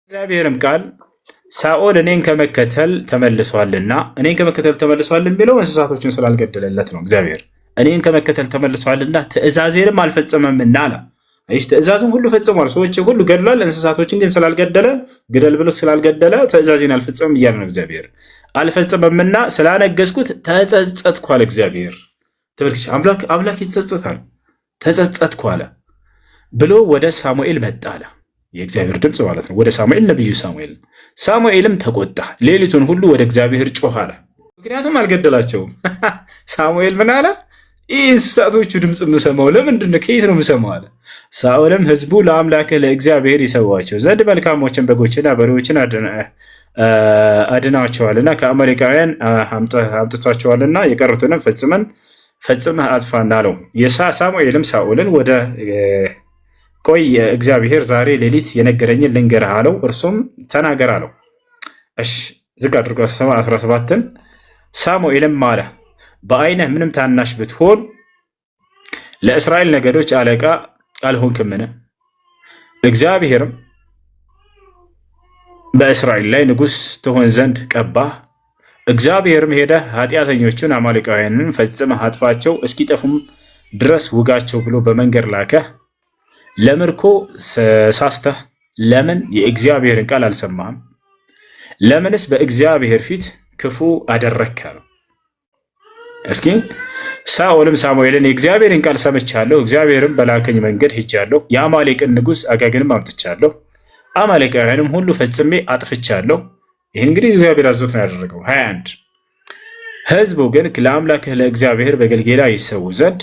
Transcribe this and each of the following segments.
እግዚአብሔርም ቃል ሳኦል እኔን ከመከተል ተመልሷልና የሚለው እንስሳቶችን ስላልገደለለት ነው። እግዚአብሔር እኔን ከመከተል ተመልሷልና ትእዛዜንም አልፈጸመምና አለ። ይህ ትእዛዝን ሁሉ ፈጽሟል፣ ሰዎችን ሁሉ ገድሏል። እንስሳቶችን ግን ስላልገደለ ግደል ብሎ ስላልገደለ ትእዛዜን አልፈጸመም እያለ ነው። እግዚአብሔር አልፈጸመምና ስላነገስኩት ተጸጸትኩ አለ። እግዚአብሔር ተመልክቼ አምላክ ይጸጸታል። ተጸጸትኩ አለ ብሎ ወደ ሳሙኤል መጣ አለ። የእግዚአብሔር ድምፅ ማለት ነው። ወደ ሳሙኤል ነቢዩ ሳሙኤልም ተቆጣ፣ ሌሊቱን ሁሉ ወደ እግዚአብሔር ጮኸ አለ። ምክንያቱም አልገደላቸውም። ሳሙኤል ምን አለ? ይህ እንስሳቶቹ ድምፅ የምሰማው ለምንድን ነው? ከየት ነው የምሰማው አለ። ሳኦልም ህዝቡ ለአምላክህ ለእግዚአብሔር ይሰዋቸው ዘንድ መልካሞችን በጎችና በሬዎችን አድናቸዋልና ከአማሌቃውያን አምጥቷቸዋልና የቀሩትንም ፈጽመህ አጥፋና አለው። ሳሙኤልም ሳኦልን ወደ ቆይ እግዚአብሔር ዛሬ ሌሊት የነገረኝን ልንገርህ አለው። እርሱም ተናገር አለው። እሺ ዝቅ አድርጎ 17ን ሳሙኤልም አለ በዓይንህ ምንም ታናሽ ብትሆን ለእስራኤል ነገዶች አለቃ አልሆንክምን? እግዚአብሔርም በእስራኤል ላይ ንጉሥ ትሆን ዘንድ ቀባህ። እግዚአብሔርም ሄደህ ኃጢአተኞቹን አማሌቃውያንን ፈጽመህ አጥፋቸው፣ እስኪጠፉም ድረስ ውጋቸው ብሎ በመንገድ ላከህ። ለምርኮ ሳስተህ ለምን የእግዚአብሔርን ቃል አልሰማህም? ለምንስ በእግዚአብሔር ፊት ክፉ አደረግክ አለው። እስኪ ሳኦልም ሳሙኤልን የእግዚአብሔርን ቃል ሰምቻለሁ፣ እግዚአብሔርም በላከኝ መንገድ ሄጃለሁ፣ የአማሌቅን ንጉሥ አጋግንም አምጥቻለሁ፣ አማሌቃውያንም ሁሉ ፈጽሜ አጥፍቻለሁ። ይህን እንግዲህ እግዚአብሔር አዞት ነው ያደረገው። 21 ሕዝቡ ግን ለአምላክህ ለእግዚአብሔር በገልጌላ ይሰዉ ዘንድ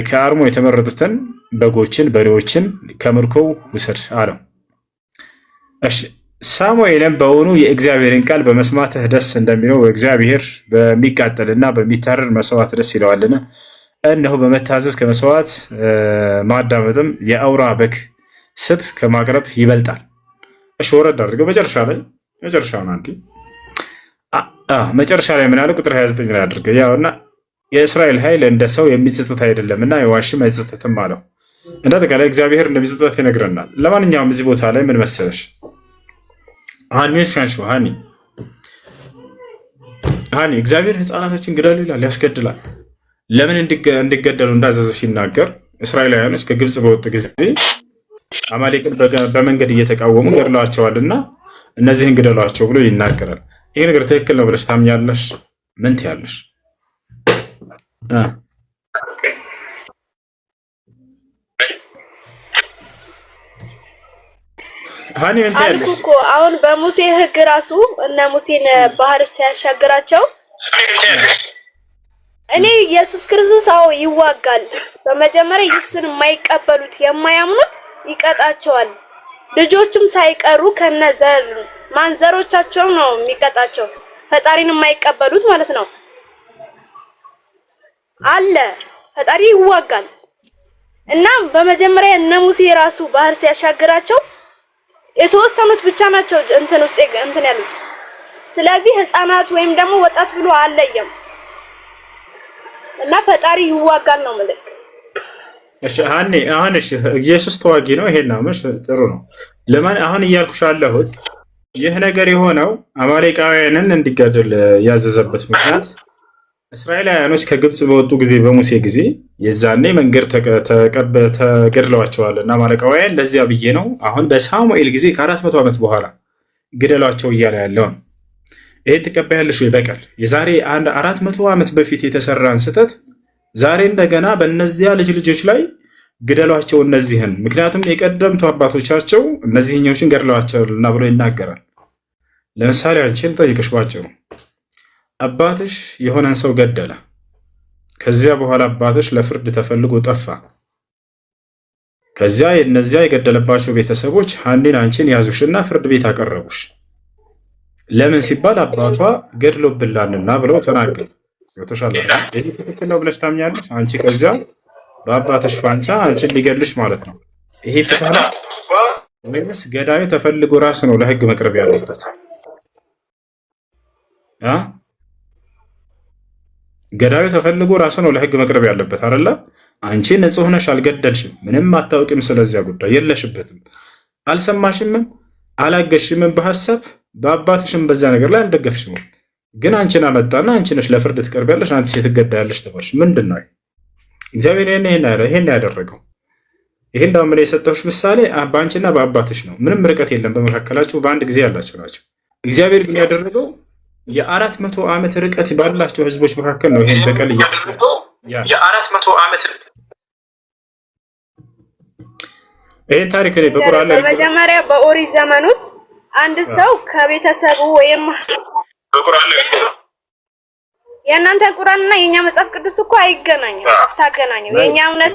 ከአርሞ የተመረጡትን በጎችን በሬዎችን ከምርኮው ውሰድ አለው። እሺ ሳሙኤልም በውኑ የእግዚአብሔርን ቃል በመስማትህ ደስ እንደሚለው በእግዚአብሔር በሚቃጠልና በሚታረድ መስዋዕት ደስ ይለዋልን? እነሆ በመታዘዝ ከመስዋዕት ማዳመጥም የአውራ በግ ስብ ከማቅረብ ይበልጣል። እሺ ወረድ አድርገው መጨረሻ ላይ ምን አለ? ቁጥር 29 ላይ አድርገው ያውና የእስራኤል ኃይል እንደ ሰው የሚጸጸት አይደለምና የዋሽም አይጸጸትም አለው። እንዳጠቃላይ እግዚአብሔር እንደሚጸጸት ይነግረናል። ለማንኛውም እዚህ ቦታ ላይ ምን መሰለሽ ሃኒ እግዚአብሔር ሕፃናቶችን ግደሉ ይላል፣ ያስገድላል። ለምን እንዲገደሉ እንዳዘዘ ሲናገር እስራኤላውያኖች ከግብፅ በወጡ ጊዜ አማሌቅን በመንገድ እየተቃወሙ ገድለዋቸዋልና እነዚህን ግደሏቸው ብሎ ይናገራል። ይህ ነገር ትክክል ነው ብለሽ ታምኛለሽ? ምን ትያለሽ? አልኩ እኮ አሁን በሙሴ ሕግ ራሱ እነ ሙሴን ባህር ሲያሻግራቸው እኔ ኢየሱስ ክርስቶስ ይዋጋል። በመጀመሪያ ኢየሱስን የማይቀበሉት የማያምኑት ይቀጣቸዋል። ልጆቹም ሳይቀሩ ከነዘር ማንዘሮቻቸው ነው የሚቀጣቸው። ፈጣሪን የማይቀበሉት ማለት ነው አለ። ፈጣሪ ይዋጋል እና በመጀመሪያ እነ ሙሴ ራሱ ባህር ሲያሻግራቸው የተወሰኑት ብቻ ናቸው እንትን ውስጥ እንትን ያሉት። ስለዚህ ህፃናት ወይም ደግሞ ወጣት ብሎ አለየም እና ፈጣሪ ይዋጋል ነው ማለት። እሺ አሁን ኢየሱስ ተዋጊ ነው። ይሄን ነው ጥሩ ነው። ለማን አሁን እያልኩሽ አለሁት ይህ ነገር የሆነው አማሌቃውያንን እንዲገድል ያዘዘበት ምክንያት እስራኤላውያኖች ከግብፅ በወጡ ጊዜ በሙሴ ጊዜ የዛኔ መንገድ ተገድለዋቸዋል እና አማሌቃውያን ለዚያ ብዬ ነው አሁን በሳሙኤል ጊዜ ከ400 ዓመት በኋላ ግደሏቸው እያለ ያለው ነው። ይህን ትቀበያለሽ ወይ? በቀል የዛሬ 400 ዓመት በፊት የተሰራን ስህተት ዛሬ እንደገና በእነዚያ ልጆች ላይ ግደሏቸው እነዚህን። ምክንያቱም የቀደምቱ አባቶቻቸው እነዚህኞችን ገድለዋቸውና ብሎ ይናገራል። ለምሳሌ አንቺን ጠይቅሽ ባጭሩ አባትሽ የሆነን ሰው ገደለ። ከዚያ በኋላ አባትሽ ለፍርድ ተፈልጎ ጠፋ። ከዚያ የነዚያ የገደለባቸው ቤተሰቦች ሃኒን አንቺን ያዙሽና ፍርድ ቤት አቀረቡሽ። ለምን ሲባል አባቷ ገድሎብላንና ብለው ተናገሩ። ይወተሻል። ይሄ ትክክል ነው ብለሽ ታምኛለሽ? አንቺ ከዚያ በአባትሽ ፋንቻ አንቺን ሊገልሽ ማለት ነው። ይሄ ፍትህ ነው ወይስ ገዳዩ ተፈልጎ ራሱ ነው ለህግ መቅረብ ያለበት? ገዳዩ ተፈልጎ ራሱ ነው ለህግ መቅረብ ያለበት አይደለ? አንቺ ንጹህ ነሽ፣ አልገደልሽም፣ ምንም አታውቂም፣ ስለዚያ ጉዳይ የለሽበትም፣ አልሰማሽም። አላገሽም በሐሳብ በአባትሽም በዛ ነገር ላይ አልደገፍሽም። ግን አንቺን አመጣና አንቺ ነሽ ለፍርድ ትቀርቢያለሽ፣ አንቺ ትገዳያለሽ ተባልሽ። ምንድን ነው እግዚአብሔር ይሄን ያደረገው? ይሄን ደግሞ ምን የሰጠሁሽ ምሳሌ በአንቺና በአባትሽ ነው። ምንም ርቀት የለም በመካከላችሁ፣ በአንድ ጊዜ ያላችሁ ናቸው። እግዚአብሔር ግን ያደረገው የ400 ዓመት ርቀት ባላቸው ህዝቦች መካከል ነው። ይሄን በቀል የ400 ዓመት ይሄን ታሪክ ነው በቁርአን ላይ በመጀመሪያ በኦሪት ዘመን ውስጥ አንድ ሰው ከቤተሰቡ ወይም በቁርአን ላይ የእናንተ ቁርአንና የኛ መጽሐፍ ቅዱስ እኮ አይገናኝም። ታገናኙ የኛ እምነት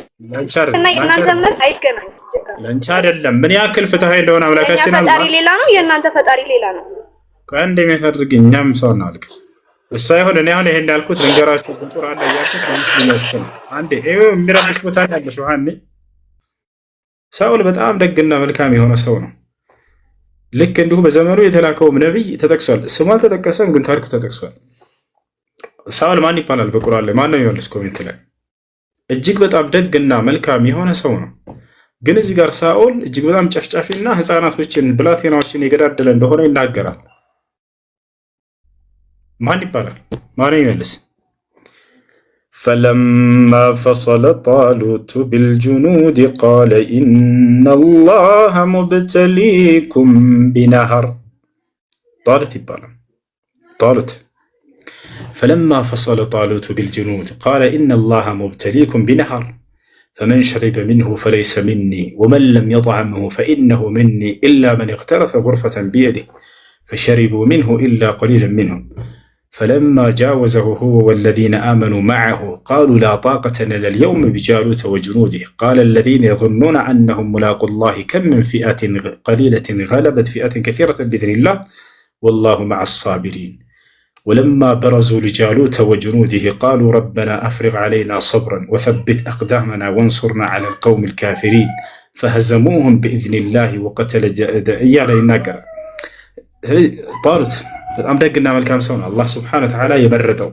እና የእናንተ እምነት አይገናኝም። ለንቻ አይደለም። ምን ያክል ፍትሃዊ እንደሆነ አምላካችን አላህ ፈጣሪ ሌላ ነው፣ የእናንተ ፈጣሪ ሌላ ነው። ከአንድ የሚያደርግ እኛም ሰው እናልክ እሱ አይሆን። እኔ አሁን ይሄን ያልኩት ልንገራችሁ ቁርአን ላይ ያልኩት ለሙስሊሞች ነው። አንዴ ይሄው የሚረብሽ ቦታ ላይ ያለሽ ወሃኔ ሳውል በጣም ደግና መልካም የሆነ ሰው ነው። ልክ እንዲሁ በዘመኑ የተላከው ነብይ ተጠቅሷል። ስሙ አልተጠቀሰም፣ ግን ታሪኩ ተጠቅሷል። ሳውል ማን ይባላል በቁርአን ላይ? ማን ነው የሚመልስ ኮሜንት ላይ? እጅግ በጣም ደግና መልካም የሆነ ሰው ነው። ግን እዚህ ጋር ሳኦል እጅግ በጣም ጨፍጫፊና ህፃናቶችን ብላቴናዎችን የገዳደለ እንደሆነ ይናገራል። ማን ይባላል? ማን ይመልስ? فلما فصل طالوت بالجنود قال إن الله مبتليكم بنهر طالوت ይባላል طالوت فلما فصل طالوت بالجنود قال إن الله مبتليكم بنهر فمن شرب منه فليس مني ومن لم يطعمه فإنه مني إلا من اغترف غرفة بيده فشربوا منه إلا قليلا منهم فلما جاوزه هو والذين آمنوا معه قالوا لا طاقة لنا اليوم بجالوت وجنوده قال الذين يظنون أنهم ملاقوا الله كم من فئة قليلة غلبت فئة كثيرة بإذن الله والله مع الصابرين ولما برزوا لجالوت وجنوده قالوا ربنا أفرغ علينا صبرا وثبت أقدامنا وانصرنا على القوم الكافرين فهزموهم بإذن الله وقتل إيالا يناقر طالوت በጣም ደግና መልካም ሰው ነው። አላህ ስብሐነሁ ወተዓላ የመረጠው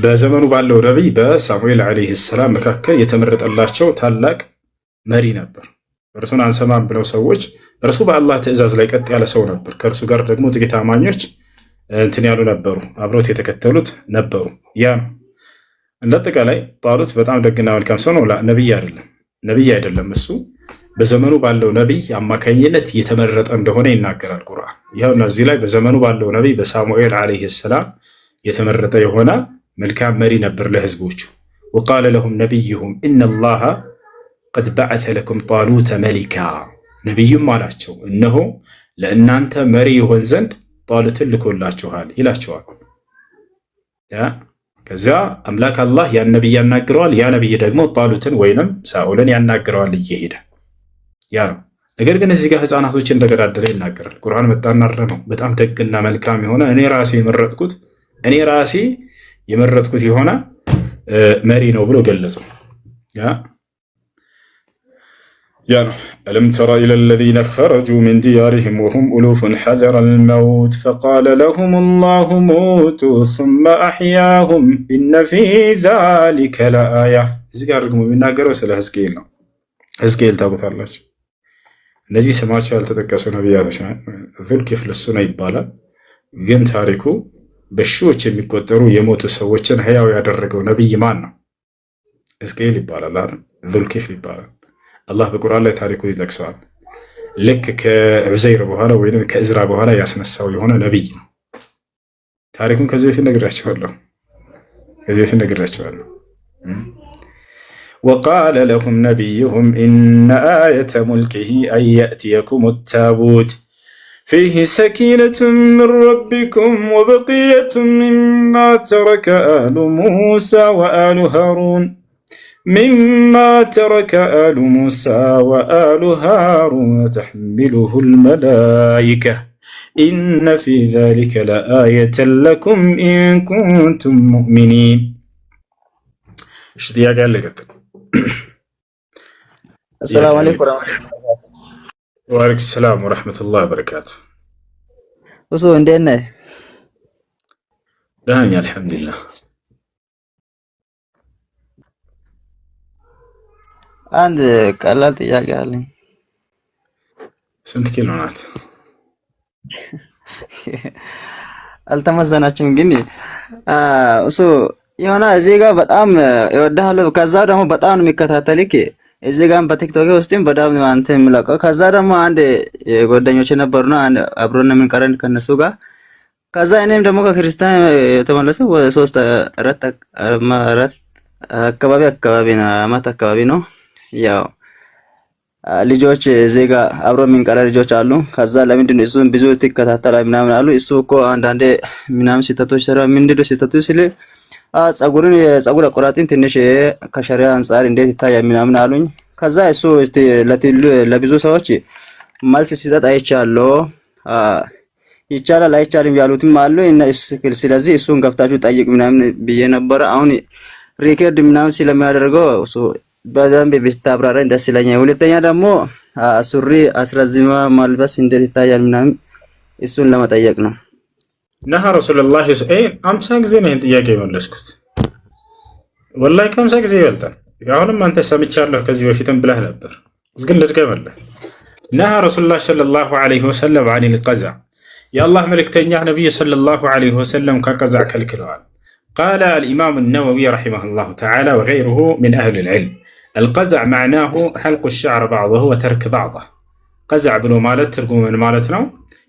በዘመኑ ባለው ነቢይ በሳሙኤል ዓለይሂ ሰላም መካከል የተመረጠላቸው ታላቅ መሪ ነበር። እርሱን አንሰማም ብለው ሰዎች እርሱ በአላህ ትእዛዝ ላይ ቀጥ ያለ ሰው ነበር። ከእርሱ ጋር ደግሞ ጥቂት አማኞች እንትን ያሉ ነበሩ፣ አብሮት የተከተሉት ነበሩ። ያ እንደ አጠቃላይ ጣሉት በጣም ደግና መልካም ሰው ነው። ነቢይ አይደለም እሱ በዘመኑ ባለው ነቢይ አማካኝነት የተመረጠ እንደሆነ ይናገራል ቁርአን። ይኸውና እዚህ ላይ በዘመኑ ባለው ነቢይ በሳሙኤል ዓለይሂ ሰላም የተመረጠ የሆነ መልካም መሪ ነበር ለህዝቦቹ። ወቃለ ለሁም ነቢዩሁም ኢነላሃ ቀድ በዐሰ ለኩም ጣሉተ መሊካ። ነቢዩም አላቸው እነሆ ለእናንተ መሪ ይሆን ዘንድ ጣሉትን ልኮላችኋል ይላቸዋል። ከዚያ አምላክ አላህ ያን ነቢይ ያናግረዋል። ያ ነቢይ ደግሞ ጣሉትን ወይንም ሳኦልን ያናግረዋል እየሄደ ያ ነው። ነገር ግን እዚህ ጋር ህፃናቶችን እንደገዳደለ ይናገራል ቁርአን። መጣና ነው በጣም ደግና መልካም የሆነ እኔ ራሴ የመረጥኩት የሆነ መሪ ነው ብሎ ገለጸው። ያ ነው ألم تر إلى الذين خرجوا من ديارهم وهم ألوف حذر الموت فقال لهم الله موتوا ثم أحياهم إن في ذلك لآية። እዚህ ጋር ደግሞ የሚናገረው ስለ ሕዝቅኤል ነው። ሕዝቅኤል ታውቁታላችሁ። እነዚህ ስማቸው ያልተጠቀሱ ነቢያቶች ዙልኪፍል እሱ ነው ይባላል። ግን ታሪኩ በሺዎች የሚቆጠሩ የሞቱ ሰዎችን ህያው ያደረገው ነቢይ ማን ነው? ሕዝቅኤል ይባላል አይደል? ዙልኪፍል ይባላል። አላህ በቁርአን ላይ ታሪኩን ይጠቅሰዋል። ልክ ከዑዘይር በኋላ ወይም ከእዝራ በኋላ ያስነሳው የሆነ ነቢይ ነው። ታሪኩን ከዚህ በፊት ነግራቸዋለሁ። وقال لهم نبيهم إن آية ملكه أن يأتيكم التابوت فيه سكينة من ربكم وبقية مما ترك آل موسى وآل هارون تحمله الملائكة إن في ذلك لآية لكم إن كنتم مؤمنين. اشتياق قال لك السلام عليكم ورحمة الله وبركاته. وعليكم السلام ورحمة الله وبركاته. وصو عندنا دهني الحمد لله. አንድ ቀላል ጥያቄ አለኝ። ስንት ኪሎ ናት? አልተመዘናችም ግን እሱ የሆነ እዚህ ጋር በጣም ይወዳለሁ። ከዛ ደግሞ በጣም ነው የሚከታተልክ እዚህ ጋር በቲክቶክ ውስጥም በጣም አንተ የሚለቀው። ከዛ ደግሞ አንድ ጓደኞቼ ነበሩና አብሮን የምንቀረን ከነሱ ጋር። ከዛ እኔም ደግሞ ከክርስቲያን የተመለሰው ወደ 3 አካባቢ ነው አመት አካባቢ ነው። ያው ልጆች እዚህ ጋር አብሮ የሚንቀረ ልጆች አሉ። ከዛ ለምንድን ነው እሱን ብዙ ትከታተላለህ ምናምን አሉ። እሱ እኮ አንዳንዴ ምናምን ስህተቶች ሰራ ምንድነው ስህተቶች ሲል የፀጉር አቆራረጥም ትንሽ ከሸሪዓ አንፃር እንዴት ይታያል ምናምን አሉኝ። ከዛ እሱ ለብዙ ሰዎች መልስ ሲሰጥ አይቻለሁ። ይቻላል አይቻልም ያሉትም አሉ። ስለዚህ እሱን ገብታችሁ ጠይቅ ምናምን ብዬ ነበረ። አሁን ሪከርድ ምናምን ስለሚያደርገው እሱ በደንብ ብታብራራኝ ደስ ይለኛል። ሁለተኛ ደግሞ ሱሪ አስረዝማ ማልበስ እንዴት ይታያል ምናምን እሱን ለመጠየቅ ነው። ነሃ ረሱላህ 50 ጊዜ ነው ይሄን ጥያቄ የመለስኩት። ወላሂ ከ50 ጊዜ ይበልጣል። አሁንም አንተ ሰምቻለሁ ከዚህ በፊትም ብለህ ነበር፣ ግን ልድገምልህ። ነሃ ረሱላህ ሰለላሁ ዐለይሂ ወሰለም አኒል ቀዝዕ፣ የአላህ መልእክተኛ ነብይ ሰለላሁ ዐለይሂ ወሰለም ከቀዝዕ ከልክለዋል። ቃለ አልኢማሙ ነወዊ ረሒመሁላሁ ተዓላ ወገይሩሁ ሚን አህሊል ዒልም አልቀዝዕ መዕናሁ ሐልቁ ሸዕር ባዕደሁ ወተርክ ባዕደሁ። ቀዝዕ ብሎ ማለት ትርጉሙ ምን ማለት ነው?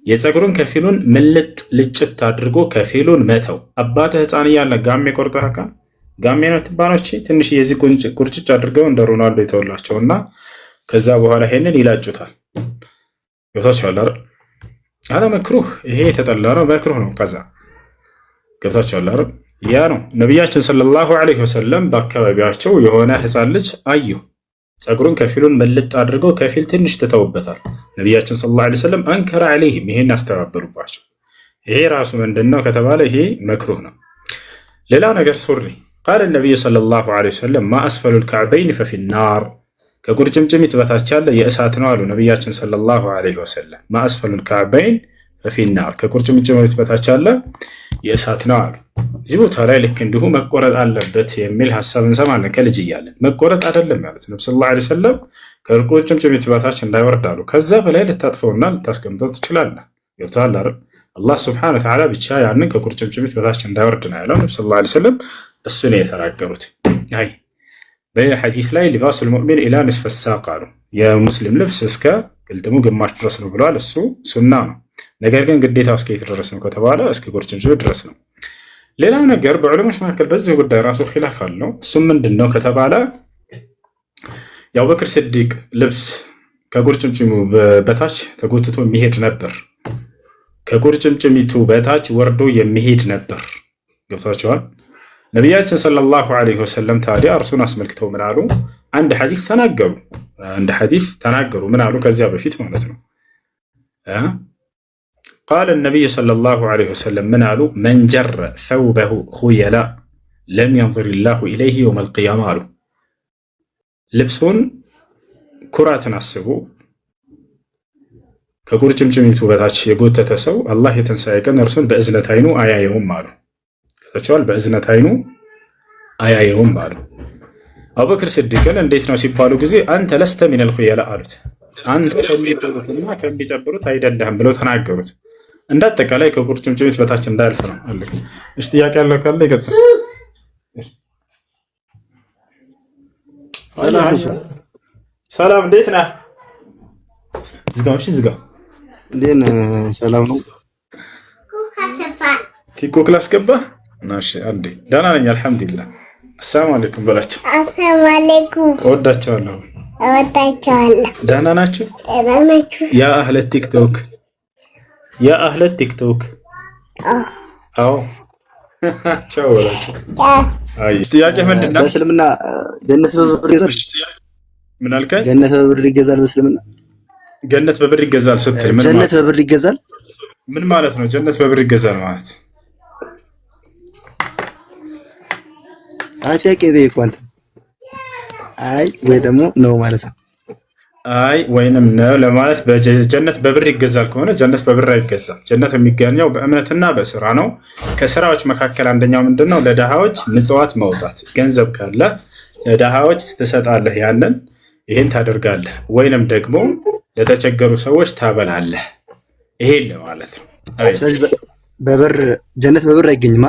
የፀጉሩን ከፊሉን ምልጥ ልጭት አድርጎ ከፊሉን መተው። አባትህ ህፃን እያለ ጋሜ ቆርጠህ አውቃ? ጋሜ ነው ትባኖች ትንሽ የዚህ ቁርጭጭ አድርገው እንደ ሮናልዶ የተወላቸውና ከዛ በኋላ ይሄንን ይላጩታል። ገብታችኋል አይደል? አላ መክሩህ፣ ይሄ የተጠላ ነው፣ መክሩህ ነው ቀዝዕ። ገብታችኋል አይደል? ያ ነው ነቢያችን ሰለላሁ ዐለይሂ ወሰለም በአካባቢያቸው የሆነ ህፃን ልጅ አዩ። ፀጉሩን ከፊሉን መልጥ አድርገው ከፊል ትንሽ ትተውበታል። ነቢያችን ሰለላሁ ዐለይሂ ወሰለም አንከረ ዐለይሂም፣ ይሄን ያስተባበሩባቸው። ይሄ ራሱ ምንድነው ከተባለ ይሄ መክሩህ ነው። ሌላው ነገር ሱሪ ቃለ ነቢዩ ሰለላሁ ዐለይሂ ወሰለም ማ አስፈሉል ከዕበይን ፈፊናር፣ ከቁርጭምጭሚት በታች ያለ የእሳት ነው አሉ ነቢያችን ሰለላሁ ዐለይሂ ወሰለም። ማ አስፈሉል ከዕበይን ፈፊናር፣ ከቁርጭምጭሚት በታች ያለ የእሳት ነው አሉ። እዚህ ቦታ ላይ ልክ እንዲሁ መቆረጥ አለበት የሚል ሀሳብ እንሰማለን ከልጅ እያለን። መቆረጥ አይደለም ያሉት ነብዩ ሰለላሁ ዐለይሂ ወሰለም ከቁርጭምጭሚት በታች እንዳይወርድ አሉ። ከዛ በላይ ልታጥፈውና ልታስቀምጠው ትችላለህ። ገብቶሃል አይደል? አላህ ሱብሓነሁ ወተዓላ ብቻ ያንን ከቁርጭምጭሚት በታች እንዳይወርድ ነው ያለው ነብዩ ሰለላሁ ዐለይሂ ወሰለም። እሱ ነው የተናገሩት። አይ በሌላ ሐዲስ ላይ ሊባሱል ሙእሚን ኢላ ንስፈ ሳቅ አሉ። የሙስሊም ልብስ እስከ ቅልጥሙ ግማሽ ድረስ ነው ብለዋል። እሱ ሱና ነው። ነገር ግን ግዴታ እስከ የት ድረስ ነው ከተባለ እስከ ቁርጭምጭሚት ድረስ ነው። ሌላው ነገር በዑለሞች መካከል በዚህ ጉዳይ ራሱ ኺላፍ አለው። እሱም ምንድነው ከተባለ የአቡበክር ሲዲቅ ልብስ ከቁርጭምጭሚቱ በታች ተጎትቶ የሚሄድ ነበር። ከቁርጭምጭሚቱ በታች ወርዶ የሚሄድ ነበር። ገብታችኋል? ነቢያችን ሰለላሁ ዐለይሂ ወሰለም ታዲያ እርሱን አስመልክተው ምን አሉ? አንድ ሐዲስ ተናገሩ። ምን አሉ? ከዚያ በፊት ማለት ነው ቃለ ነቢዩ ሰለላሁ ዐለይሂ ወሰለም ምን አሉ? መን ጀረ ሰውበሁ ኹየላ ለም የንظር ላሁ ኢለይህ የውመል ቂያማ አሉ። ልብሱን ኩራትን አስቡ ከቁርጭምጭሚቱ በታች የጎተተ ሰው አላህ የትንሣኤ ቀን እርሱን በእዝነት አይኑ አያየውም አሉ። ከታችዋል በእዝነት አይኑ አያየውም አሉ። አቡበክር ሲዲቅን እንዴት ነው ሲባሉ ጊዜ አንተ ለስተ ሚነል ኹየላ አሉት። አንተ ከሚጠብሩትና ከሚጨብሩት አይደለህም ብለው ተናገሩት። እንዳጠቃላይ ከቁርጭምጭሚት በታች እንዳያልፍ ነው አለ። እሺ ጥያቄ ያለው ካለ ይቀጥል። ሰላም እንዴት ነህ? ዝጋው። እሺ ዝጋው። እንዴት ነህ? ሰላም ነው። ቲክቶክ ላስገባ ናሽ አንዴ። ደህና ነኝ አልሐምዱሊላህ። አሰላሙ አለይኩም በላቸው። አሰላሙ አለይኩም። እወዳቸዋለሁ። ደህና ናችሁ? ያ አህለ ቲክቶክ አዎ ቻው በላቸው። አይ ጥያቄ ምንድን ነው? በእስልምና ጀነት በብር ይገዛል? ምን አልከኝ? ጀነት በብር ይገዛል በእስልምና? ገነት በብር ይገዛል ስትል ምን? ጀነት በብር ይገዛል ምን ማለት ነው? ጀነት በብር ይገዛል ማለት ጥያቄ ጠይቋል። አይ ወይ ደግሞ ነው ማለት ነው። አይ ወይንም ነው ለማለት በጀነት በብር ይገዛል ከሆነ ጀነት በብር አይገዛም። ጀነት የሚገኘው በእምነትና በስራ ነው። ከስራዎች መካከል አንደኛው ምንድነው? ለደሃዎች ምጽዋት ማውጣት። ገንዘብ ካለ ለደሃዎች ትሰጣለህ፣ ይሄን ታደርጋለህ። ወይንም ደግሞ ለተቸገሩ ሰዎች ታበላለህ። ይሄ ለማለት ነው። ስለዚህ በብር ጀነት በብር አይገኝማ፣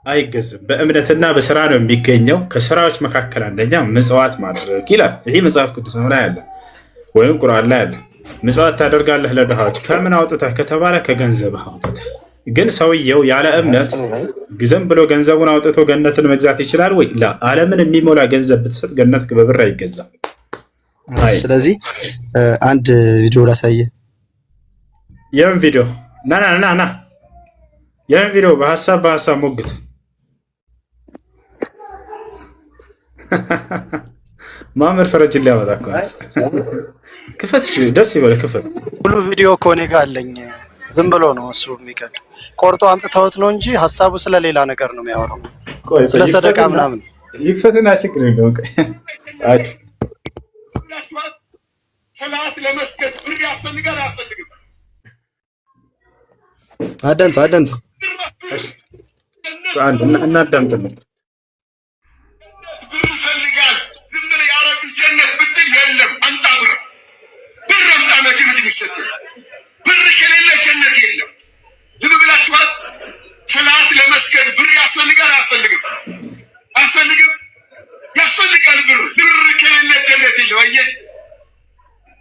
አይገዝም። በእምነትና በስራ ነው የሚገኘው። ከስራዎች መካከል አንደኛ ምጽዋት ማድረግ ይላል። ይሄ መጽሐፍ ቅዱስ ላይ አለ ወይም ቁርአን ላይ አለ። ምጽዋት ታደርጋለህ ለድሃዎች። ከምን አውጥተህ ከተባለ ከገንዘብህ አውጥተህ። ግን ሰውየው ያለ እምነት ዝም ብሎ ገንዘቡን አውጥቶ ገነትን መግዛት ይችላል ወይ? ዓለምን የሚሞላ ገንዘብ ብትሰጥ ገነት በብር አይገዛም። ስለዚህ አንድ ቪዲዮ ላሳየ። የምን ቪዲዮ? ና የምን ቪዲዮ? በሀሳብ ሞግት። ማመር ፈረጅ ሊያመጣ እኮ ክፈት። ደስ ይበል ክፈት። ሙሉ ቪዲዮ እኮ እኔ ጋር አለኝ። ዝም ብሎ ነው እሱ የሚቀድ ቆርጦ አምጥተውት ነው እንጂ ሀሳቡ ስለሌላ ነገር ነው የሚያወራው፣ ስለ ሰደቃ ምናምን። ይክፈትና ችግር የለውም። ሰላት ለመስገድ ብር ያስፈልጋል አያስፈልግም? አዳምጥ እናዳምጥለት። ብር ይፈልጋል። ዝም ብለህ ያረቢ ጀነት ብትል የለም። አምጣ ብር አምጣ። መጀመት የሚሰጥ ብር ከሌለ ጀነት የለም። ልብ ብላችኋል። ሰላት ለመስገድ ብር ያስፈልጋል አያስፈልግም? አያስፈልግም? ያስፈልጋል። ብር ከሌለ ጀነት የለም። አየህ፣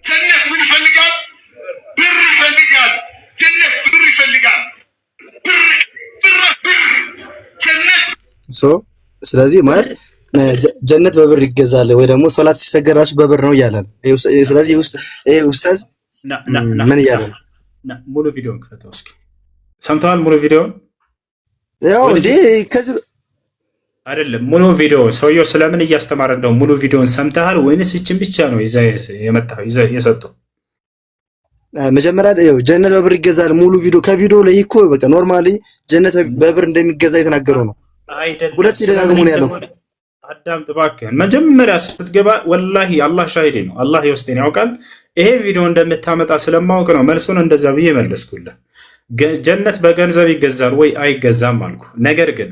ጀነት ምን ይፈልጋል? ብር ይፈልጋል። ጀነት ብር ይፈልጋል። ጀነት ስለዚህ ማለት ጀነት በብር ይገዛል ወይ ደግሞ ሶላት ሲሰገድ ራሱ በብር ነው እያለ ነው። ስለዚህ ኡስታዝ ምን እያለ ነው? ሙሉ ቪዲዮን ክፈተው እስኪ። ሰምተዋል? ሙሉ ቪዲዮን ያው እንዴ ከዚህ አይደለም ሙሉ ቪዲዮ ሰውየው ስለምን እያስተማረ እንደው ሙሉ ቪዲዮን ሰምተሃል ወይንስ እቺን ብቻ ነው የሰጠው? መጀመሪያ ያው ጀነት በብር ይገዛል ሙሉ ቪዲዮ ከቪዲዮ ላይ እኮ በቃ ኖርማሊ ጀነት በብር እንደሚገዛ የተናገረው ነው። አይደለም ሁለት ደጋግሞ ነው ያለው። አዳምጥ እባክህን። መጀመሪያ ስትገባ ወላሂ አላህ ሻሂዴ ነው፣ አላህ የውስጤን ያውቃል። ይሄ ቪዲዮ እንደምታመጣ ስለማውቅ ነው መልሱን እንደዛ ብዬ መለስኩልህ። ጀነት በገንዘብ ይገዛል ወይ? አይገዛም አልኩ። ነገር ግን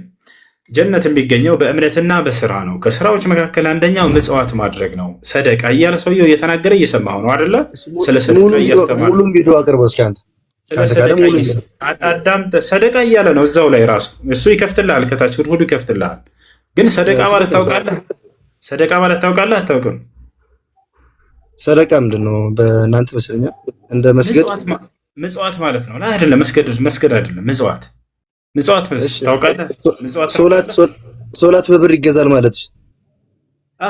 ጀነት የሚገኘው በእምነትና በስራ ነው። ከስራዎች መካከል አንደኛው ምጽዋት ማድረግ ነው፣ ሰደቃ እያለ ሰውየው እየተናገረ እየሰማሁ ነው አይደለ? ስለ ሰደቃ እያስተማረ ሙሉም ቪዲዮ አቅርቦ እስኪ አንተ አዳምጥ። ሰደቃ እያለ ነው እዛው ላይ ራሱ እሱ ይከፍትልሃል፣ ከታች ሁሉ ይከፍትልሃል። ግን ሰደቃ ማለት ታውቃለህ? ሰደቃ ማለት ታውቃለህ? አታውቅም? ሰደቃ ምንድን ነው በእናንተ መስለኛ እንደ መስገድ ምጽዋት ማለት ነው። አይደለም መስገድ አይደለም ምጽዋት ታውቃለህ? ሶላት በብር ይገዛል ማለት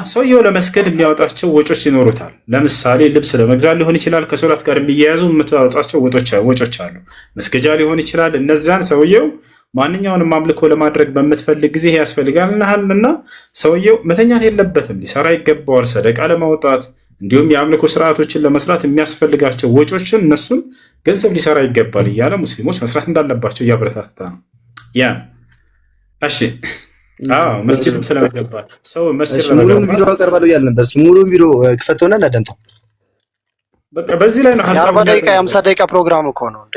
ሰውየው ለመስገድ የሚያወጣቸው ወጮች ይኖሩታል። ለምሳሌ ልብስ ለመግዛት ሊሆን ይችላል። ከሶላት ጋር የሚያያዙ የምታወጣቸው ወጮች አሉ። መስገጃ ሊሆን ይችላል። እነዚያን ሰውየው ማንኛውንም አምልኮ ለማድረግ በምትፈልግ ጊዜ ያስፈልጋልና ሰውየው መተኛት የለበትም፣ ሊሰራ ይገባዋል። ሰደቃ ለማውጣት እንዲሁም የአምልኮ ስርዓቶችን ለመስራት የሚያስፈልጋቸው ወጮችን እነሱን ገንዘብ ሊሰራ ይገባል እያለ ሙስሊሞች መስራት እንዳለባቸው እያበረታታ ነው። ያ እሺ፣ መስጂድም ስለመገባት ሰው መስጂድ ሙሉውን ቪዲዮ አቀርባለሁ እያለ ነበር። ሙሉውን ቪዲዮ ክፈተውና እናዳምጠው። በቃ በዚህ ላይ ነው ሐሳቡ። 40 ደቂቃ 50 ደቂቃ ፕሮግራም እኮ ነው እንዴ?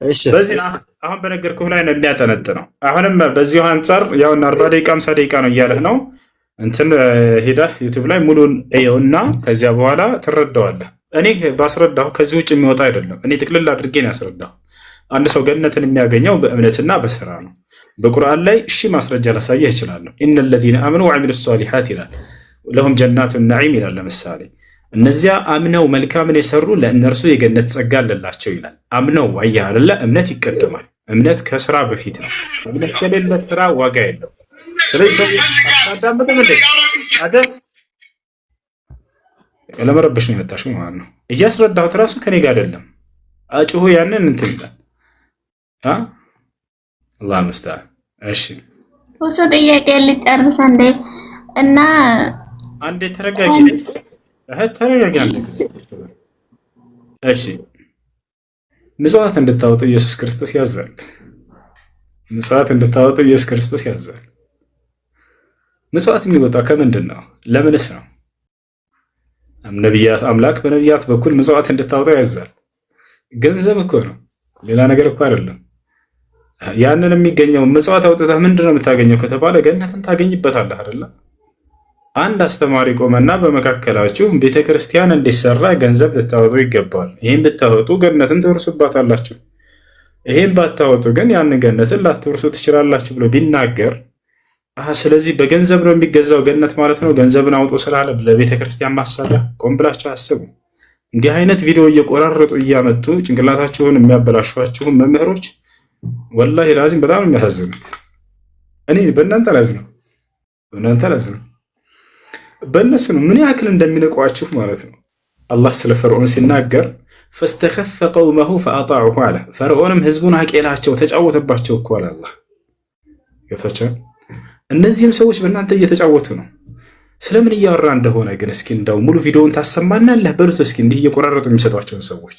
እሺ፣ በዚህ አሁን በነገርኩህ ላይ ነው የሚያጠነጥነው። አሁንም በዚሁ አንጻር ያው 40 ደቂቃ 50 ደቂቃ ነው እያለህ ነው። እንትን ሄደህ ዩቲዩብ ላይ ሙሉን እየውና ከዚያ በኋላ ትረዳዋለህ። እኔ ባስረዳሁ ከዚህ ውጭ የሚወጣ አይደለም። እኔ ጥቅልል አድርጌ ነው ያስረዳሁ። አንድ ሰው ገነትን የሚያገኘው በእምነትና በስራ ነው። በቁርአን ላይ ማስረጃ ላሳየህ እችላለሁ። ኢነል ለዚነ አመኑ ወዐሚሉ ሷሊሓት ይላል፣ ለሁም ጀናቱ ነዒም ይላል። ለምሳሌ እነዚያ አምነው መልካምን የሰሩ ለእነርሱ የገነት ጸጋ አለላቸው ይላል። አምነው አየህ አይደለ? እምነት ይቀድማል። እምነት ከስራ በፊት ነው። እምነት ከሌለ ስራ ዋጋ የለው። ስለዚህ ለመረበሽ ነው የመጣሽው ማለት ነው። እያስረዳሁት ራሱ ከኔ ጋር አይደለም። አጭሁ ያንን እንትን ይላል። አላህ መስተዓን። እሺ እሱ ጥያቄ ልጨርስ እንዴ? እና አንዴ ተረጋጊ። ተረጋጊ። እሺ ምጽዋት እንድታወጡ ኢየሱስ ክርስቶስ ያዛል። ምጽዋት እንድታወጡ ኢየሱስ ክርስቶስ ያዛል። ምጽዋት የሚወጣው ከምንድን ነው? ለምንስ ነው? አምላክ በነቢያት በኩል ምጽዋት እንድታወጡ ያዛል። ገንዘብ እኮ ነው፣ ሌላ ነገር እኮ አይደለም። ያንን የሚገኘው ምጽዋት አውጥተህ ምንድን ነው የምታገኘው ከተባለ ገነትን ታገኝበታለህ አይደለ? አንድ አስተማሪ ቆመና በመካከላችሁ ቤተክርስቲያን እንዲሰራ ገንዘብ ልታወጡ ይገባል፣ ይህን ብታወጡ ገነትን ትወርሱባታላችሁ፣ ይህን ባታወጡ ግን ያን ገነትን ላትወርሱ ትችላላችሁ ብሎ ቢናገር ስለዚህ በገንዘብ ነው የሚገዛው ገነት ማለት ነው። ገንዘብን አውጡ ስላለ ለቤተክርስቲያን ማሰሪያ ቆም ብላችሁ አስቡ። እንዲህ አይነት ቪዲዮ እየቆራረጡ እያመጡ ጭንቅላታችሁን የሚያበላሿችሁን መምህሮች ወላሂ ላዚም በጣም የሚያሳዝኑት። እኔ በእናንተ ላዝነው በእነሱ ነው ምን ያክል እንደሚንቋችሁ ማለት ነው። አላህ ስለ ፈርዖን ሲናገር ፈስተኸፈ ቀውመሁ ፈአጣዑሁ አለ። ፈርዖንም ህዝቡን አቄላቸው ተጫወተባቸው እኮ አለ አላህ። ገብታችኋል? እነዚህም ሰዎች በእናንተ እየተጫወቱ ነው። ስለምን እያወራ እንደሆነ ግን እስኪ እንዳው ሙሉ ቪዲዮውን ታሰማናለህ በሉት እስኪ። እንዲህ እየቆራረጡ የሚሰጧቸውን ሰዎች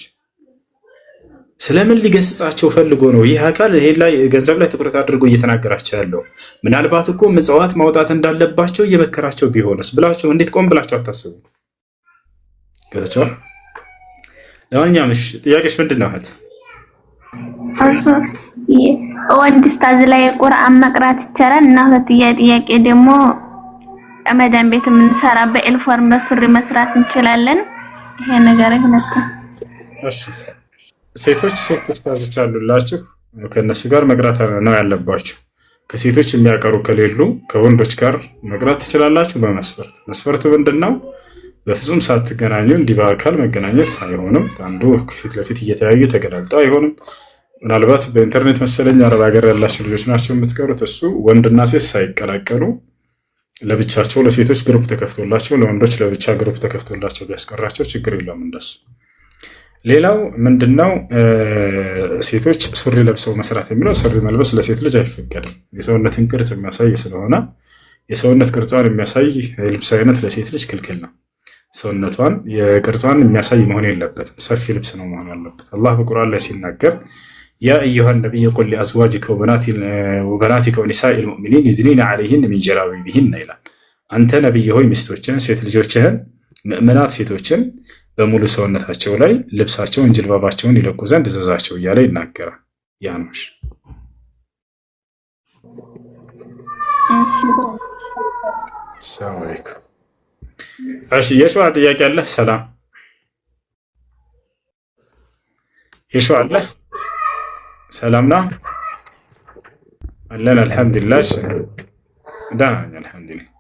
ስለምን ሊገስጻቸው ፈልጎ ነው? ይህ አካል ይሄ ላይ ገንዘብ ላይ ትኩረት አድርጎ እየተናገራቸው ያለው ምናልባት እኮ ምጽዋት ማውጣት እንዳለባቸው እየመከራቸው ቢሆንስ ብላችሁ እንዴት ቆም ብላችሁ አታስቡ? ገብታችኋል? ለማንኛውም ጥያቄሽ ምንድን ነው? እሱ ወንድ ስታዝ ላይ ቁርአን መቅራት ይቻላል? እና ሁለተኛ ጥያቄ ደግሞ ረመዳን ቤት የምንሰራ በኤልፎርም በሱሪ መስራት እንችላለን? ይሄ ነገር ይሁንታ። እሺ ሴቶች ኡስታዞች አሉላችሁ፣ ከነሱ ጋር መቅራት ነው ያለባችሁ። ከሴቶች የሚያቀሩ ከሌሉ ከወንዶች ጋር መቅራት ትችላላችሁ። መስፈርቱ ምንድነው? በፍጹም ሳትገናኙ እንዲህ በአካል መገናኘት አይሆንም። አንዱ ፊት ለፊት እየተያዩ ተገላልጠው አይሆንም። ምናልባት በኢንተርኔት መሰለኝ አረብ ሀገር ያላችሁ ልጆች ናቸው የምትቀሩት። እሱ ወንድና ሴት ሳይቀላቀሉ ለብቻቸው ለሴቶች ግሩፕ ተከፍቶላቸው ለወንዶች ለብቻ ግሩፕ ተከፍቶላቸው ቢያስቀራቸው ችግር የለውም እንደሱ። ሌላው ምንድነው? ሴቶች ሱሪ ለብሰው መስራት የሚለው ሱሪ መልበስ ለሴት ልጅ አይፈቀድም። የሰውነትን ቅርጽ የሚያሳይ ስለሆነ የሰውነት ቅርጿን የሚያሳይ የልብስ አይነት ለሴት ልጅ ክልክል ነው። ሰውነቷን የቅርጿን የሚያሳይ መሆን የለበትም። ሰፊ ልብስ ነው መሆን ያለበት። አላህ በቁርአን ላይ ሲናገር ያ አዩሃ ነቢይ ቁል ሊአዝዋጅከ ወበናቲከ ወኒሳኢል ሙእሚኒን ዩድኒነ ዐለይሂነ ሚን ጀላቢቢሂን ይላል። አንተ ነቢይ ሆይ ሚስቶችን ሴት ልጆችህን ምእመናት ሴቶችን በሙሉ ሰውነታቸው ላይ ልብሳቸውን ጅልባባቸውን ይለቁ ዘንድ እዘዛቸው እያለ ይናገራል። ያ ነው። ሰላም አለይኩም። እሺ የሸዋ ጥያቄ አለ? ሰላም የሸዋ አለ? ሰላም ነው አለን። አልሐምዱሊላህ ደህና ነኝ አልሐምዱሊላህ።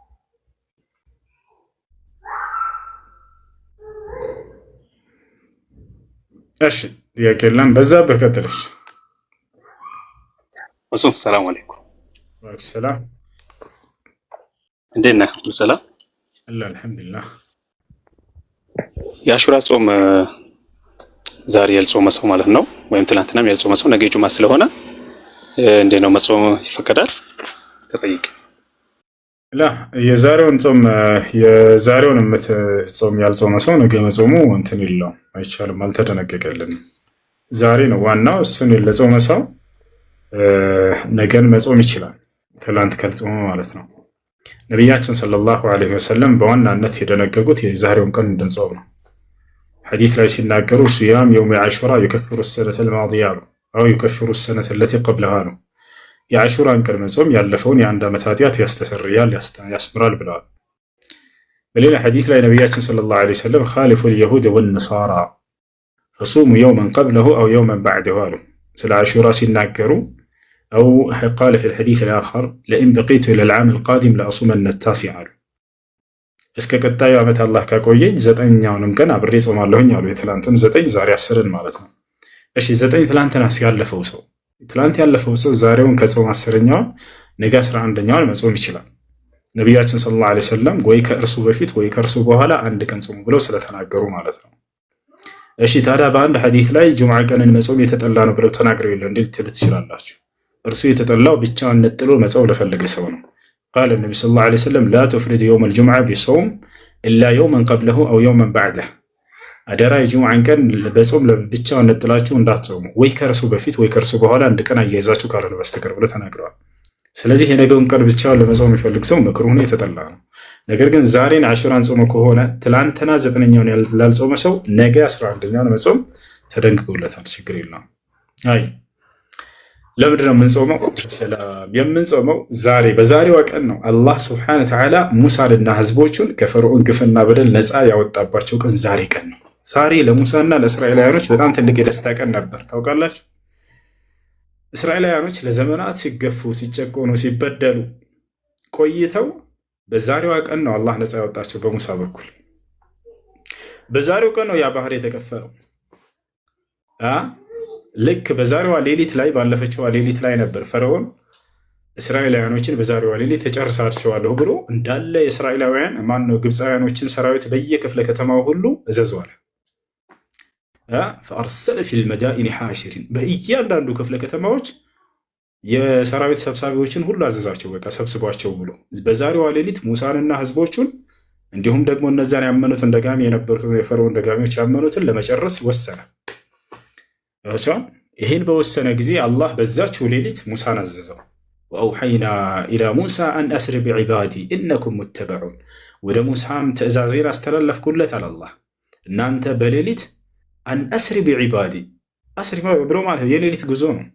እሺ ጥያቄ የለም። በዛ በቀጥልሽ ሰላም አለይኩም። ሰላም እንዴት ነህ? ሰላም አለ አልሐምዱሊላህ። የአሹራ ጾም ዛሬ ያልጾመ ሰው ማለት ነው ወይም ትናንትናም ያልጾመ ሰው ነገ ጁማ ስለሆነ እንዴት ነው መጾም ይፈቀዳል? ተጠይቅ የዛሬውን ጾም ያልጾመ ሰው ነገ መጾሙ እንትን የለውም፣ አይቻልም፣ አልተደነገገልንም። ዛሬ ነው ዋናው። እሱን ለጾመ ሰው ነገን መጾም ይችላል፣ ትላንት ካልጾመ ማለት ነው። ነቢያችን ሰለላሁ ዐለይሂ ወሰለም በዋናነት የደነገጉት የዛሬውን ቀን እንድንጾም ነው። ሐዲስ ላይ ሲናገሩ ሲያም የውም ዓሹራ ዩከፍሩ ሰነተ ልማዲያ አሉ፣ አው ዩከፍሩ ሰነተ ለቲ ቀብለሃ ነው። የዓሹራን ቀን መጾም ያለፈውን የአንድ ዓመት ኃጢአት ያስተሰርያል፣ ያስምራል ብለዋል። በሌላ ሐዲስ ላይ ነቢያችን ሰለላሁ ዐለይሂ ወሰለም ኻሊፉ ልየሁድ ወነሳራ ፈሱሙ የውመን ቀብለሁ አው የውመን ባዕደሁ አሉ። ስለ ዓሹራ ሲናገሩ أو قال في الحديث الآخر لئن بقيت إلى العام القادم لأصومن التاسع አሉ። እስከ ቀጣዩ ዓመት አላህ ካቆየኝ ዘጠኛውንም ቀን አብሬ ጾማለሁኝ አሉ። የትላንቱን 9 ዛሬ 10ን ማለት ነው። እሺ 9 ትላንትና ያለፈው ሰው ያለፈው ሰው ዛሬውን ከጾም 10ኛውን ነገ 11ኛውን መጾም ይችላል። ነቢያችን ሰለላሁ ዐለይሂ ወሰለም ወይ ከእርሱ በፊት ወይ ከእርሱ በኋላ አንድ ቀን ጾሙ ብለው ስለተናገሩ ማለት ነው። እሺ ታዲያ በአንድ ሐዲስ ላይ ጁምዓ ቀንን መጾም የተጠላ ነው ብለው ተናግረው የለ እንዴ ልትሉ ትችላላችሁ? እርሱ የተጠላው ብቻውን ነጥሎ መጾም ለፈለገ ሰው ነው። ቃለ ነቢ ሰለላሁ ዐለይሂ ወሰለም ላ ቱፍሪድ የውም አልጁምዓ ቢሶም ኢላ የውመን ቀብለሁ አው የውመን ባዕደህ። አደራ የጁምዓን ቀን በጾም ብቻውን ነጥላችሁ እንዳትጾሙ፣ ወይ ከእርሱ በፊት ወይ ከእርሱ በኋላ አንድ ቀን አያይዛችሁ ካልሆነ በስተቀር ብለው ተናግረዋል። ስለዚህ የነገውን ቀን ብቻውን ለመጾም የሚፈልግ ሰው መክሩህ ነው፣ የተጠላ ነው። ነገር ግን ዛሬን ዓሹራን ጾመ ከሆነ ትላንትና 9ኛውን ላልጾመ ሰው ነገ 11ኛውን መጾም ተደንግጎለታል። ችግር የለውም። አይ ለምንድን ነው የምንጾመው? ሰላም የምንጾመው ዛሬ በዛሬዋ ቀን ነው። አላህ ስብሐነ ወተዓላ ሙሳንና ህዝቦቹን ከፈርዖን ግፍና በደል ነፃ ያወጣባቸው ቀን ዛሬ ቀን ነው። ዛሬ ለሙሳና ለእስራኤላውያኖች በጣም ትልቅ የደስታ ቀን ነበር። ታውቃላችሁ፣ እስራኤላውያኖች ለዘመናት ሲገፉ፣ ሲጨቆኑ፣ ሲበደሉ ቆይተው በዛሬዋ ቀን ነው አላህ ነፃ ያወጣቸው በሙሳ በኩል። በዛሬው ቀን ነው ያ ባህር የተከፈለው። ልክ በዛሬዋ ሌሊት ላይ ባለፈችዋ ሌሊት ላይ ነበር ፈርዖን እስራኤላውያኖችን በዛሬዋ ሌሊት ተጨርሳቸዋለሁ ብሎ እንዳለ የእስራኤላውያን ማነው ግብፃውያኖችን ሰራዊት በየክፍለ ከተማው ሁሉ እዘዘዋል። ፈአርሰለ ፊል መዳኢኒ ሓሽሪን በእያንዳንዱ ክፍለ ከተማዎች የሰራዊት ሰብሳቢዎችን ሁሉ አዘዛቸው። በቃ ሰብስቧቸው ብሎ በዛሬዋ ሌሊት ሙሳንና ህዝቦቹን እንዲሁም ደግሞ እነዛን ያመኑትን ደጋሚ የነበሩት የፈርዖን ደጋሚዎች ያመኑትን ለመጨረስ ወሰነ። ይህን በወሰነ ጊዜ አላህ በዛችው ሌሊት ሙሳን አዘዘው። ወአውሐይና ኢላ ሙሳ አን አስሪ ቢዒባዲ ኢነኩም ሙተበዑን። ወደ ሙሳም ትእዛዜን አስተላለፍኩለት አለ አላህ፣ እናንተ በሌሊት አን አስሪ ቢዒባዲ። አስሪ ብሎ ማለት የሌሊት ጉዞ ነው።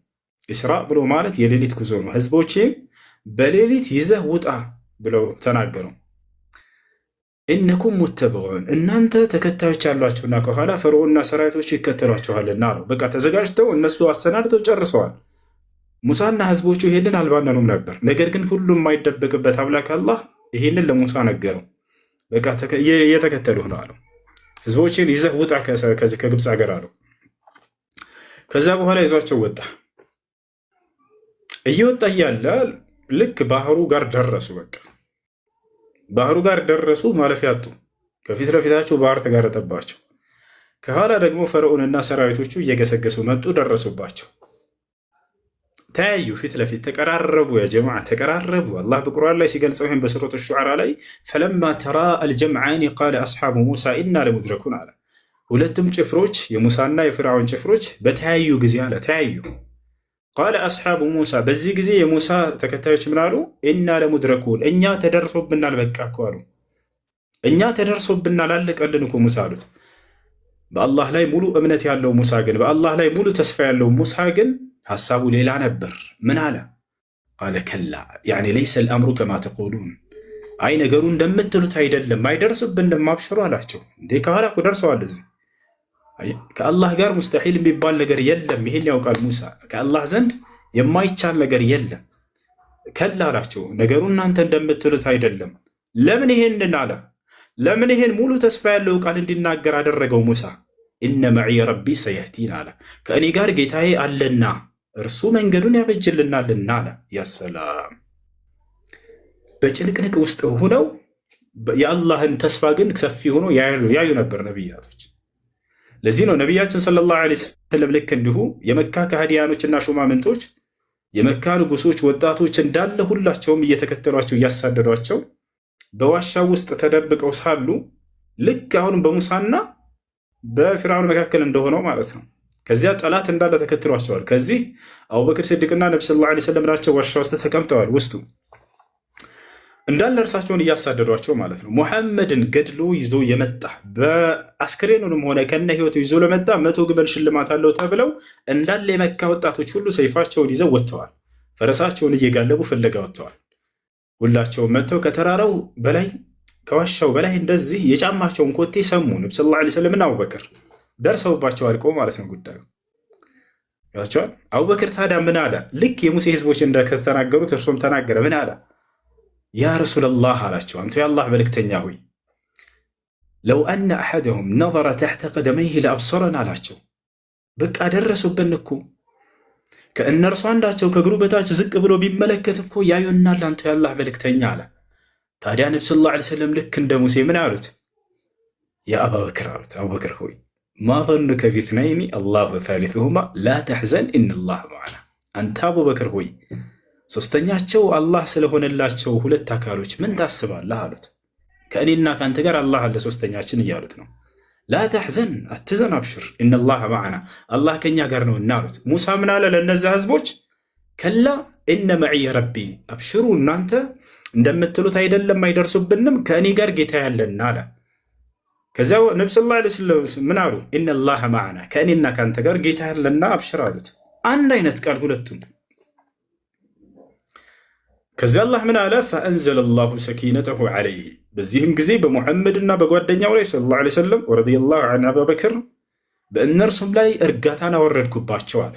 ኢስራ ብሎ ማለት የሌሊት ጉዞ ነው። ህዝቦቼም በሌሊት ይዘህ ውጣ ብለው ተናገሩ። ኢነኩም ሙተበዑን፣ እናንተ ተከታዮች ያሏችሁና ከኋላ ፈርዖንና ሰራዊቶቹ ይከተሏችኋልና ነው። በቃ ተዘጋጅተው እነሱ አሰናድተው ጨርሰዋል። ሙሳና ህዝቦቹ ይሄንን አልባነኑም ነበር። ነገር ግን ሁሉም የማይደበቅበት አምላክ አላህ ይሄንን ለሙሳ ነገረው። በቃ እየተከተሉ ነው አለው። ህዝቦችን ይዘህ ውጣ ከዚህ ከግብፅ ሀገር አለው። ከዛ በኋላ ይዟቸው ወጣ። እየወጣ እያለ ልክ ባህሩ ጋር ደረሱ። በቃ ባህሩ ጋር ደረሱ። ማለፊያ አጡ። ከፊት ለፊታቸው ባህር ተጋረጠባቸው። ከኋላ ደግሞ ፈርዖንና ሰራዊቶቹ እየገሰገሱ መጡ፣ ደረሱባቸው። ተያዩ፣ ፊት ለፊት ተቀራረቡ። ያ ጀማዓ ተቀራረቡ። አላህ በቁርአን ላይ ሲገልጸው ይህን በሱረቱ ሹዓራ ላይ ፈለማ ተራ አልጀምዓኒ ቃለ አስሓቡ ሙሳ ኢና ለሙድረኩን አለ። ሁለቱም ጭፍሮች የሙሳና የፍርዓውን ጭፍሮች በተያዩ ጊዜ አለ ተያዩ። ቃለ አስሓቡ ሙሳ በዚህ ጊዜ የሙሳ ተከታዮች ምን አሉ? ኢና ለሙድረኩን እኛ ተደርሶብናል፣ በቃ እኮ አሉ። እኛ ተደርሶብናል፣ አለቀልን እኮ ሙሳ አሉት። በአላህ ላይ ሙሉ እምነት ያለው ሙሳ ግን በአላህ ላይ ሙሉ ተስፋ ያለው ሙሳ ግን ሐሳቡ ሌላ ነበር። ምን አለ? ቃለ ከላ ያኒ ለይሰ አልአምሩ ከማ ተቁሉን፣ አይ ነገሩ እንደምትሉት አይደለም፣ አይደርስብንም፣ አብሽሩ አላቸው። እንዴ ከኋላ እኮ ደርሰዋል። እዚህ ከአላህ ጋር ሙስተሒል የሚባል ነገር የለም። ይሄን ያውቃል ሙሳ። ከአላህ ዘንድ የማይቻል ነገር የለም። ከላ አላቸው፣ ነገሩ እናንተ እንደምትሉት አይደለም። ለምን ይሄንን አለ? ለምን ይሄን ሙሉ ተስፋ ያለው ቃል እንዲናገር አደረገው ሙሳ? ኢነ መዒ ረቢ ሰየህዲን አለ፣ ከእኔ ጋር ጌታዬ አለና እርሱ መንገዱን ያበጅልናልና አለ። ያሰላም። በጭንቅንቅ ውስጥ ሆነው የአላህን ተስፋ ግን ሰፊ ሆኖ ያዩ ነበር ነቢያቶች። ለዚህ ነው ነቢያችን ሰለላሁ ዐለይሂ ወሰለም ልክ እንዲሁ የመካ ከሃዲያኖችና ሹማምንቶች፣ የመካ ንጉሶች፣ ወጣቶች እንዳለ ሁላቸውም እየተከተሏቸው እያሳደዷቸው በዋሻው ውስጥ ተደብቀው ሳሉ ልክ አሁንም በሙሳና በፊርዓውን መካከል እንደሆነው ማለት ነው። ከዚያ ጠላት እንዳለ ተከትሏቸዋል። ከዚህ አቡበክር ሲዲቅና ነቢ ሰለላሁ ዐለይሂ ወሰለም ናቸው ዋሻ ውስጥ ተቀምጠዋል። ውስጡ እንዳለ እርሳቸውን እያሳደዷቸው ማለት ነው። ሙሐመድን ገድሎ ይዞ የመጣ በአስክሬኑንም ሆነ ከነ ህይወቱ ይዞ ለመጣ 100 ግመል ሽልማት አለው ተብለው እንዳለ የመካ ወጣቶች ሁሉ ሰይፋቸውን ይዘው ወጥተዋል። ፈረሳቸውን እየጋለቡ ፍለጋ ወጥተዋል። ሁላቸውም መጥተው ከተራራው በላይ ከዋሻው በላይ እንደዚህ የጫማቸውን ኮቴ ሰሙ። ነቢ ሰለላሁ ዐለይሂ ወሰለም አቡበክር ደርሰውባቸው አልቀው ማለት ነው ጉዳዩ ያቸዋል። አቡበክር ታዲያ ምን አለ? ልክ የሙሴ ህዝቦች እንደተናገሩት እርሱም ተናገረ። ምን አለ? ያ ረሱለላህ አላቸው፣ አንቱ የአላህ መልእክተኛ ሆይ ለው አነ አሐደሁም ነظረ ተሕተ ቀደመይህ ለአብሰረን አላቸው። በቃ ደረሱብን እኮ ከእነርሱ አንዳቸው ከእግሩ በታች ዝቅ ብሎ ቢመለከት እኮ ያዩናል፣ አንቱ የአላህ መልእክተኛ አለ። ታዲያ ነቢ ሰለላሁ ዐለይሂ ወሰለም ልክ እንደ ሙሴ ምን አሉት? ያ አባበክር አሉት፣ አቡበክር ሆይ ማ ظኑከ ቢትነይኒ አላሁ ሳሊሱሁማ ላ ተሕዘን ኢነላህ መዐና። አንተ አቡበክር ሆይ ሶስተኛቸው አላህ ስለሆነላቸው ሁለት አካሎች ምን ታስባለህ አሉት። ከእኔና ከአንተ ጋር አላህ አለ ሶስተኛችን እያሉት ነው። ላ ተሕዘን አትዘን፣ አብሽር ኢነላህ መዐና አላህ ከኛ ጋር ነው እና አሉት። ሙሳ ምን አለ ለእነዚያ ህዝቦች? ከላ ኢነ መዒየ ረቢ፣ አብሽሩ እናንተ እንደምትሉት አይደለም፣ አይደርሱብንም፣ ከእኔ ጋር ጌታ ያለና አለ። ከዚያው ነቢ ሰለላሁ ዐለይሂ ወሰለም ምን አሉ? ኢነላህ መዐና ከእኔና ከአንተ ጋር ጌታ ያለና አብሽር አሉት። አንድ አይነት ቃል ሁለቱም ከዚያ አላህ ምን አለ? ፈአንዘለ ላሁ ሰኪነተሁ ዐለይህ በዚህም ጊዜ በሙሐመድና በጓደኛው ላይ ሰለላሁ ዐለይሂ ወሰለም ወረዲየላሁ ዐን አቡበክር በእነርሱም ላይ እርጋታን አወረድኩባቸው አለ።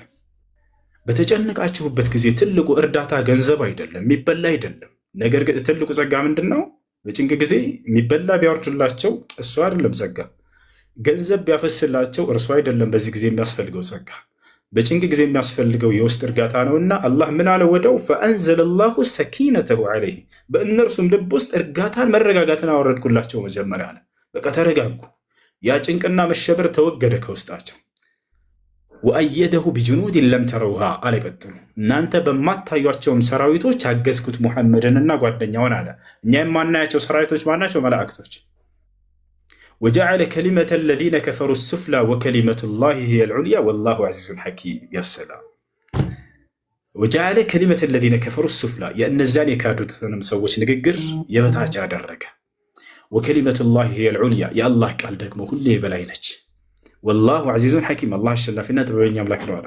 በተጨነቃችሁበት ጊዜ ትልቁ እርዳታ ገንዘብ አይደለም፣ የሚበላ አይደለም። ነገር ግን ትልቁ ጸጋ ምንድን ነው? በጭንቅ ጊዜ የሚበላ ቢያወርድላቸው እሱ አይደለም ጸጋ። ገንዘብ ቢያፈስላቸው እርሱ አይደለም በዚህ ጊዜ የሚያስፈልገው ጸጋ። በጭንቅ ጊዜ የሚያስፈልገው የውስጥ እርጋታ ነውና አላህ ምን አለ ወደው ፈአንዘለ ላሁ ሰኪነተሁ ዐለይህ በእነርሱም ልብ ውስጥ እርጋታን መረጋጋትን አወረድኩላቸው። መጀመሪያ አለ በቃ ተረጋጉ። ያ ጭንቅና መሸበር ተወገደ ከውስጣቸው። ወአየደሁ ቢጅኑድን ለም ተረውሃ አለ ቀጥሎ እናንተ በማታዩቸውም ሰራዊቶች አገዝኩት ሙሐመድንና ጓደኛውን አለ። እኛ የማናያቸው ሰራዊቶች ማናቸው? መላእክቶች። ወጀዐለ ከሊመተ ለዚነ ከፈሩ ሱፍላ ወከሊመቱ ላሂ ሂየል ዑልያ ወላሁ ዐዚዙን ሐኪም። ያሰላም። ወጀዐለ ከሊመተ ለዚነ ከፈሩ ሱፍላ የእነዚያን የካዱትንም ሰዎች ንግግር የበታች አደረገ። ወከሊመቱ ላሂ ሂየል ዑልያ የአላህ ቃል ደግሞ ሁሌ በላይ ነች። ወላሁ ዐዚዙን ሐኪም አላህ አሸናፊና ጥበበኛ አምላክ ነው አለ።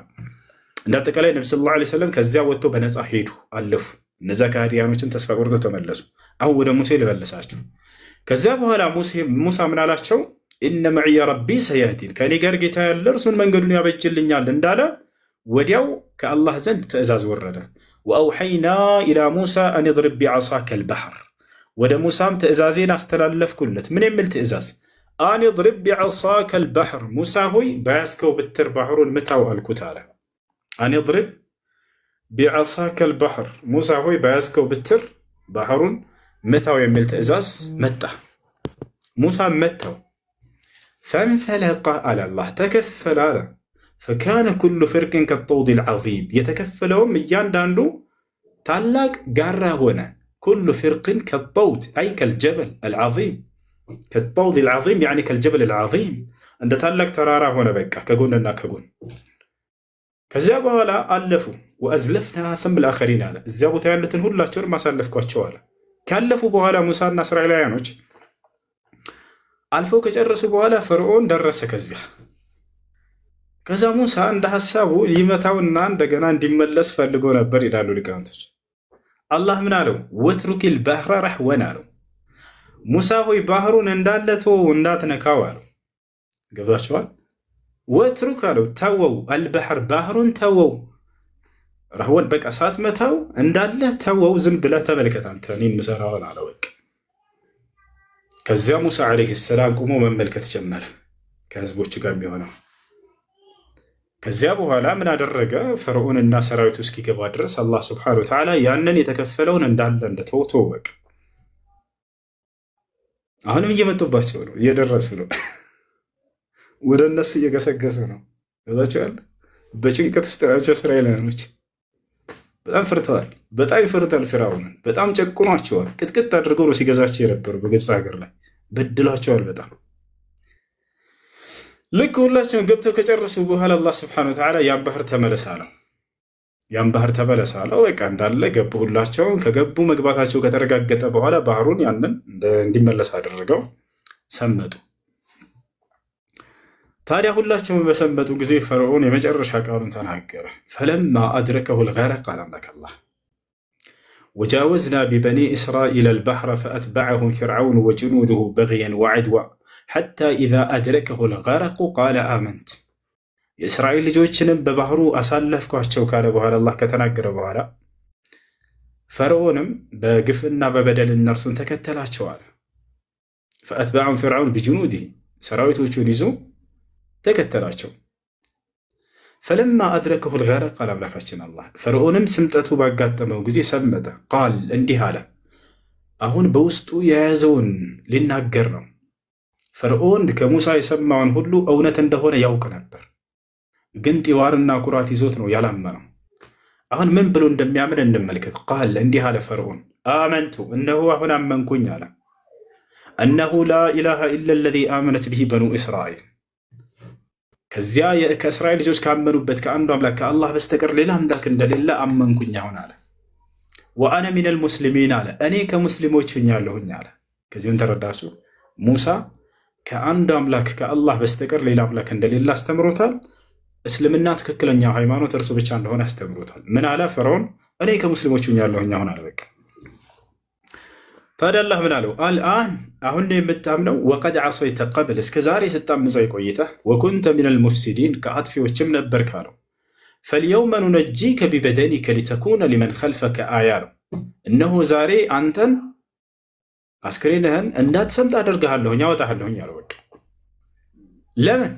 እንደ አጠቃላይ ነቢ ሰለላሁ ዐለይሂ ወሰለም ከዚያ ወጥተው በነፃ ሄዱ፣ አለፉ። እነዚያ ከሃዲያኖችን ተስፋ ቆርጠው ተመለሱ። አሁን ወደ ሙሴ ልመልሳችሁ። ከዚያ በኋላ ሙሳ ምን አላቸው? ኢነ መዕየ ረቢ ሰያህዲን ከእኔ ጋር ጌታ ያለ እርሱን መንገዱን ያበጅልኛል እንዳለ ወዲያው ከአላህ ዘንድ ትእዛዝ ወረደ። ወአውሐይና ኢላ ሙሳ አን ድሪብ ቢዐሳከ አልበሕር ወደ ሙሳም ትእዛዜን አስተላለፍኩለት። ምን የሚል ትእዛዝ? አን ድሪብ ቢዐሳከ አልበሕር ሙሳ ሆይ በያዝከው ብትር ባህሩን ምታው አልኩት አለ። አን ድሪብ ቢዐሳከ አልበሕር ሙሳ ሆይ በያዝከው ብትር ባህሩን ምታው የሚል ትእዛዝ መጣ። ሙሳ መታው። ፈንፈለቀ አለ አላህ ተከፈለ አለ። ፈካነ ኩሉ ፍርቅን ከጠውድ ልዓዚም የተከፈለውም እያንዳንዱ ታላቅ ጋራ ሆነ። ኩሉ ፍርቅን ከጠውድ አይ ከልጀበል አልዓዚም ከጠውድ ልዓዚም ያኒ ከልጀበል ልዓዚም እንደ ታላቅ ተራራ ሆነ። በቃ ከጎንና ከጎን። ከዚያ በኋላ አለፉ። ወአዝለፍና ሰም ልአኸሪን አለ እዚያ ቦታ ያሉትን ሁላቸውንም አሳለፍኳቸው አለ። ካለፉ በኋላ ሙሳና እስራኤላውያኖች አልፈው ከጨረሱ በኋላ ፈርዖን ደረሰ። ከዛ ሙሳ እንደ ሐሳቡ ሊመታውና እንደገና እንዲመለስ ፈልጎ ነበር ይላሉ ሊቃውንቶች። አላህ ምን አለው? ወትሩኪል ባህረ ረሕወን አለው። ሙሳ ሆይ ባህሩን እንዳለ ተወው እንዳትነካው አለው። ገብቷችኋል? ወትሩክ አለው ተወው፣ አልባህር ባህሩን ተወው፣ ረሕወን በቃ ሳትመታው እንዳለ ተወው፣ ዝም ብለህ ተመልከት አንተ እኔን ምሰራውን አለው። በቃ ከዚያ ሙሳ ዓለይሂ ሰላም ቁሞ መመልከት ጀመረ ከህዝቦቹ ጋር የሚሆነው። ከዚያ በኋላ ምን አደረገ? ፈርዖንና ሰራዊቱ እስኪገባ ድረስ አላህ ስብሐነሁ ወተዓላ ያንን የተከፈለውን እንዳለ እንደተወው በቃ። አሁንም እየመጡባቸው ነው፣ እየደረሱ ነው፣ ወደ እነሱ እየገሰገሱ ነው። ዛቸዋል በጭንቀት ውስጥ ናቸው እስራኤላውያኖች። በጣም ፈርተዋል። በጣም ይፈርታል። ፊርዓውንን በጣም ጨቁኗቸዋል። ቅጥቅጥ አድርገው ነው ሲገዛቸው የነበሩ በግብፅ ሀገር ላይ በድሏቸዋል በጣም። ልክ ሁላቸውን ገብተው ከጨረሱ በኋላ አላህ ስብሐነሁ ወተዓላ ያን ባህር ተመለስ አለው። ያን ባህር ተመለስ አለው። በቃ እንዳለ ገቡ። ሁላቸውን ከገቡ መግባታቸው ከተረጋገጠ በኋላ ባህሩን ያንን እንዲመለስ አደረገው። ሰመጡ። ታዲያ ሁላቸውን በሰመጡ ጊዜ ፈርዖን የመጨረሻ ቃሉን ተናገረ። ፈለማ አድረከሁ ልገረቅ ቃል አምላክ አላህ ወጃወዝና ቢበኒ እስራኤል አልባሕረ ፈአትበዐሁም ፊርዓውን ወጅኑዱሁ በግየን ወዐድዋ ሐታ ኢዛ አድረከሁ ልገረቁ ቃለ አመንት። የእስራኤል ልጆችንም በባህሩ አሳለፍኳቸው ካለ በኋላ አላህ ከተናገረ በኋላ ፈርዖንም በግፍና በበደል እነርሱን ተከተላቸዋል። ፈአትበዐሁም ፊርዓውን ቢጅኑዲህ ሰራዊቶቹን ይዞ ተከተላቸው። ፈለማ አድረከሁ ልገረቅ ቃል አምላካችን አላህ ፈርዖንም ስምጠቱ ባጋጠመው ጊዜ ሰመጠ። ቃል እንዲህ አለ። አሁን በውስጡ የያዘውን ሊናገር ነው። ፈርዖን ከሙሳ የሰማውን ሁሉ እውነት እንደሆነ ያውቅ ነበር፣ ግን ጢዋርና ኩራት ይዞት ነው ያላመነው። አሁን ምን ብሎ እንደሚያምን እንመልከት። ቃል እንዲህ አለ ፈርዖን አመንቱ እነሆ አሁን አመንኩኝ አለ። እነሁ ላ ኢላሃ ኢላ ለዚ አመነት ብሂ በኑ እስራኤል ከዚያ ከእስራኤል ልጆች ካመኑበት ከአንዱ አምላክ ከአላህ በስተቀር ሌላ አምላክ እንደሌለ አመንኩኝ አሁን አለ። ወአነ ሚነል ሙስሊሚን አለ እኔ ከሙስሊሞች ሁኛለሁኝ አለ። ከዚህም ተረዳችሁ ሙሳ ከአንድ አምላክ ከአላህ በስተቀር ሌላ አምላክ እንደሌለ አስተምሮታል። እስልምና ትክክለኛ ሃይማኖት እርሱ ብቻ እንደሆነ አስተምሮታል። ምን አለ ፈርዖን? እኔ ከሙስሊሞች ሁኛለሁኝ አሁን አለ። በቃ ታዲያ አላህ ምን አለው? አልአን አሁን ነው የምታምነው፣ ወቀድ ዐሰይተ ቀብል እስከ ዛሬ ስታምፀኝ ቆይተህ፣ ወኩንተ ሚነል ሙፍሲዲን ከአጥፊዎችም ነበር ካለው። ፈልየውመ ኑነጂከ ቢበደኒከ ሊተኩነ ሊመን ኸልፈከ አያ ነው። እነሆ ዛሬ አንተን አስክሬንህን እንዳትሰምጥ አደርግሃለሁኝ አወጣሃለሁኝ አለው። በቃ ለምን?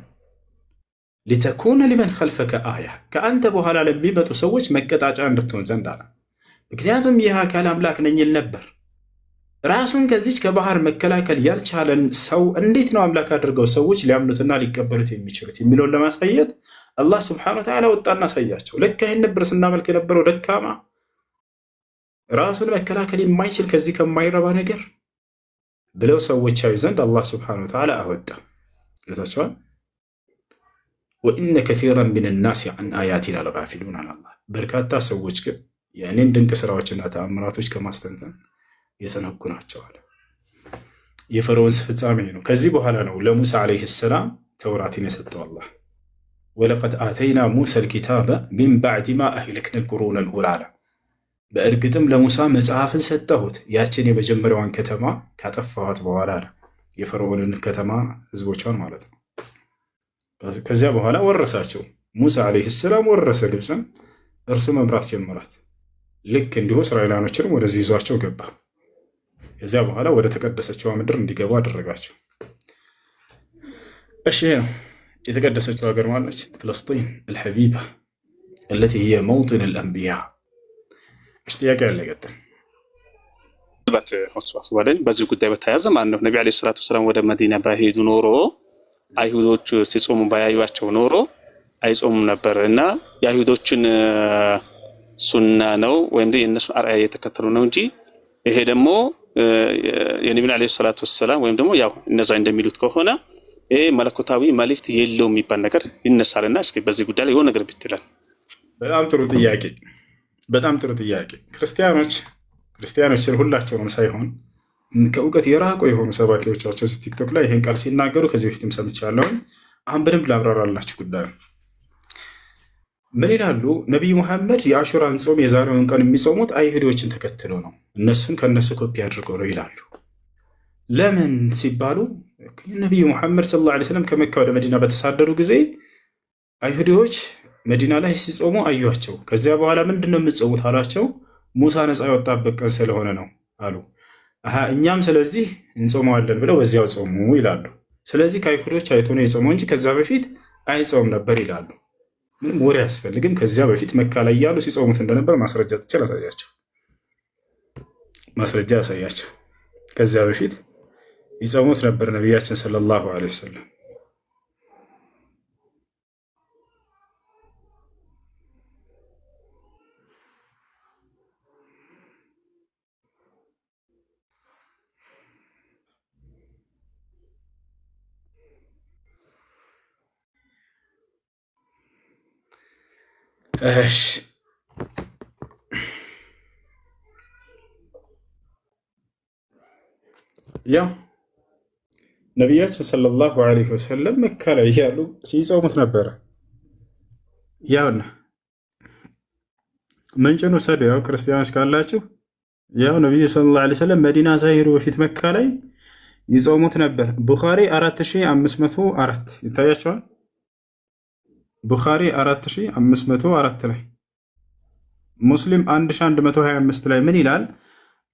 ሊተኩነ ሊመን ኸልፈከ አያ ከአንተ በኋላ ለሚመጡ ሰዎች መቀጣጫ እንድትሆን ዘንድ አለ። ምክንያቱም ይህ አካል አምላክ ነኝ ይል ነበር። ራሱን ከዚች ከባህር መከላከል ያልቻለን ሰው እንዴት ነው አምላክ አድርገው ሰዎች ሊያምኑትና ሊቀበሉት የሚችሉት የሚለውን ለማሳየት አላህ ስብሐነሁ ወተዓላ ወጣና አሳያቸው። ለካ ይህን ነበር ስናመልክ የነበረው ደካማ ራሱን መከላከል የማይችል ከዚህ ከማይረባ ነገር ብለው ሰዎች ያዩ ዘንድ አላህ ስብሐነሁ ወተዓላ አወጣ። ጌታቸዋል ወኢነ ከሲረን ሚነ ናሲ ዐን አያቲና ለጋፊሉን አለ አላህ። በርካታ ሰዎች ግን የእኔን ድንቅ ስራዎችና ተአምራቶች ከማስተንተን የዘነጉ ናቸው አለ። የፈርዖን ፍጻሜ ነው። ከዚህ በኋላ ነው ለሙሳ ዓለይሂ ሰላም ተውራትን የሰጠው አላህ። ወለቀድ አተይና ሙሳ ልኪታበ ሚን ባዕድ ማ አህለክና ልቁሩነ ልኡላ አለ። በእርግጥም ለሙሳ መጽሐፍን ሰጠሁት ያችን የመጀመሪያዋን ከተማ ካጠፋኋት በኋላ አለ። የፈርዖንን ከተማ ህዝቦቿን ማለት ነው። ከዚያ በኋላ ወረሳቸው። ሙሳ ዓለይሂ ሰላም ወረሰ ግብፅን፣ እርሱ መምራት ጀመራት። ልክ እንዲሁ እስራኤላኖችንም ወደዚህ ይዟቸው ገባ። ከዚያ በኋላ ወደ ተቀደሰችዋ ምድር እንዲገቡ አደረጋቸው። እሺ ነው የተቀደሰችው ሀገር ማለች ፍልስጢን አልሐቢባ التي هي موطن الأنبياء። እሺ ጥያቄ ያለ ገጠም በዚህ ጉዳይ በተያያዘ ማለት ነው ነቢ ዓለይሂ ሰላቱ ወሰላም ወደ መዲና ባይሄዱ ኖሮ አይሁዶች ሲጾሙ ባያዩዋቸው ኖሮ አይጾሙም ነበር እና የአይሁዶችን ሱና ነው ወይም የእነሱን አርአያ እየተከተሉ ነው እንጂ ይሄ ደግሞ የነቢዩን ዓለይሂ ሰላቱ ወሰላም ወይም ደግሞ ያው እነዛ እንደሚሉት ከሆነ ይሄ መለኮታዊ መልእክት የለውም የሚባል ነገር ይነሳልና እስኪ በዚህ ጉዳይ ላይ የሆነ ነገር ብትለን። በጣም ጥሩ ጥያቄ፣ በጣም ጥሩ ጥያቄ። ክርስቲያኖችን ሁላቸውንም ሳይሆን ከእውቀት የራቁ የሆኑ ሰባኪዎቻቸው ቲክቶክ ላይ ይሄን ቃል ሲናገሩ ከዚህ በፊትም ሰምቻለሁ። አሁን በደንብ ላብራራላችሁ ጉዳዩ። ምን ይላሉ? ነቢይ ሙሐመድ የአሹራን ጾም የዛሬውን ቀን የሚጾሙት አይሁዶችን ተከትሎ ነው፣ እነሱን ከነሱ ኮፒ አድርገው ነው ይላሉ። ለምን ሲባሉ ነቢዩ ሙሐመድ ሰለላሁ ዐለይሂ ወሰለም ከመካ ወደ መዲና በተሳደሩ ጊዜ አይሁዶች መዲና ላይ ሲጾሙ አዩቸው። ከዚያ በኋላ ምንድን ነው የምትጾሙት አሏቸው። ሙሳ ነፃ የወጣበት ቀን ስለሆነ ነው አሉ። እኛም ስለዚህ እንጾመዋለን ብለው በዚያው ጾሙ ይላሉ። ስለዚህ ከአይሁዶች አይቶ ነው የጾመው እንጂ ከዚያ በፊት አይጾም ነበር ይላሉ። ምንም ወሬ አያስፈልግም። ከዚያ በፊት መካ ላይ ያሉ ሲጾሙት እንደነበር ማስረጃ ትችል አሳያቸው። ማስረጃ ያሳያቸው። ከዚያ በፊት ይጾሙት ነበር ነቢያችን ሰለላሁ ዐለይሂ ወሰለም። እሺ ያው ነቢያችን ሰለላሁ ዐለይሂ ወሰለም መካ ላይ ያሉ ሲጾሙት ነበረ። ያውና ምንጭን ውሰዱ። ያው ክርስቲያኖች ካላችሁ ያው ነቢዩ ሰለላሁ ዐለይሂ ወሰለም መዲና ሳይሄዱ በፊት መካ ላይ ይጾሙት ነበር። ቡኻሪ 4504 ይታያቸዋል። ቡኻሪ 4504 ላይ ሙስሊም 1125 ላይ ምን ይላል?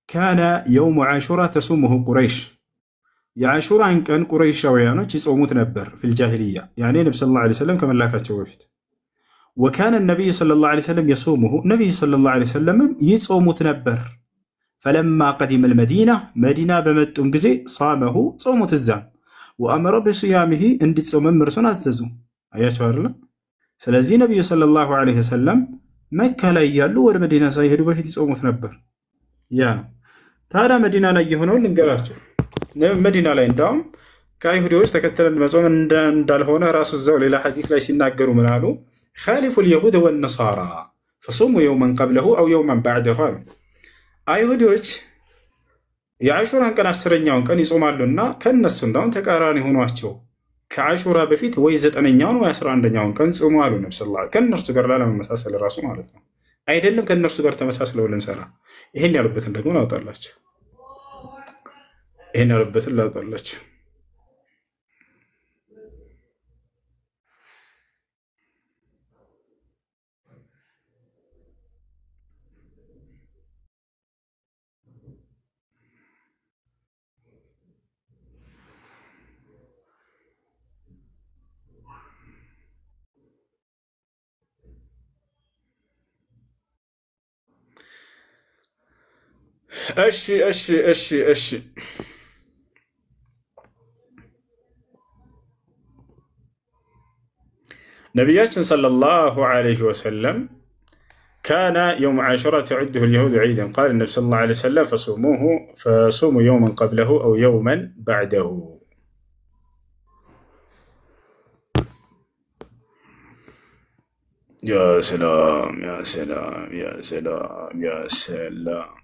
ካነ የውሙ ዓሹራ ተሱሙሁ ቁረይሽ፣ የዓሹራን ቀን ቁረይሻውያኖች ይጾሙት ነበር። ፊልጃሂልያ ያኔ ነቢ ሰለላሁ ዐለይሂ ወሰለም ከመላካቸው በፊት። ወካነ ነቢዩ ሰለላሁ ዐለይሂ ወሰለም የሱሙሁ፣ ነቢዩ ሰለላሁ ዐለይሂ ወሰለምም ይጾሙት ነበር። ፈለማ ቀዲመል መዲና፣ መዲና በመጡም ጊዜ ሳመሁ፣ ጾሙት እዛም። ወአመረ ቢስያሚሂ፣ እንዲጾምም እርሱን አዘዙ። አያቸው አይደለም። ስለዚህ ነቢዩ ሰለላሁ ዐለይሂ ወሰለም መካ ላይ እያሉ ወደ መዲና ሳይሄዱ በፊት ይጾሙት ነበር። ያ ነው። ታዲያ መዲና ላይ የሆነውን ልንገራችሁ። መዲና ላይ እንዳውም ከአይሁዶች ተከተለን መጾም እንዳልሆነ ራሱ እዛው ሌላ ሐዲስ ላይ ሲናገሩ ምን አሉ? ኻሊፉ ልየሁድ ወነሳራ ፈሱሙ የውመን ቀብለሁ አው የውመን ባዕደሁ አሉ። አይሁዶች የዓሹራን ቀን 10ኛውን ቀን ይጾማሉና ከእነሱ እንዳውም ተቃራኒ ሆኗቸው ከዓሹራ በፊት ወይ 9ኛውን ወይ 11ኛውን ቀን ጾሙ አሉ ነቢ ሰለላሁ ዐለይሂ ወሰለም። ከእነርሱ ጋር ላለመመሳሰል ራሱ ማለት ነው። አይደለም ከእነርሱ ጋር ተመሳስለው ልንሰራ። ይሄን ያሉበትን ደግሞ ላውጣላቸው። ይሄን ያለበትን ላውጣላችሁ። እሺ ነቢያችን ሰለላሁ ዐለይሂ ወሰለም ካነ የውም ዓሹራ ተዑድሁ ልየሁድ ዒደን ቃለ ነቢ ሰለላሁ ዐለይሂ ወሰለም ፈሱሙ የውመን ቀብለሁ አው የውመን በዕደሁ። ያ ሰላም ያ ሰላም ያ ሰላም ያ ሰላም።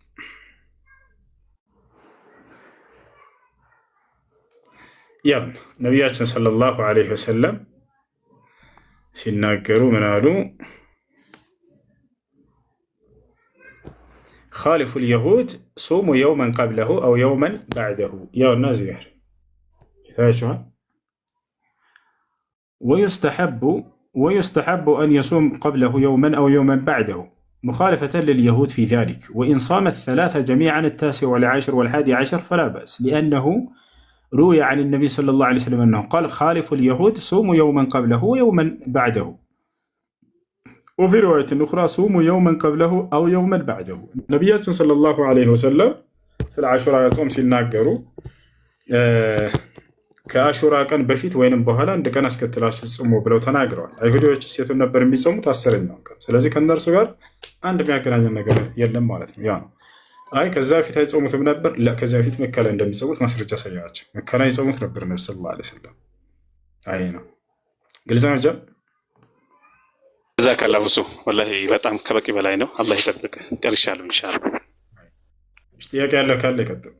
ያው ነቢያችን ሰለላሁ ዐለይሂ ወሰለም ሲናገሩ ምን አሉ? ኻሊፉ ልየሁድ ሱሙ የውመን ቀብለሁ አው የውመን በዕደሁ። ያው እና እዚህ ጋር ይታያችኋል። ወዩስተሐቡ አን የሱም ቀብለሁ የውመን አው የውመን በዕደሁ ሙኻለፈተን ልልየሁድ ፊ ዛሊክ ወኢን ሳመ ሰላተ ጀሚዐን አታሲዕ ወልዓሽር ወልሓዲ ዓሸር ፈላ በእስ ሊአነሁ روي عن النبي صلى الله عليه وسلم أنه قال خالفوا اليهود صوموا يوما قبله ويوما بعده وفي رواية أخرى صوموا يوما قبله أو يوما بعده. نبياتنا صلى الله عليه وسلم ስለ አሹራ ጾም ሲናገሩ ከአሹራ ቀን በፊት ወይንም በኋላ አንድ ቀን አስከትላችሁ ጾሙ ብለው ተናግረዋል። አይሁዶች ሴቱን ነበር የሚጾሙት 10ኛው ቀን። ስለዚህ ከእነርሱ ጋር አንድ የሚያገናኘን ነገር የለም ማለት ነው። ያ ነው። አይ ከዛ በፊት አይጾሙትም ነበር። ከዛ በፊት መካ ላይ እንደሚጾሙት ማስረጃ ሳያቸው መካ ላይ ይጾሙት ነበር ነብዩ ሰለላሁ ዐለይሂ ወሰለም። አይ ነው ግልጽ ነው። ጀዛከላሁ ብዙ ወላሂ በጣም ከበቂ በላይ ነው። አላህ ይጠብቅ። ጨርሻለሁ ኢንሻአላህ። ጥያቄ ያለ ካለ ይቀጥል።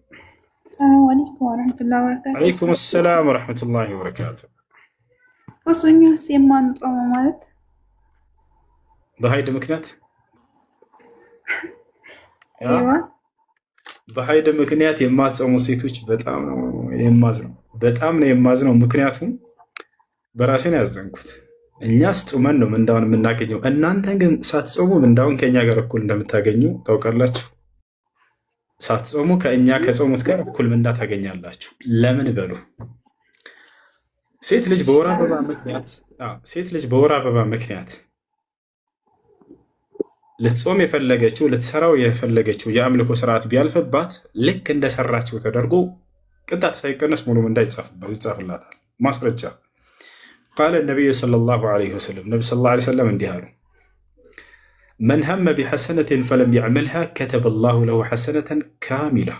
ሰላም አለይኩም ወራህመቱላሂ ወበረካቱ። ወአለይኩም ሰላም ወራህመቱላሂ ወበረካቱ። ወሱኛስ የማንጾመው ማለት በሀይድ ምክንያት በሀይድ ምክንያት የማትጾሙ ሴቶች በጣም ነው የማዝነው። ምክንያቱም በራሴ ነው ያዘንኩት። እኛስ ጾመን ነው ምንዳውን የምናገኘው፣ እናንተ ግን ሳትጾሙ ምንዳውን ከእኛ ጋር እኩል እንደምታገኙ ታውቃላችሁ። ሳትጾሙ ከእኛ ከጾሙት ጋር እኩል ምንዳ ታገኛላችሁ። ለምን በሉ። ሴት ልጅ በወር አበባ ምክንያት ልትጾም የፈለገችው ልትሰራው የፈለገችው የአምልኮ ስርዓት ቢያልፍባት ልክ እንደሰራችው ተደርጎ ቅጣት ሳይቀነስ ሙሉ ምንዳ ይጻፍላታል። ማስረጃ ቃለ ነቢዩ ሰለላሁ ዐለይሂ ወሰለም ነቢ ሰለላሁ ዐለይሂ ወሰለም እንዲህ አሉ። መን ሀመ ቢሐሰነትን ፈለም ያዕመልሃ ከተበ ላሁ ለሁ ሐሰነተን ካሚላ።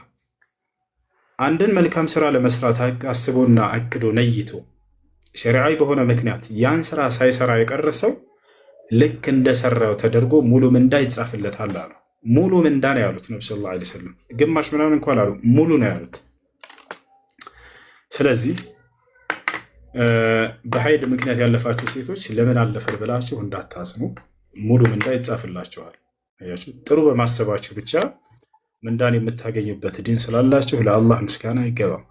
አንድን መልካም ስራ ለመስራት አስቦና አቅዶ ነይቶ ሸሪዓዊ በሆነ ምክንያት ያን ስራ ሳይሰራ የቀረሰው ልክ እንደሰራው ተደርጎ ሙሉ ምንዳ ይጻፍለታል አሉ። ሙሉ ምንዳ ነው ያሉት ነቢ ሰለላሁ ዐለይሂ ወሰለም። ግማሽ ምናምን እንኳን አሉ፣ ሙሉ ነው ያሉት። ስለዚህ በሀይድ ምክንያት ያለፋችሁ ሴቶች ለምን አለፈን ብላችሁ እንዳታዝኑ፣ ሙሉ ምንዳ ይጻፍላችኋል። ጥሩ በማሰባችሁ ብቻ ምንዳን የምታገኙበት ዲን ስላላችሁ ለአላህ ምስጋና ይገባም።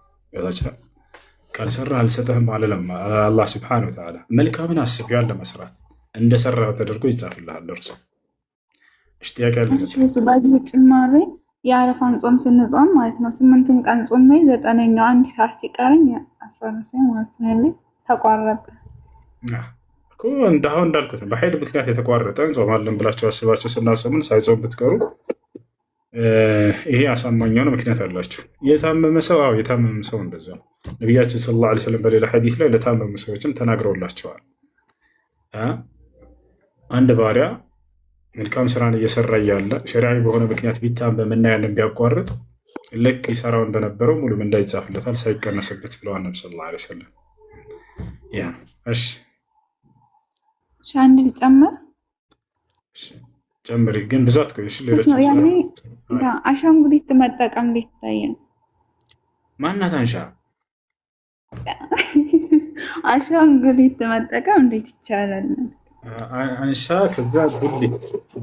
ካልሰራ አልሰጠህም አለለም አላህ ሱብሓነሁ ወተዓላ። መልካምን አስብ ያለ መስራት እንደሰራው ተደርጎ ይጻፍልሃል። እርሱ ጥያቄ አለ። በዚህ ጭማሪ የአረፋን ጾም ስንጾም ማለት ነው 8ን ቀን ጾም ላይ 9ኛው አንድ ሰዓት ሲቀረኝ አስፈረሰ ማለት ነው ተቋረጠ እኮ። እንዳልኩት በሀይድ ምክንያት የተቋረጠ እንጾማለን ብላችሁ አስባችሁ ስናሰሙን ሳይጾም ብትቀሩ ይሄ አሳማኝ የሆነ ምክንያት አላችሁ። የታመመ ሰው እንደዛ ነው። ነቢያችን ሰለላሁ ዐለይሂ ወሰለም በሌላ ሐዲስ ላይ ለታመሙ ሰዎችም ተናግረውላቸዋል። አንድ ባሪያ መልካም ስራን እየሰራ እያለ ሸሪዓዊ በሆነ ምክንያት ቢታመም እና ያንን ቢያቋርጥ ልክ ይሰራው እንደነበረው ሙሉ ምንዳ ይጻፍለታል ሳይቀነስበት ብለዋል ነብዩ ሰለላሁ ዐለይሂ ወሰለም። ያ እሺ ሻንድ ልጨምር ጨምሪ፣ ግን ብዛት ቆይሽ። ሌሎች ያኔ አሻንጉሊት መጠቀም እንዴት ይታያል? ማናት አንሻ? አሻንጉሊት መጠቀም እንዴት ይቻላል? አንሻ ከዛ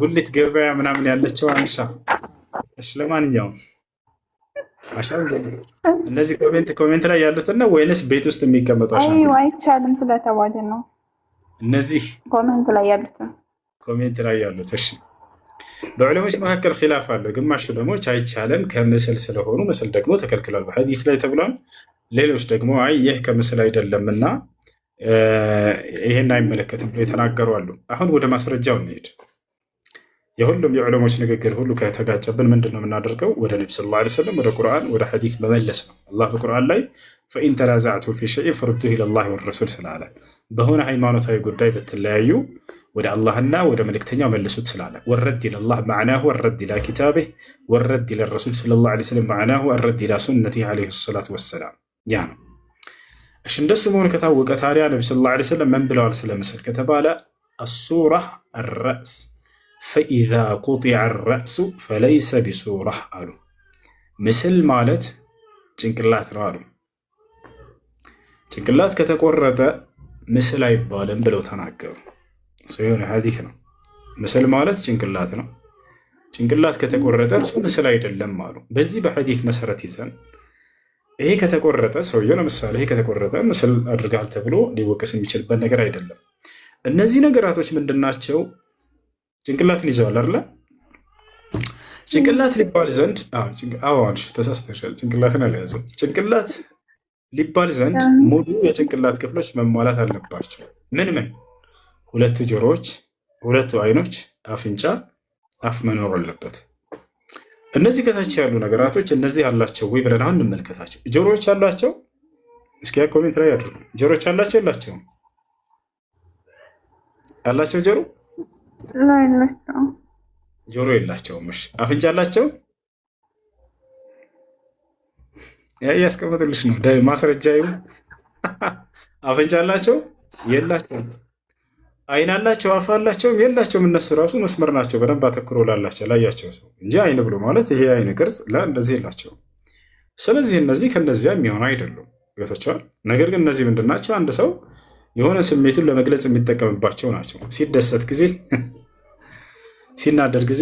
ጉሊት ገበያ ምናምን ያለችው አንሻ። እሺ ለማንኛውም እነዚህ ኮሜንት ላይ ያሉትና ወይንስ ቤት ውስጥ የሚቀመጡ አይው አይቻልም ስለተባለ ነው። እነዚህ ኮሜንት ላይ ያሉት እሺ በዑለሞች መካከል ኺላፍ አለ። ግማሽ ዑለሞች አይቻልም ከምስል ስለሆኑ ምስል ደግሞ ተከልክሏል በሐዲስ ላይ ተብሏል። ሌሎች ደግሞ አይ ይህ ከምስል አይደለምና ይሄን አይመለከትም ብለው የተናገሩ አሉ። አሁን ወደ ማስረጃው እንሄድ። የሁሉም የዑለሞች ንግግር ሁሉ ከተጋጨብን ምንድን ነው የምናደርገው? ወደ ነቢ ሰለላሁ ዐለይሂ ወሰለም ወደ ቁርአን ወደ ሐዲስ መመለስ ነው። አላህ በቁርአን ላይ ፈኢን ተናዛዕቱም ፊ ሸይኢን ፈሩዱሁ ኢለላሂ ወረሱል ስላለ በሆነ ሃይማኖታዊ ጉዳይ ብትለያዩ ወደ አላህና ወደ መልእክተኛው መልሱት ስላለ ወረድ ኢለላህ መዕናሁ ወረድ ኢላ ኪታቢህ ወረድ ኢላ ረሱል ሰለላሁ ዐለይሂ ወሰለም መዕናሁ ወረድ ኢላ ሱነቲህ ዐለይሂ ሰላቱ ወሰላም። ያ ነው። እሺ እንደሱ መሆኑ ከታወቀ ታዲያ ነቢ ሰለላሁ ዐለይሂ ወሰለም ምን ብለዋል ስለ ምስል ከተባለ አሱራ አልረእስ ፈኢዛ ቁጢዐ አልረእሱ ፈለይሰ ቢሱራ አሉ። ምስል ማለት ጭንቅላት ነው አሉ። ጭንቅላት ከተቆረጠ ምስል አይባልም ብለው ተናገሩ። የሆነ ሐዲስ ነው። ምስል ማለት ጭንቅላት ነው። ጭንቅላት ከተቆረጠ እሱ ምስል አይደለም አሉ። በዚህ በሐዲስ መሰረት ይዘን ይሄ ከተቆረጠ ሰውየው ለምሳሌ ይሄ ከተቆረጠ ምስል አድርጋል ተብሎ ሊወቀስ የሚችልበት ነገር አይደለም። እነዚህ ነገራቶች ምንድናቸው? ጭንቅላትን ይዘዋል አይደለ? ጭንቅላት ሊባል ዘንድ አዋንሽ ተሳስተሻል። ጭንቅላትን አልያዘም። ጭንቅላት ሊባል ዘንድ ሙሉ የጭንቅላት ክፍሎች መሟላት አለባቸው። ምን ምን? 2 ጆሮዎች፣ 2 አይኖች፣ አፍንጫ፣ አፍ መኖር አለበት። እነዚህ ከታች ያሉ ነገራቶች እነዚህ አላቸው ወይ ብለን አሁን እንመልከታቸው። ጆሮዎች አላቸው? እስኪ ኮሜንት ላይ አድርጉ። ጆሮዎች አላቸው የላቸውም? አላቸው ጆሮ ጆሮ የላቸውም። እሺ አፍንጫ አላቸው? ያስቀምጥልሽ ነው ማስረጃ ይሁን። አፍንጫ አላቸው? የላቸውም። አይን አላቸው? አፍ አላቸው? የላቸውም። እነሱ ራሱ መስመር ናቸው። በደንብ አተኩሮ ላያቸው ሰው እንጂ አይን ብሎ ማለት ይሄ አይን ቅርጽ እንደዚህ የላቸውም። ስለዚህ እነዚህ ከነዚያ የሚሆኑ አይደሉም። ገብቷቸዋል። ነገር ግን እነዚህ ምንድን ናቸው? አንድ ሰው የሆነ ስሜቱን ለመግለጽ የሚጠቀምባቸው ናቸው። ሲደሰት ጊዜ፣ ሲናደድ ጊዜ፣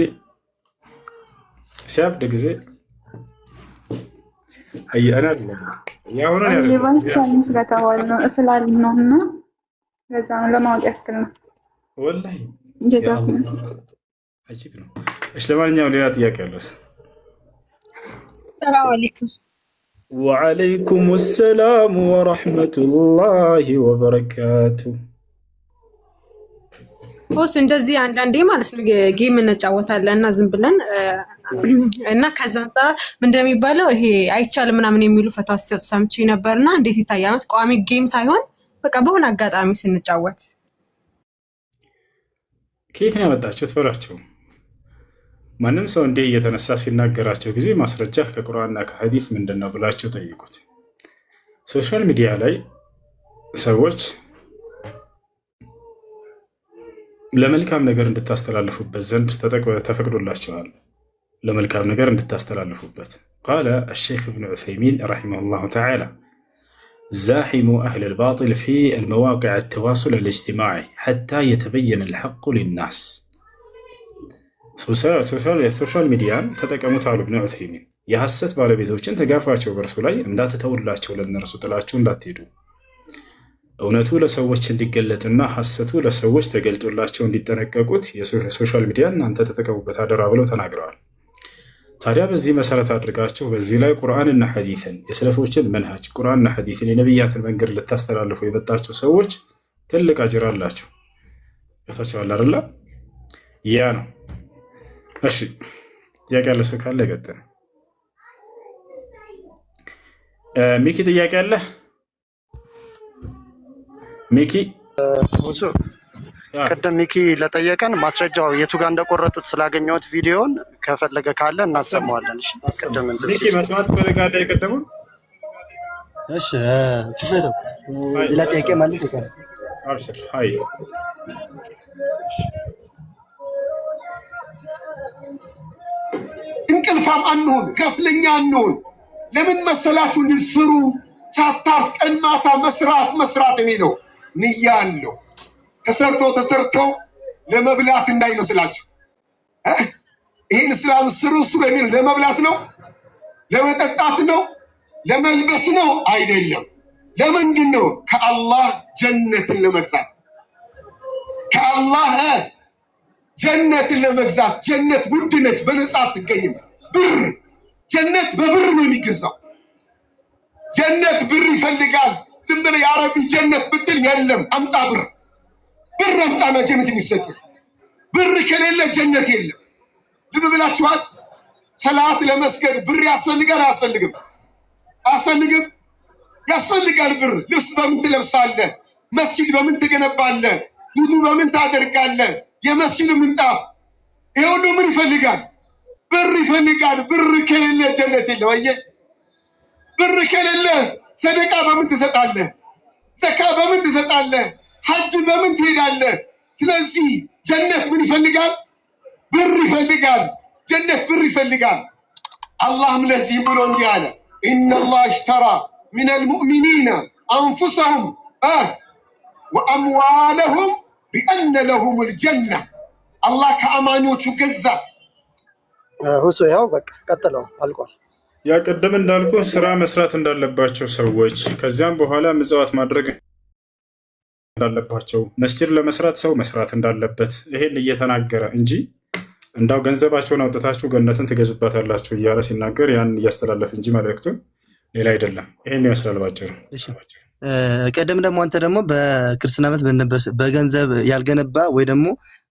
ሲያብድ ጊዜ ለዛ ነው ለማወቅ ያክል ነው። ወላሂ አጂብ ነው። እሺ ለማንኛውም ሌላ ጥያቄ ያለው? ሰላም አለይኩም። ወአለይኩም ሰላም ወራህመቱላሂ ወበረካቱ። ፖስ እንደዚህ አንዳንዴ ማለት ነው ጌም እንጫወታለን እና ዝም ብለን እና ከዛ ምን እንደሚባለው ይሄ አይቻልም ምናምን የሚሉ ፈታ ሲሰጡ ሰምቼ ነበርና እንዴት ይታያል? ቋሚ ጌም ሳይሆን በቃ በሆነ አጋጣሚ ስንጫወት ከየት ነው ያመጣችሁት በላቸው። ማንም ሰው እንዲህ እየተነሳ ሲናገራቸው ጊዜ ማስረጃ ከቁርአንና ከሐዲስ ምንድን ነው ብላችሁ ጠይቁት። ሶሻል ሚዲያ ላይ ሰዎች ለመልካም ነገር እንድታስተላልፉበት ዘንድ ተፈቅዶላቸዋል። ለመልካም ነገር እንድታስተላልፉበት ቃለ الشيخ ابن عثيمين رحمه الله تعالى زاحموا أهل الباطل في المواقع التواصل الاجتماعي حتى يتبين الحق للناس. ሶሻል ሚዲያን ተጠቀሙት አሉ ኢብኑ ዑሰይሚን። የሐሰት ባለቤቶችን ተጋፋቸው፣ በእርሱ ላይ እንዳትተውላቸው፣ ለእነርሱ ጥላችሁ እንዳትሄዱ፣ እውነቱ ለሰዎች እንዲገለጥና ሐሰቱ ለሰዎች ተገልጦላቸው እንዲጠነቀቁት የሶሻል ሚዲያ እናንተ ተጠቀሙበት አደራ ብለው ተናግረዋል። ታዲያ በዚህ መሰረት አድርጋችሁ በዚህ ላይ ቁርአንና ሐዲስን የሰለፎችን መንሃጅ ቁርአንና ሐዲስን የነብያትን መንገድ ልታስተላልፉ የመጣችሁ ሰዎች ትልቅ አጅር አላችሁ። ታቻላችሁ አይደል? ያ ነው። እሺ ጥያቄ ያለ ሰው ካለ ገጠነ ሚኪ ጥያቄ አለ? ሚኪ ብዙ ቅድም ሚኪ ለጠየቀን ማስረጃው የቱ ጋር እንደቆረጡት ስላገኘሁት ቪዲዮን ከፈለገ ካለ እናሰማዋለን። እሺ ቅድም ሚኪ መስማት ፈለጋለ ይቀደሙ። እሺ ክፈተው ሌላ ጥያቄ ማለት ይቀር። አብሽር ሃይ እንቅልፋም አንሆን፣ ገፍለኛ አንሆን። ለምን መሰላችሁ? እንድስሩ ሳታፍ ቀን ማታ መስራት የሚለው ንያ አለው። ተሰርቶ ለመብላት እንዳይመስላችሁ። ይሄን እስላም ስሩ የሚል ለመብላት ነው ለመጠጣት ነው? ለመልበስ ነው? አይደለም። ለምንድን ነው? ከአላህ ጀነትን ለመግዛት ከአላህ ጀነትን ለመግዛት። ጀነት ውድ ነች፣ በነፃ አትገኝም። ብር ጀነት በብር ነው የሚገዛው። ጀነት ብር ይፈልጋል። ዝም ብለህ የአረቢ ጀነት ብትል የለም፣ አምጣ ብር። ብር አምጣና ጀነት የሚሰጥ። ብር ከሌለ ጀነት የለም። ልብ ብላችኋል። ሰላት ለመስገድ ብር ያስፈልጋል አያስፈልግም? አያስፈልግም? ያስፈልጋል ብር። ልብስ በምን ትለብሳለህ? መስጂድ በምን ትገነባለህ? ውዱ በምን ታደርጋለህ? የመስጂድ ምንጣፍ፣ ይሄ ሁሉ ምን ይፈልጋል? ብር ይፈልጋል። ብር ከሌለ ጀነት የለም። አየህ፣ ብር ከሌለ ሰደቃ በምን ትሰጣለህ? ዘካ በምን ትሰጣለህ? ሐጅ በምን ትሄዳለህ? ስለዚህ ጀነት ምን ይፈልጋል? ብር ይፈልጋል። ጀነት ብር ይፈልጋል። አላህም ለዚህ ብሎ እንዲህ አለ፣ ኢነላህ እሽተራ ሚነል ሙእሚኒነ አንፉሰሁም ወአምዋለሁም ቢአነ ለሁሙል ጀነ። አላህ ከአማኞቹ ገዛ። ሁሱ ያው በቃ ቀጥለው አልቋል። ያ ቅድም እንዳልኩ ስራ መስራት እንዳለባቸው ሰዎች ከዚያም በኋላ ምጽዋት ማድረግ እንዳለባቸው መስጂድ ለመስራት ሰው መስራት እንዳለበት ይሄን እየተናገረ እንጂ እንዳው ገንዘባቸውን አውጥታችሁ ገነትን ትገዙባታላችሁ እያለ ሲናገር ያን እያስተላለፍ እንጂ መልእክቱን ሌላ አይደለም። ይሄን ይመስላል ባጭሩ። ቀደም ደግሞ አንተ ደግሞ በክርስትና እምነት በገንዘብ ያልገነባ ወይ ደግሞ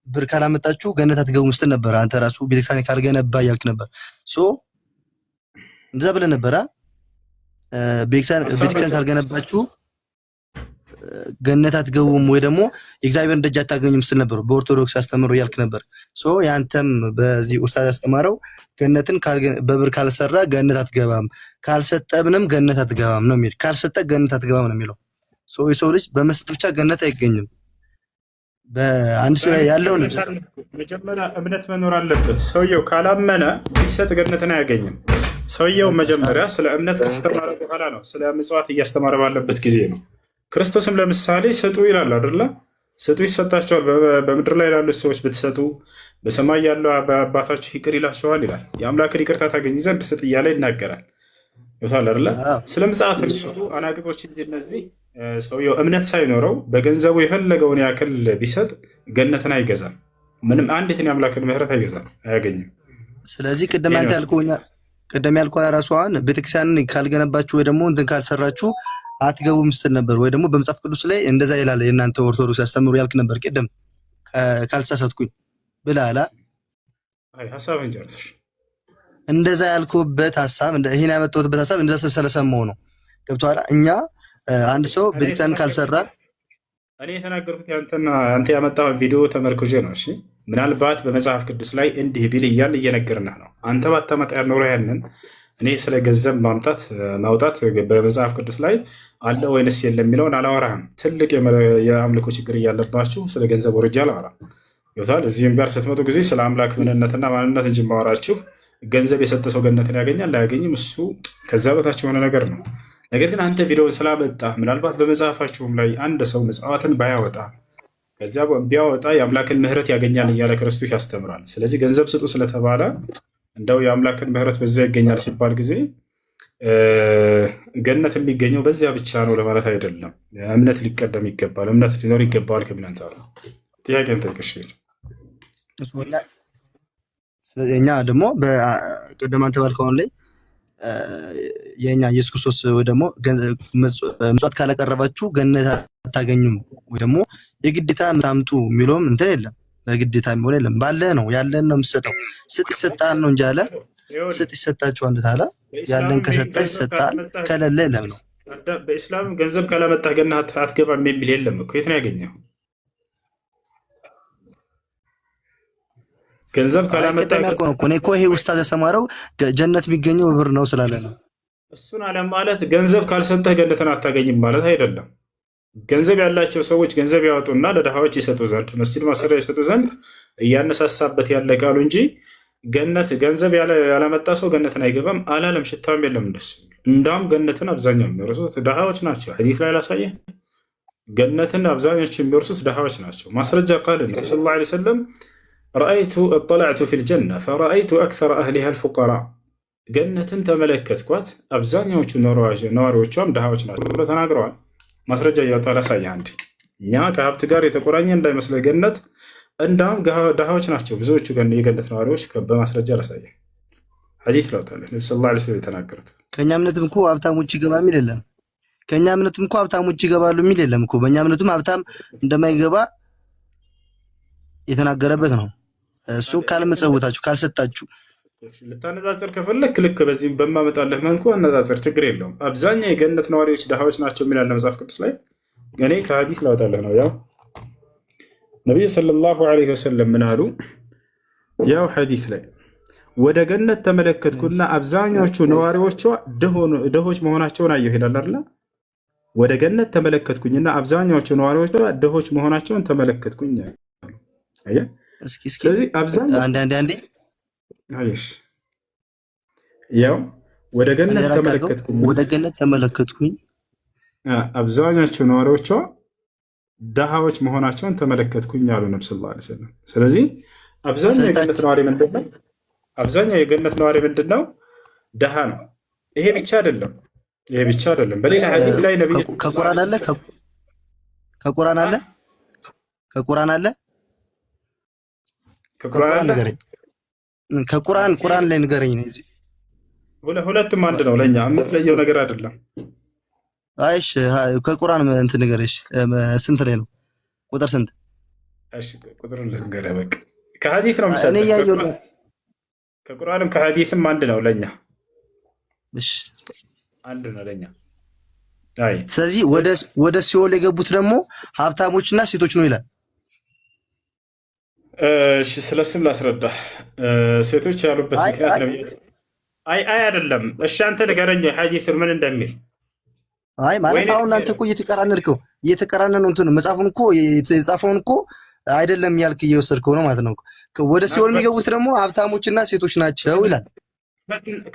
ብር ካላመጣችሁ ገነት አትገቡም ስትል ነበር። አንተ ራሱ ቤተክርስቲያን ካልገነባ እያልክ ነበር። እንደዛ ብለህ ነበር። ቤተክርስቲያን ካልገነባችሁ ገነት አትገቡም ወይ ደግሞ የእግዚአብሔርን ደጅ አታገኙም ስትል ነበር። በኦርቶዶክስ አስተምሮ እያልክ ነበር። ያንተም በዚህ ኡስታዝ አስተማረው ገነትን በብር ካልሰራ ገነት አትገባም፣ ካልሰጠ ምንም ገነት አትገባም ነው የሚል። ካልሰጠ ገነት አትገባም ነው የሚለው። የሰው ልጅ በመስጠት ብቻ ገነት አይገኝም። በአንድ ሰው ያለው መጀመሪያ እምነት መኖር አለበት። ሰውየው ካላመነ ሲሰጥ ገነትን አያገኝም። ሰውየው መጀመሪያ ስለ እምነት ካስተማረ በኋላ ነው ስለ ምጽዋት እያስተማረ ባለበት ጊዜ ነው። ክርስቶስም ለምሳሌ ስጡ ይላል አይደለ? ስጡ ይሰጣቸዋል። በምድር ላይ ላሉት ሰዎች ብትሰጡ በሰማይ ያለው አባታችሁ ይቅር ይላቸዋል ይላል። የአምላክን ይቅርታ ታገኝ ዘንድ ስጥ እያለ ይናገራል። ይወታል አይደለ? ስለ ምጽአት የሚሰጡ አናቅጦች እንጂ እነዚህ ሰውየው እምነት ሳይኖረው በገንዘቡ የፈለገውን ያክል ቢሰጥ ገነትን አይገዛም። ምንም አንዲትን የአምላክን ምሕረት አይገዛም፣ አያገኝም። ስለዚህ ቅድም አንተ ያልከው ራሷን ቤተክርስቲያን ካልገነባችሁ ወይ ደግሞ እንትን ካልሰራችሁ አትገቡም ስትል ነበር። ወይ ደግሞ በመጽሐፍ ቅዱስ ላይ እንደዛ ይላል የእናንተ ኦርቶዶክስ ያስተምሩ ያልክ ነበር ቅድም ካልተሳሳትኩኝ ብላላ። ሐሳብን ጨርሰሽ እንደዛ ያልኩበት ሐሳብ ይሄን ያመጣሁበት ሐሳብ እንደዛ ስለሰማው ነው። ገብቶሃል? እኛ አንድ ሰው ቤተክርስቲያን ካልሰራ እኔ የተናገርኩት አንተ ያመጣው ቪዲዮ ተመርኩዤ ነው። እሺ ምናልባት በመጽሐፍ ቅዱስ ላይ እንዲህ ቢል እያል እየነገርንህ ነው። አንተ ባታመጣ ኖሮ ያንን እኔ ስለ ገንዘብ ማውጣት በመጽሐፍ ቅዱስ ላይ አለ ወይንስ የለም የሚለውን አላወራህም። ትልቅ የአምልኮ ችግር እያለባችሁ ስለ ገንዘብ ወርጃ አላወራም። ይወታል። እዚህም ጋር ስትመጡ ጊዜ ስለ አምላክ ምንነትና ማንነት እንጂ ማወራችሁ ገንዘብ የሰጠ ሰው ገነትን ያገኛል አያገኝም፣ እሱ ከዛ በታች የሆነ ነገር ነው። ነገር ግን አንተ ቪዲዮውን ስላመጣ ምናልባት በመጽሐፋችሁም ላይ አንድ ሰው ምጽዋትን ባያወጣ ከዚያ ቢያወጣ የአምላክን ምሕረት ያገኛል እያለ ክርስቶስ ያስተምራል። ስለዚህ ገንዘብ ስጡ ስለተባለ እንደው የአምላክን ምሕረት በዚያ ይገኛል ሲባል ጊዜ ገነት የሚገኘው በዚያ ብቻ ነው ለማለት አይደለም። እምነት ሊቀደም ይገባል፣ እምነት ሊኖር ይገባል ከምን አንጻር ነው? ጥያቄን ጠይቅሽ። እኛ ደግሞ በቀደም አንተ ባልከው ላይ የኛ ኢየሱስ ክርስቶስ ወይ ደግሞ ምጽዋት ካላቀረባችሁ ገነት አታገኙም ወይ ደግሞ የግዴታ ምታምጡ የሚለውም እንትን የለም። በግዴታ የሚሆን የለም። ባለ ነው ያለን ነው የምትሰጠው። ስጥ ይሰጣል ነው እንጂ አለ ስጥ ይሰጣችኋል እንዳለ ያለን ከሰጠ ይሰጣል፣ ከሌለ የለም ነው። በእስላም ገንዘብ ካላመጣህ ገነት አትገባም የሚል የለም እኮ። የት ነው ያገኘው? ገንዘብ ካላመጣህ እኔ እኮ ይሄ ኡስታዝ ያስተማረው ጀነት የሚገኘው ብር ነው ስላለ ነው። እሱን አለ ማለት ገንዘብ ካልሰጠህ ገነትን አታገኝም ማለት አይደለም። ገንዘብ ያላቸው ሰዎች ገንዘብ ያወጡና ለድሃዎች ይሰጡ ዘንድ መስጂድ ማሰሪያ ይሰጡ ዘንድ እያነሳሳበት ያለ ቃሉ እንጂ ገንዘብ ያላመጣ ሰው ገነትን አይገባም አላለም። ሽታም የለም እንደሱ። እንዳውም ገነትን አብዛኛው የሚወርሱት ድሃዎች ናቸው። ሐዲስ ላይ ላሳየህ፣ ገነትን አብዛኞቹ የሚወርሱት ድሃዎች ናቸው። ማስረጃ ቃል ነው ሰለላሁ ዐለይሂ ወሰለም ረአይቱ እጠለዕቱ ፊል ጀነ ፈረአይቱ አክሰረ አህሊሃ አልፉቀራ። ገነትን ተመለከትኳት አብዛኛዎቹ ነዋሪዎቿም ድሃዎች ናቸው ብሎ ተናግረዋል። ማስረጃ እያወጣ ላሳየህ አንዴ። እኛ ከሀብት ጋር የተቆራኘ እንዳይመስለ ገነት እንዳውም ድሃዎች ናቸው ብዙዎቹ የገነት ነዋሪዎች በማስረጃ ላሳየህ። ሐዲስ ላውጣልህ ነብዩ ሰለላሁ ዐለይሂ ወሰለም የተናገሩት። ከኛ እምነትም እኮ ሀብታሞች ይገባሉ የሚል የለም። ከኛ እምነትም እኮ ሀብታሞች ይገባሉ የሚል የለም እኮ። በእኛ እምነትም ሀብታም እንደማይገባ የተናገረበት ነው። እሱ ካልመጸውታችሁ ካልሰጣችሁ ልታነጻጽር ከፈለክ ልክ በዚህ በማመጣለህ መልኩ አነጻጽር፣ ችግር የለውም። አብዛኛው የገነት ነዋሪዎች ድሃዎች ናቸው የሚላል መጽሐፍ ቅዱስ ላይ። እኔ ከሐዲስ ላውጣለህ ነው። ያው ነብዩ ሰለላሁ ዐለይሂ ወሰለም ምን አሉ? ያው ሐዲስ ላይ ወደ ገነት ተመለከትኩና አብዛኞቹ ነዋሪዎቿ ድሆች መሆናቸውን አየሁ ይላል አይደል? ወደ ገነት ተመለከትኩኝና አብዛኞቹ ነዋሪዎቿ ድሆች መሆናቸውን ተመለከትኩኝ አሉ። አየህ፣ ስለዚህ አብዛኛው አንዴ አይሽ ያው ወደ ገነት ተመለከትኩኝ አብዛኞቹ ነዋሪዎቿ ድሃዎች መሆናቸውን ተመለከትኩኝ አሉ ነብዩ ሰለላሁ ዐለይሂ ወሰለም። ስለዚህ አብዛኛው የገነት ነዋሪ ምንድነው? አብዛኛው የገነት ነዋሪ ምንድነው? ድሃ ነው። ይሄ ብቻ አይደለም። በሌላ ሐዲስ ላይ ነብዩ ከቁርአን ላይ ንገረኝ ነው እዚህ። ሁለቱም አንድ ነው ለኛ የምትለየው ነገር አይደለም። አይሽ ከቁርአን እንትን ንገረሽ። ስንት ላይ ነው? ቁጥር ስንት? እሺ ቁጥር ልንገርህ። በቃ ከሐዲስ ነው የምሰጠው። እኔ ያየው ከቁርአንም ከሐዲስም አንድ ነው ለኛ። እሺ አንድ ነው ለኛ። አይ ስለዚህ ወደ ሲኦል የገቡት ደግሞ ሀብታሞችና ሴቶች ነው ይላል። እሺ ስለስም ላስረዳ። ሴቶች ያሉበት ምክንያት ነው። አይ አይደለም። እሺ አንተ ንገረኝ ሐዲስ ምን እንደሚል። አይ ማለት አሁን አንተ እኮ እየተቀራነን ነው እንትን መጽሐፉን እኮ የጻፈውን እኮ አይደለም ያልክ እየወሰድከው ነው ማለት ነው። ወደ ሲኦል የሚገቡት ደግሞ ሀብታሞችና ሴቶች ናቸው ይላል።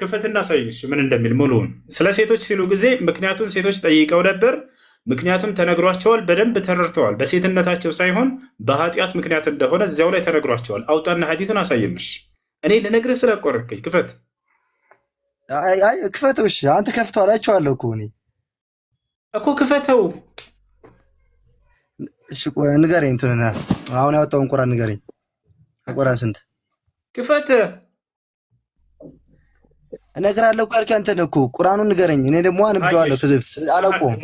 ክፈትና ሳይሽ ምን እንደሚል ሙሉውን። ስለ ሴቶች ሲሉ ጊዜ ምክንያቱም ሴቶች ጠይቀው ነበር። ምክንያቱም ተነግሯቸዋል፣ በደንብ ተረድተዋል። በሴትነታቸው ሳይሆን በኃጢአት ምክንያት እንደሆነ እዚያው ላይ ተነግሯቸዋል። አውጣና ሐዲሱን አሳየንሽ። እኔ ልነግርህ ስለቆረከኝ ክፈት። አይ ክፈተው። እሺ አንተ ከፍተዋል አይቼዋለሁ እኮ እኔ እኮ ክፈተው። እሺ ንገረኝ፣ እንትን አሁን ያወጣውን ቁርአን ንገረኝ። ቁርአን ስንት? ክፈት እነግራለሁ ካልክ አንተ ነህ እኮ ቁርአኑን ንገረኝ። እኔ ደግሞ አንብቤዋለሁ ከዚህ በፊት አላውቀውም።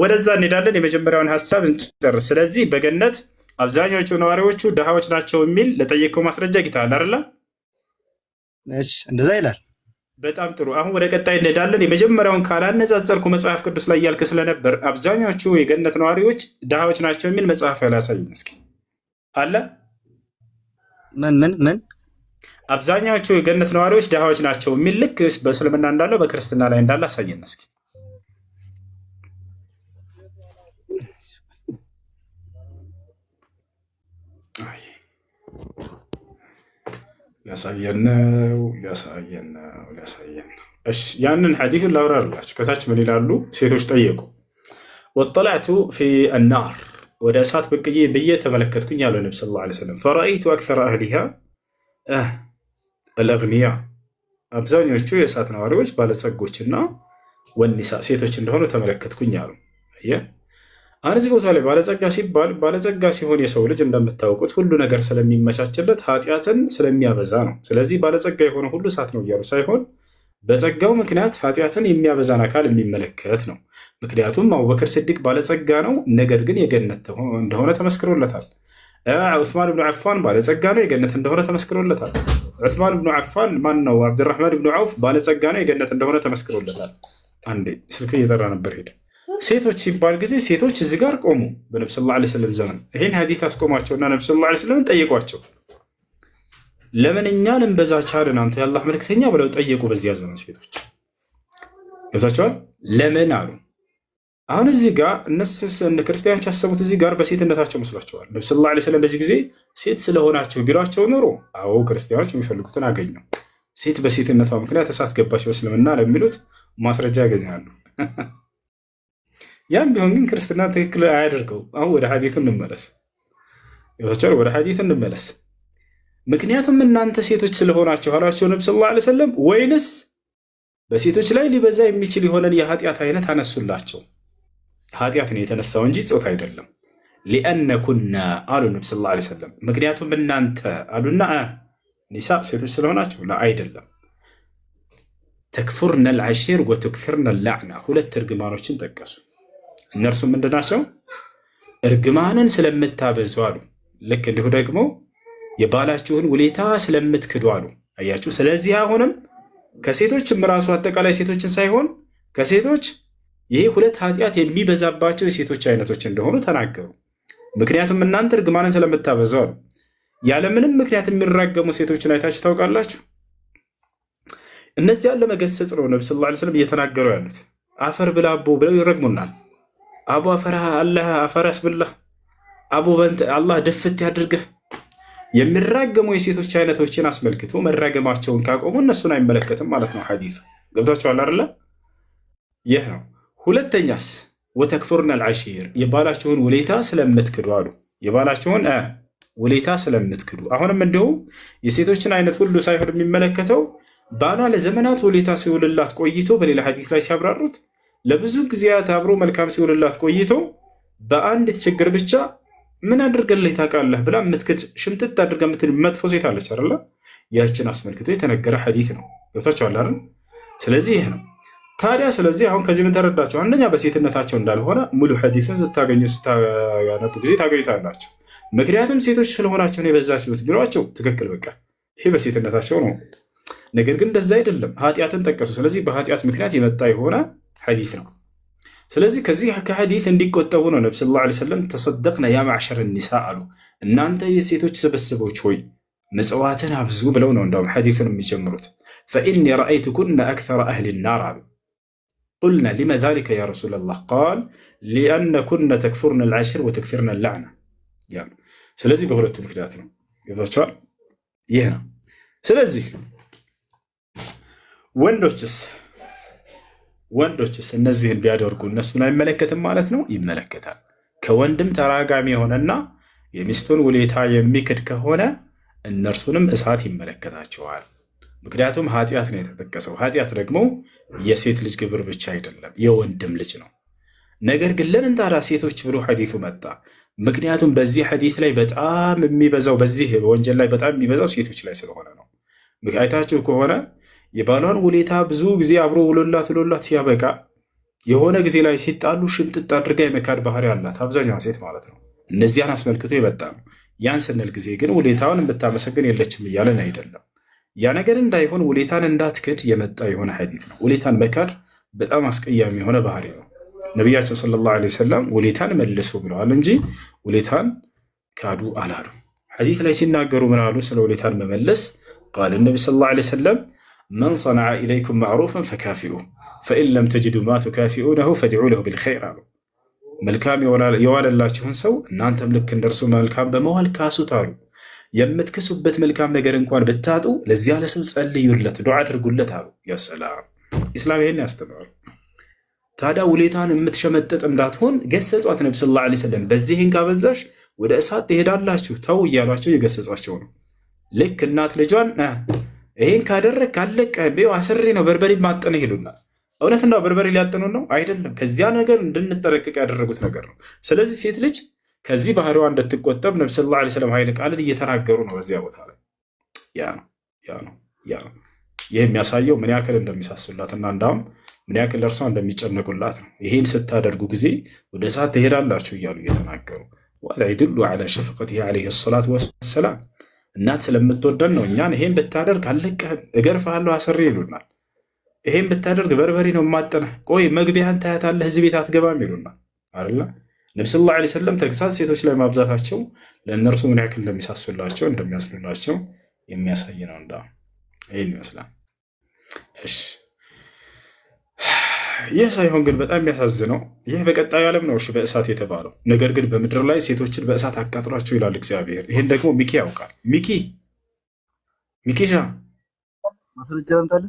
ወደዛ እንሄዳለን። የመጀመሪያውን ሀሳብ እንጨርስ። ስለዚህ በገነት አብዛኞቹ ነዋሪዎቹ ድሃዎች ናቸው የሚል ለጠየቀው ማስረጃ ጌታል አይደለ? እሺ እንደዛ ይላል። በጣም ጥሩ። አሁን ወደ ቀጣይ እንሄዳለን። የመጀመሪያውን ካላነጻጸርኩ መጽሐፍ ቅዱስ ላይ ያልክ ስለነበር አብዛኞቹ የገነት ነዋሪዎች ድሃዎች ናቸው የሚል መጽሐፍ ያላሳይን እስኪ አለ? ምን አብዛኛዎቹ የገነት ነዋሪዎች ድሃዎች ናቸው የሚል ልክ በእስልምና እንዳለው በክርስትና ላይ እንዳለ አሳየን እስኪ። ሊያሳየን ነው። እሺ ያንን ሐዲሱን ላብራራላችሁ። ከታች ምን ይላሉ? ሴቶች ጠየቁ። ወጠላዕቱ ፊ አናር ወደ እሳት ብዬ ተመለከትኩኝ ያለው ነብዩ ሰለላሁ ዐለይሂ ወሰለም። ፈረአይቱ አክሰረ አህሊሃ አልአግኒያ አብዛኞቹ የእሳት ነዋሪዎች ባለጸጎችና ወኒሳ ሴቶች እንደሆኑ ተመለከትኩኝ አሉ። አሁን እዚህ ቦታ ላይ ባለጸጋ ሲባል ባለጸጋ ሲሆን የሰው ልጅ እንደምታውቁት ሁሉ ነገር ስለሚመቻችለት ኃጢአትን ስለሚያበዛ ነው። ስለዚህ ባለጸጋ የሆነ ሁሉ እሳት ነው እያሉ ሳይሆን በጸጋው ምክንያት ኃጢአትን የሚያበዛን አካል የሚመለከት ነው። ምክንያቱም አቡበክር ስዲቅ ባለጸጋ ነው፣ ነገር ግን የገነት እንደሆነ ተመስክሮለታል። ዑስማን ብኑ ዓፋን ባለጸጋ ነው፣ የገነት እንደሆነ ተመስክሮለታል። ዑስማን ብኑ ዓፋን ማን ነው? አብድራህማን ብኑ ዐውፍ ባለጸጋ ነው፣ የገነት እንደሆነ ተመስክሮለታል። አንዴ ስልክ እየጠራ ነበር ሄደ። ሴቶች ሲባል ጊዜ ሴቶች እዚህ ጋር ቆሙ። በነብዩ ሰለላሁ ዐለይሂ ወሰለም ዘመን ይሄን ሐዲስ አስቆሟቸውና ነብዩ ሰለላሁ ዐለይሂ ወሰለም ጠየቋቸው። ለምን እኛ ልንበዛ ቻልን አንተ የአላህ መልክተኛ ብለው ጠየቁ። በዚያ ዘመን ሴቶች ገብታቸዋል። ለምን አሉ። አሁን እዚህ ጋር እነሱ ክርስቲያኖች ያሰቡት እዚህ ጋር በሴትነታቸው መስሏቸዋል። ነብዩ ሰለላሁ ዐለይሂ ወሰለም በዚህ ጊዜ ሴት ስለሆናቸው ቢሏቸው ኖሮ አዎ ክርስቲያኖች የሚፈልጉትን አገኙ። ሴት በሴትነቷ ምክንያት እሳት ገባች በእስልምና ለሚሉት ማስረጃ ያገኛሉ። ያም ቢሆን ግን ክርስትና ትክክል አያደርገው። አሁን ወደ ሐዲሱ እንመለስ። ወደ ሐዲሱ እንመለስ። ምክንያቱም እናንተ ሴቶች ስለሆናችሁ አላቸው ነቢ ሰለላሁ ዐለይሂ ወሰለም። ወይንስ በሴቶች ላይ ሊበዛ የሚችል የሆነን የኃጢአት አይነት አነሱላቸው። ኃጢአት ነው የተነሳው እንጂ ጾታ አይደለም። ሊአነኩና አሉ ነቢ ሰለላሁ ዐለይሂ ወሰለም። ምክንያቱም እናንተ አሉና ኒሳ ሴቶች ስለሆናችሁ አይደለም። ተክፉርነ ልዓሺር ወትክፍርነ ላዕና ሁለት እርግማኖችን ጠቀሱ። እነርሱም ምንድናቸው? እርግማንን ስለምታበዙ አሉ። ልክ እንዲሁ ደግሞ የባላችሁን ውለታ ስለምትክዱ አሉ። አያችሁ። ስለዚህ አሁንም ከሴቶችም ራሱ አጠቃላይ ሴቶችን ሳይሆን ከሴቶች ይህ ሁለት ኃጢአት የሚበዛባቸው የሴቶች አይነቶች እንደሆኑ ተናገሩ። ምክንያቱም እናንተ እርግማንን ስለምታበዙ አሉ። ያለምንም ምክንያት የሚራገሙ ሴቶችን አይታችሁ ታውቃላችሁ? እነዚያን ለመገሰጽ ነው ነቢ ሰለላሁ ዐለይሂ ወሰለም እየተናገሩ ያሉት። አፈር ብላ አቦ ብለው ይረግሙናል። አቡ አፈርሃ አላህ አፈር ያስብላህ፣ አቡ አላህ ድፍት ያድርገህ። የሚራገሙ የሴቶች አይነቶችን አስመልክቶ መራገማቸውን ካቆሙ እነሱን አይመለከትም ማለት ነው ሐዲሱ። ገብታችኋል አይደለ? ይህ ነው። ሁለተኛስ ወተክፉርነ ልዓሺር የባላችሁን ውለታ ስለምትክዱ አሉ። የባላችሁን ውለታ ስለምትክዱ። አሁንም እንዲሁ የሴቶችን አይነት ሁሉ ሳይሆን የሚመለከተው ባሏ ለዘመናት ውለታ ሲውልላት ቆይቶ በሌላ ሐዲስ ላይ ሲያብራሩት ለብዙ ጊዜያት አብሮ መልካም ሲውልላት ቆይቶ በአንዲት ችግር ብቻ ምን አድርገልህ ታውቃለህ ብላ የምትክድ ሽምጥጥ አድርጋ የምትል መጥፎ ሴት አለች አይደለ? ያችን አስመልክቶ የተነገረ ሐዲስ ነው። ገብታችኋል አይደል? ስለዚህ ይህ ነው ታዲያ። ስለዚህ አሁን ከዚህ ምን ተረዳችሁ? አንደኛ በሴትነታቸው እንዳልሆነ ሙሉ ሐዲስን ስታነቡ ጊዜ ታገኙታላችሁ። ምክንያቱም ሴቶች ስለሆናቸው ነው የበዛችሁት ቢሏቸው ትክክል፣ በቃ ይሄ በሴትነታቸው ነው። ነገር ግን እንደዛ አይደለም፣ ኃጢአትን ጠቀሱ። ስለዚህ በኃጢአት ምክንያት የመጣ የሆነ ሐዲስ ነው። ስለዚህ ከዚህ ከሐዲስ እንዲቆጠቡ ነው ነቢ ሰለላሁ ዐለይሂ ወሰለም ተሰደቅነ ያ ማዕሸረ ኒሳ አሉ። እናንተ የሴቶች ስብስቦች ሆይ ምጽዋትን አብዙ ብለው ነው እንዳውም ሐዲስን የሚጀምሩት። ፈኢኒ ረአይቱኩነ አክተረ አህሊ ናር አሉ። ቁልና ሊመ ዛሊከ ያ ረሱለላህ ቃል ሊአነኩነ ተክፉርነ ልዓሽር ወተክፊርነ ላዕና ያሉ። ስለዚህ በሁለቱ ምክንያት ነው። ገብታችኋል? ይህ ነው። ስለዚህ ወንዶችስ እነዚህን ቢያደርጉ እነሱን አይመለከትም ማለት ነው? ይመለከታል። ከወንድም ተራጋሚ የሆነና የሚስቱን ውለታ የሚክድ ከሆነ እነርሱንም እሳት ይመለከታቸዋል። ምክንያቱም ኃጢአት ነው የተጠቀሰው። ኃጢአት ደግሞ የሴት ልጅ ግብር ብቻ አይደለም፣ የወንድም ልጅ ነው። ነገር ግን ለምን ታዲያ ሴቶች ብሎ ሐዲሱ መጣ? ምክንያቱም በዚህ ሐዲስ ላይ በጣም የሚበዛው በዚህ ወንጀል ላይ በጣም የሚበዛው ሴቶች ላይ ስለሆነ ነው። አይታችሁ ከሆነ የባሏን ውለታ ብዙ ጊዜ አብሮ ውሎላት ሲያበቃ የሆነ ጊዜ ላይ ሲጣሉ ሽምጥጥ አድርጋ የመካድ ባህሪ አላት አብዛኛዋ ሴት ማለት ነው። እነዚያን አስመልክቶ የመጣ ነው። ያን ስንል ጊዜ ግን ውለታውን የምታመሰግን የለችም እያለን አይደለም። ያ ነገር እንዳይሆን ውለታን እንዳትክድ የመጣ የሆነ ሐዲስ ነው። ውለታን መካድ በጣም አስቀያሚ የሆነ ባህሪ ነው። ነቢያችን ሰለላሁ ዐለይሂ ወሰለም ውለታን መልሱ ብለዋል እንጂ ውለታን ካዱ አላሉ። ሐዲስ ላይ ሲናገሩ ምን አሉ? ስለ ውለታን መመለስ ቃል ነቢ ሰለላሁ ዐለይሂ ወሰለም መን ሰነዐ ኢለይኩም ማዕሩፈን ፈካፊኡ ፈኢን ለም ተጅዱ ማ ቱካፊኡነሁ ፈድዑ ለሁ ቢልኸይር አሉ። መልካም የዋለላችሁን ሰው እናንተም ልክ እንደርሱ መልካም በመዋል ካሱት አሉ። የምትክሱበት መልካም ነገር እንኳን ብታጡ ለዚያ ለሰው ጸልዩለት፣ ዱዓ አድርጉለት አሉ። ያ ሰላም ኢስላም ይሄን ያስተምራሉ። ታዲያ ውለታን የምትሸመጠጥ እንዳትሆን ገሰጿት ነቢ ሰለላሁ ዐለይሂ ወሰለም። በዚህን ካበዛሽ ወደ እሳት ትሄዳላችሁ ተው እያሏቸው የገሰጿቸው ነው። ልክ እናት ልጇን ይሄን ካደረግ ካለቀ አስሬ ነው በርበሬ ማጠነ ይሉናል። እውነት ነው በርበሬ ሊያጠኑ ነው አይደለም። ከዚያ ነገር እንድንጠረቅቅ ያደረጉት ነገር ነው። ስለዚህ ሴት ልጅ ከዚህ ባህሪዋ እንድትቆጠብ ነቢ ሰለላሁ ዐለይሂ ወሰለም ኃይለ ቃልን እየተናገሩ ነው በዚያ ቦታ ላይ። ያ ነው ይህ የሚያሳየው ምን ያክል እንደሚሳሱላት እና እንዳውም ምን ያክል ለእርሷ እንደሚጨነቁላት ነው። ይሄን ስታደርጉ ጊዜ ወደ እሳት ትሄዳላችሁ እያሉ እየተናገሩ ወላ ይድሉ ዐላ ሸፍቀቲሂ ዐለይሂ ሰላቱ ወሰላም። እናት ስለምትወደን ነው እኛን ይሄን ብታደርግ አለቀህም እገርፍሃለሁ አስሬ ይሉናል። ይሄን ብታደርግ በርበሬ ነው ማጠነህ፣ ቆይ መግቢያህን ታያታለህ፣ እዚህ ቤት አትገባም ይሉናል አይደለ? ነቢ ሰለላሁ ዐለይሂ ወሰለም ተግሳጽ ሴቶች ላይ ማብዛታቸው ለእነርሱ ምን ያክል እንደሚሳሱላቸው እንደሚያስሉላቸው የሚያሳይ ነው። እንዳ ይህን ይመስላል። እሺ ይህ ሳይሆን ግን በጣም የሚያሳዝነው ይህ በቀጣዩ ዓለም ነው በእሳት የተባለው ነገር ግን በምድር ላይ ሴቶችን በእሳት አቃጥሏቸው ይላል እግዚአብሔር። ይህን ደግሞ ሚኪ ያውቃል። ሚኪሻ ማስረጃ ለምታለ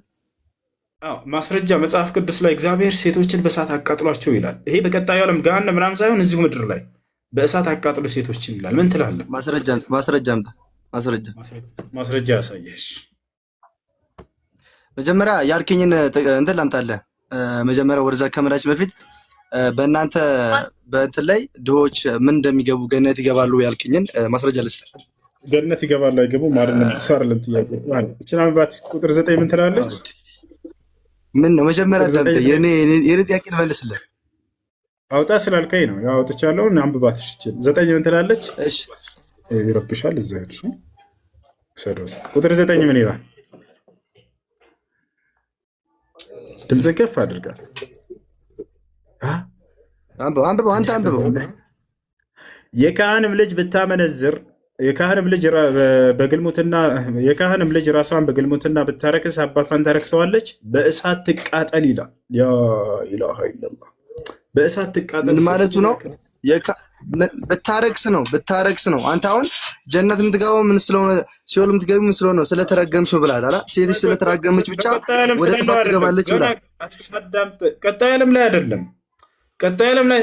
ማስረጃ መጽሐፍ ቅዱስ ላይ እግዚአብሔር ሴቶችን በእሳት አቃጥሏቸው ይላል። ይሄ በቀጣዩ ዓለም ገሃነም ምናምን ሳይሆን እዚሁ ምድር ላይ በእሳት አቃጥሎ ሴቶችን ይላል። ምን ትላለህ? ማስረጃ አምጣ። ማስረጃ ያሳየሽ። መጀመሪያ ያልከኝን እንትን ላምጣልህ። መጀመሪያ ወደዛ ከመላች በፊት በእናንተ በእንትን ላይ ድሆች ምን እንደሚገቡ ገነት ይገባሉ ያልከኝን ማስረጃ ልስጥ። ገነት ይገባሉ አይገቡም አይደለም እሱ አይደለም ጥያቄ ማለት እቺ ናምባት ቁጥር 9 ምን ትላለች? ምን ነው መጀመሪያ ዳምጠ የኔ ጥያቄ ልመልስልህ። አውጣ ስላልከኝ ነው ያው አውጥቻለሁ። አንብባት እሺ 9 ምን ትላለች? እሺ ይረብሻል እዛ እሺ ሰዶስ ቁጥር 9 ምን ይላል? ድምጽ ከፍ አድርጋል። አንብበው አንተ አንብበው። የካህንም ልጅ ብታመነዝር የካህንም ልጅ ራሷን በግልሙትና ብታረክስ አባቷን ታረክሰዋለች፣ በእሳት ትቃጠል ይላል። ያ ኢላሃ ኢላላህ በእሳት ትቃጠል ምን ማለቱ ነው? ብታረክስ ነው። አንተ አሁን ጀነት የምትገባው ምን ስለሆነ ሲኦል የምትገባው ምን ስለሆነ ስለተረገምሽ ብለሃል አይደል? ሴትሽ ስለተረገመች ብቻ ወደ ጥፋት ትገባለች ብለሃል። ቀጣይ ዓለም ላይ አይደለም። ቀጣይ ዓለም ላይ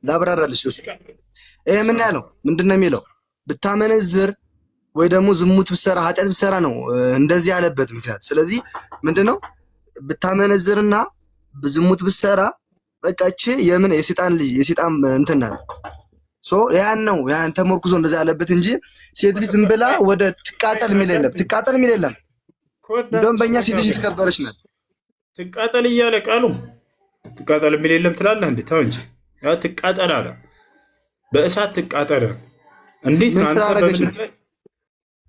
ላብራራለህ እሱ ይሄ ምን ያለው ምንድን ነው የሚለው? ብታመነዝር ወይ ደግሞ ዝሙት ብትሰራ ኃጢአት ብትሰራ ነው እንደዚህ ያለበት ምክንያት። ስለዚህ ምንድነው ብታመነዝርና ዝሙት ብትሰራ በቃ እቺ የምን የሰይጣን እንትን ናት። ያን ተመርኩዞ እንደዛ ያለበት እንጂ ሴት ልጅ ዝም ብላ ወደ ትቃጠል የሚል የለም። እንደውም በእኛ ሴት ልጅ የተከበረች ናት። ትቃጠል እያለ ቃሉ ትቃጠል የሚል የለም ትላለህ እንዴ? ተው እንጂ ያ ትቃጠል አለ። በእሳት ትቃጠል እንዴት ነው?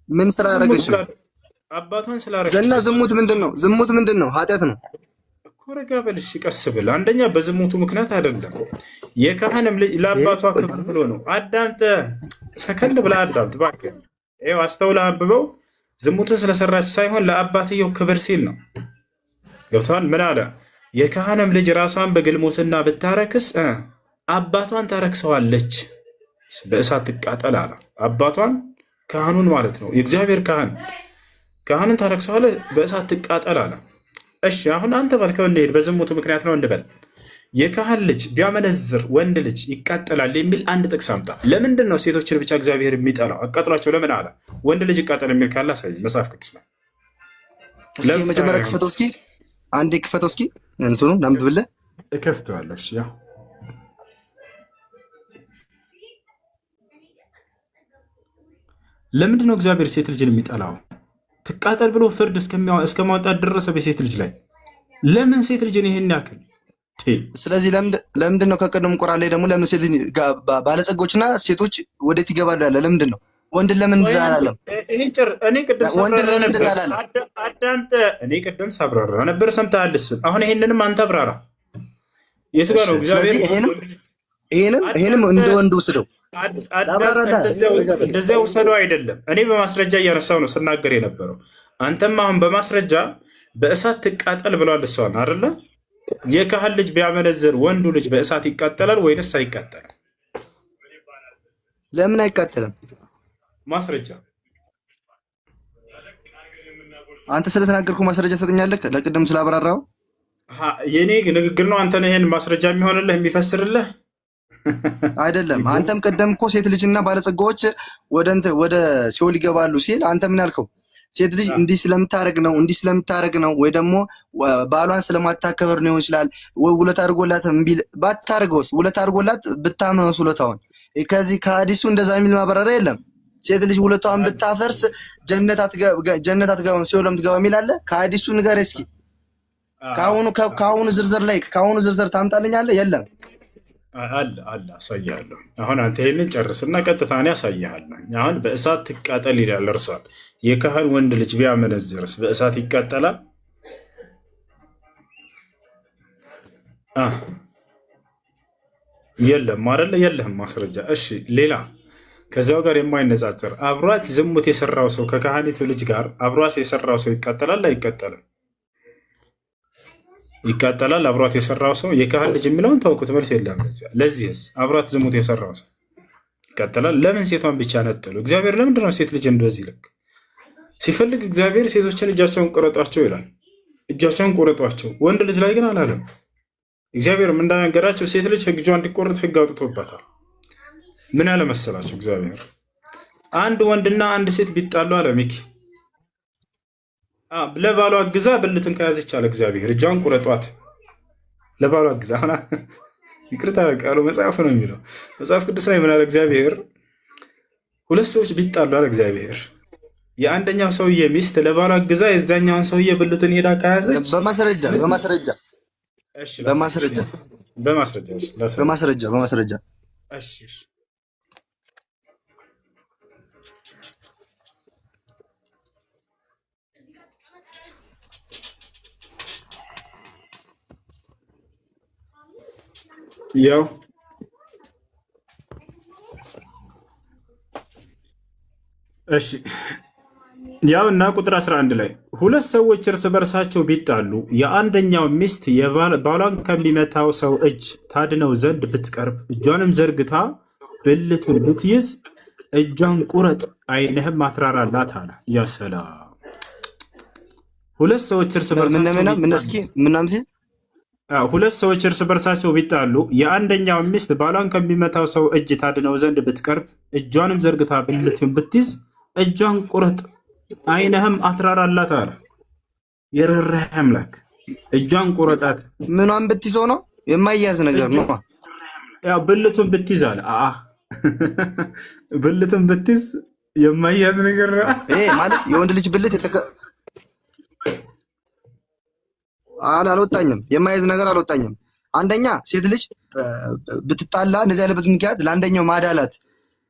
ምን ስራ አደረገች ነው? አባቷን ስላረገች ዘና ዝሙት ምንድነው? ኃጢአት ነው እኮ። ረጋ በልሽ ቀስ ብል። አንደኛ በዝሙቱ ምክንያት አይደለም። የካህንም ልጅ ለአባቷ ክብር ብሎ ነው። አዳምጥ፣ ሰከን ብለህ አዳምጥ እባክህ። ይኸው አስተውለህ አንብበው። ዝሙቱን ስለሰራች ሳይሆን ለአባትየው ክብር ሲል ነው። ገብተዋል? ምን አለ? የካህንም ልጅ ራሷን በግልሙትና ብታረክስ አባቷን ታረክሰዋለች፣ በእሳት ትቃጠል አለ። አባቷን ካህኑን ማለት ነው። የእግዚአብሔር ካህኑን ታረክሰዋለች፣ በእሳት ትቃጠል አለ። እሺ አሁን አንተ ባልከው እንሄድ። በዝሙቱ ምክንያት ነው እንበል። የካህን ልጅ ቢያመነዝር ወንድ ልጅ ይቃጠላል የሚል አንድ ጥቅስ አምጣ። ለምንድን ነው ሴቶችን ብቻ እግዚአብሔር የሚጠላው? አቃጥሏቸው ለምን አለ? ወንድ ልጅ ይቃጠል የሚል ካለ አሳይ፣ መጽሐፍ ቅዱስ ነው። እስኪ መጀመሪያ ክፈተው እስኪ፣ አንዴ ክፈተው እስኪ፣ እንትኑ ላምብብልህ። እከፍተዋለሁ። እሺ ያው ለምንድን ነው እግዚአብሔር ሴት ልጅን የሚጠላው? ትቃጠል ብሎ ፍርድ እስከ ማውጣት ደረሰ በሴት ልጅ ላይ። ለምን ሴት ልጅን ይሄን ያክል? ስለዚህ ለምንድን ነው ከቀደም ቁርአን ላይ ደግሞ ለምን ሴት ልጅ ባለጸጎችና ሴቶች ወዴት ይገባሉ ያለ? ለምንድን ነው ወንድ ለምን እንደዛ አላለም? አዳምጥ። እኔ ቅድም ሳብራራ ነበር፣ ሰምተሃል እሱን። አሁን ይሄንንም አንተ አብራራ። የቱ ጋር ነው እግዚአብሔር? ይሄንም እንደ ወንድ ወስደው እንደዚያ ውሰደው አይደለም። እኔ በማስረጃ እያነሳው ነው ስናገር የነበረው። አንተም አሁን በማስረጃ በእሳት ትቃጠል ብሏል። እሷን አይደለ? የካህን ልጅ ቢያመነዝር ወንዱ ልጅ በእሳት ይቃጠላል ወይንስ አይቃጠልም? ለምን አይቃጠልም? ማስረጃ አንተ ስለተናገርኩ ማስረጃ ሰጠኛለህ። ለቅድም ስላብራራው የኔ ንግግር ነው። አንተ ነህ ይሄን ማስረጃ የሚሆንልህ የሚፈስርልህ አይደለም። አንተም ቀደም እኮ ሴት ልጅና ባለጸጋዎች ወደ ሲኦል ይገባሉ ሲል አንተ ምን ያልከው? ሴት ልጅ እንዲህ ስለምታረግ ነው ወይ ደግሞ ባሏን ስለማታከበር ነው ይችላል። ወይ ውለታ አድርጎላት እምቢ ባታረገውስ? ውለታ አድርጎላት ብታመነስ ውለታውን ከዚህ ከሐዲሱ እንደዛ የሚል ማብራሪያ የለም። ሴት ልጅ ውለታዋን ብታፈርስ ጀነት አትገባም ሲኦል የምትገባ የሚል አለ? ከሐዲሱ ንገር እስኪ። ከአሁኑ ዝርዝር ታምጣልኛለህ? የለም አለ አሳያለሁ። አሁን አንተ ይሄንን ጨርስና ቀጥታ እኔ አሳያለሁ። አሁን በእሳት ትቃጠል ይላል እርሷል። የካህን ወንድ ልጅ ቢያመነዝርስ በእሳት ይቃጠላል? የለም አይደለ? የለህም ማስረጃ። እሺ ሌላ ከዚያው ጋር የማይነጻጸር አብሯት ዝሙት የሰራው ሰው ከካህኒቱ ልጅ ጋር አብሯት የሰራው ሰው ይቃጠላል አይቃጠልም? ይቃጠላል። አብሯት የሰራው ሰው የካህን ልጅ የሚለውን ተውኩት፣ መልስ የለም። ለዚህስ አብሯት ዝሙት የሰራው ሰው ይቃጠላል። ለምን ሴቷን ብቻ ነጥሉ? እግዚአብሔር ለምንድን ነው ሴት ልጅ እንደዚህ ልክ ሲፈልግ እግዚአብሔር ሴቶችን እጃቸውን ቁረጧቸው ይላል። እጃቸውን ቁረጧቸው። ወንድ ልጅ ላይ ግን አላለም። እግዚአብሔር እንዳነገራቸው ሴት ልጅ እጇ እንዲቆረጥ ሕግ አውጥቶባታል። ምን አለ መሰላችሁ እግዚአብሔር አንድ ወንድና አንድ ሴት ቢጣሉ አለ ሚኪ ለባሏ አግዛ ብልትን ከያዘች አለ እግዚአብሔር እጇን ቁረጧት። ለባሏ አግዛ ሆና ይቅርታ ቃሉ መጽሐፍ ነው የሚለው። መጽሐፍ ቅዱስ ላይ ምን አለ እግዚአብሔር? ሁለት ሰዎች ቢጣሉ አለ እግዚአብሔር የአንደኛው ሰውዬ ሚስት ለባሏ አግዛ የዛኛውን ሰውዬ ብልቱን ሄዳ ከያዘች በማስረጃ እሺ ያው እሺ ያው እና ቁጥር 11 ላይ ሁለት ሰዎች እርስ በርሳቸው ቢጣሉ የአንደኛው ሚስት ባሏን ከሚመታው ሰው እጅ ታድነው ዘንድ ብትቀርብ እጇንም ዘርግታ ብልቱን ብትይዝ እጇን ቁረጥ፣ ዓይንህም አትራራላት አለ። ያ ሰላም። ሁለት ሰዎች እርስ በርሳቸው ቢጣሉ የአንደኛው ሚስት ባሏን ከሚመታው ሰው እጅ ታድነው ዘንድ ብትቀርብ እጇንም ዘርግታ ብልቱን ብትይዝ እጇን ቁረጥ፣ ዓይንህም አትራራላት አለ። የርህራሄ አምላክ እጇን ቁረጣት። ምኗን ብትይዘው ነው? የማይያዝ ነገር ነው። ያው ብልቱን ብትይዝ አለ። ብልቱን ብትይዝ የማይያዝ ነገር ነው። ይሄ ማለት የወንድ ልጅ ብልት አልወጣኝም፣ የማይያዝ ነገር አልወጣኝም። አንደኛ ሴት ልጅ ብትጣላ እንደዚህ ያለበት ምክንያት ለአንደኛው ማዳላት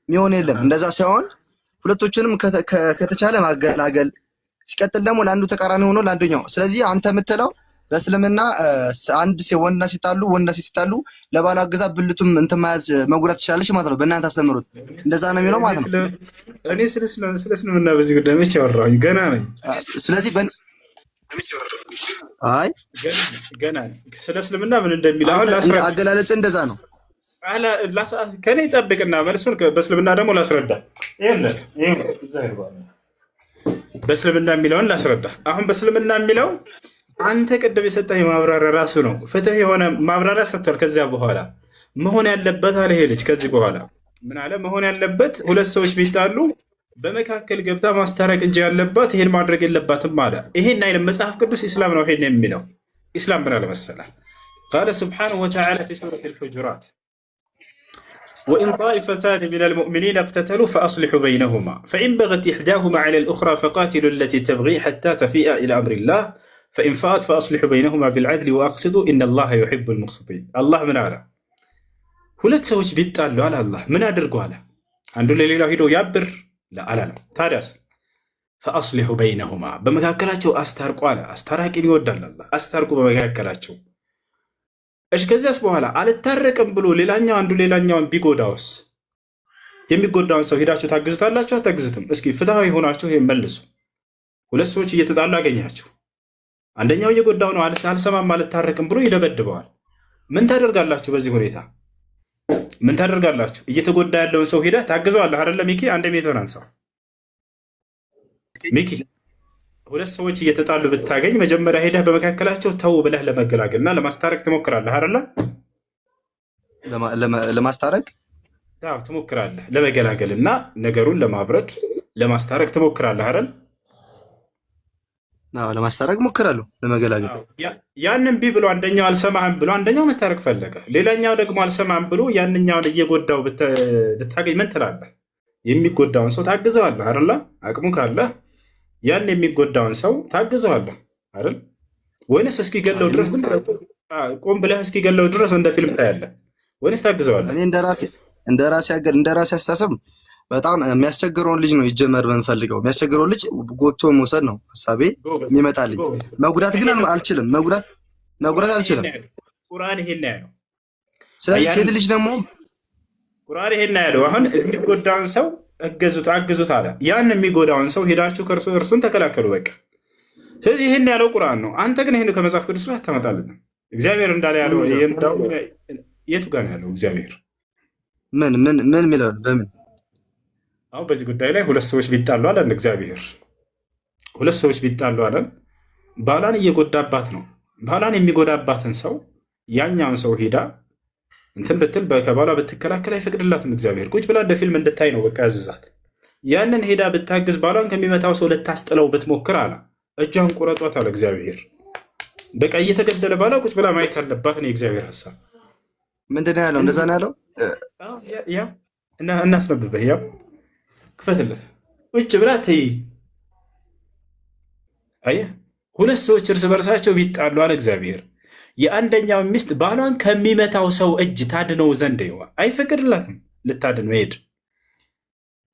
የሚሆን የለም። እንደዛ ሳይሆን ሁለቶችንም ከተቻለ ማገላገል፣ ሲቀጥል ደግሞ ለአንዱ ተቃራኒ ሆኖ ለአንደኛው። ስለዚህ አንተ የምትለው በእስልምና አንድ ወንድና ሴት ሲጣሉ ለባሏ አግዛ ብልቱም እንትን መያዝ መጉዳት ትችላለች ማለት ነው። በእናንተ አስተምሩት እንደዛ ነው የሚለው ማለት ነው። እኔ ስለ እስልምና በዚህ ጉዳይ መቼ አወራሁኝ? ገና ነኝ። ስለዚህ አይ ገና ስለ እስልምና ምን እንደሚል አሁን አገላለጽ እንደዛ ነው። ከኔ ጠብቅና መልሱን በእስልምና ደግሞ ላስረዳ። በእስልምና የሚለውን ላስረዳ። አሁን በእስልምና የሚለው አንተ ቅድም የሰጠህ የማብራሪያ ራሱ ነው። ፍትህ የሆነ ማብራሪያ ሰጥቷል። ከዚያ በኋላ መሆን ያለበት አለ ይሄ ልጅ ከዚህ በኋላ ምን አለ መሆን ያለበት? ሁለት ሰዎች ቢጣሉ በመካከል ገብታ ማስታረቅ እንጂ ያለባት ይሄን ማድረግ የለባትም አለ። ይሄን አይነት መጽሐፍ ቅዱስ ኢስላም ነው ይሄን የሚለው። ኢስላም ምን አለ መሰለህ? ቃለ ሱብሓነሁ ወተዓላ ፊ ሱረቲል ሁጁራት ወኢን ጣኢፈታን ሚነል ሙእሚኒነ እቅተተሉ ፈአስሊሑ በይነሁማ ፈኢን በገት ኢሕዳሁማ ዐለል ኡኽራ ፈቃቲሉ ለቲ ተብጊ ሐታ ተፊአ ኢላ አምሪላህ ፈኢን ፈአት ፈአስሊሑ በይነሁማ ቢልዐድሊ ወአቅሲጡ ኢነላሃ ዩሒቡል ሙቅሲጢን። አላህ ምን አለ? ሁለት ሰዎች ቢጣሉ አለ አላህ ምን አድርጎ አለ? አንዱ ለሌላው ሂዶ ያብር አላለም። ታዲያስ ፈአስሊሑ በይነሁማ በመካከላቸው አስታርቁ አለ። አስታራቂን ይወዳል አላህ። አስታርቁ በመካከላቸው። እሺ ከዚያስ በኋላ አልታረቅም ብሎ ሌላኛው አንዱ ሌላኛውን ቢጎዳውስ? የሚጎዳውን ሰው ሄዳችሁ ታግዙታላችሁ? አታግዙትም? እስኪ ፍትሃዊ ሆናችሁ ይሄን መልሱ። ሁለት ሰዎች እየተጣሉ አገኛችሁ። አንደኛው እየጎዳው ነው፣ አልሰማም አልታረቅም ብሎ ይደበድበዋል። ምን ታደርጋላችሁ? በዚህ ሁኔታ ምን ታደርጋላችሁ? እየተጎዳ ያለውን ሰው ሄደህ ታግዘዋለህ አይደለ? ሚኪ አንድ ሜትር አንሳው። ሚኪ ሁለት ሰዎች እየተጣሉ ብታገኝ መጀመሪያ ሄደህ በመካከላቸው ተው ብለህ ለመገላገልና ለማስታረቅ ትሞክራለህ አይደለ? ለማስታረቅ ትሞክራለህ፣ ለመገላገልና ነገሩን ለማብረድ ለማስታረቅ ትሞክራለህ አይደል? ለማስታረቅ ሞክራለሁ፣ ለመገላገል። ያንን ቢ ብሎ አንደኛው አልሰማህም ብሎ አንደኛው መታረቅ ፈለገ፣ ሌላኛው ደግሞ አልሰማህም ብሎ ያንኛውን እየጎዳው ብታገኝ ምን ትላለህ? የሚጎዳውን ሰው ታግዘዋለህ አይደለ? አቅሙ ካለህ ያን የሚጎዳውን ሰው ታግዘዋለህ አይደል? ወይንስ እስኪገለው ድረስ ቆም ብለህ እስኪገለው ድረስ እንደ ፊልም ታያለህ? ወይንስ ታግዘዋለህ? እኔ እንደ ራሴ አስተሳሰብ በጣም የሚያስቸግረውን ልጅ ነው ይጀመር የምንፈልገው። የሚያስቸግረውን ልጅ ጎቶ መውሰድ ነው ሀሳቤ የሚመጣልኝ። መጉዳት ግን አልችልም። መጉዳት አልችልም። ቁርአን ይሄን ያለው። ስለዚህ ሴት ልጅ ደግሞ ቁርአን ይሄን ያለው አሁን የሚጎዳውን ሰው አግዙት አለ። ያን የሚጎዳውን ሰው ሄዳችሁ እርሱን ተከላከሉ በቃ። ስለዚህ ይሄን ያለው ቁርአን ነው። አንተ ግን ይሄን ከመጽሐፍ ቅዱስ ላይ አታመጣልን። እግዚአብሔር እንዳለ ያለው የቱ ጋር ነው ያለው? እግዚአብሔር ምን የሚለው በምን አሁን በዚህ ጉዳይ ላይ ሁለት ሰዎች ቢጣሉ አለን። እግዚአብሔር ሁለት ሰዎች ቢጣሉ አለን። ባሏን እየጎዳባት ነው። ባሏን የሚጎዳባትን ሰው ያኛውን ሰው ሄዳ እንትን ብትል ከባሏ ብትከላከል አይፈቅድላትም እግዚአብሔር። ቁጭ ብላ እንደ ፊልም እንድታይ ነው በቃ ያዝዛት። ያንን ሄዳ ብታግዝ ባሏን ከሚመታው ሰው ልታስጥለው ብትሞክር አለ እጇን ቁረጧት አለ እግዚአብሔር። በቃ እየተገደለ ባሏ ቁጭ ብላ ማየት አለባት ነው የእግዚአብሔር ሀሳብ። ምንድን ነው ያለው? እንደዛ ነው ያለው። ያው እናስነብበህ፣ ያው ክፈትለት፣ ቁጭ ብላ ተይ። አየህ፣ ሁለት ሰዎች እርስ በርሳቸው ቢጣሉ አለ እግዚአብሔር የአንደኛው ሚስት ባሏን ከሚመታው ሰው እጅ ታድነው ዘንድ አይፈቅድላትም ልታድን መሄድ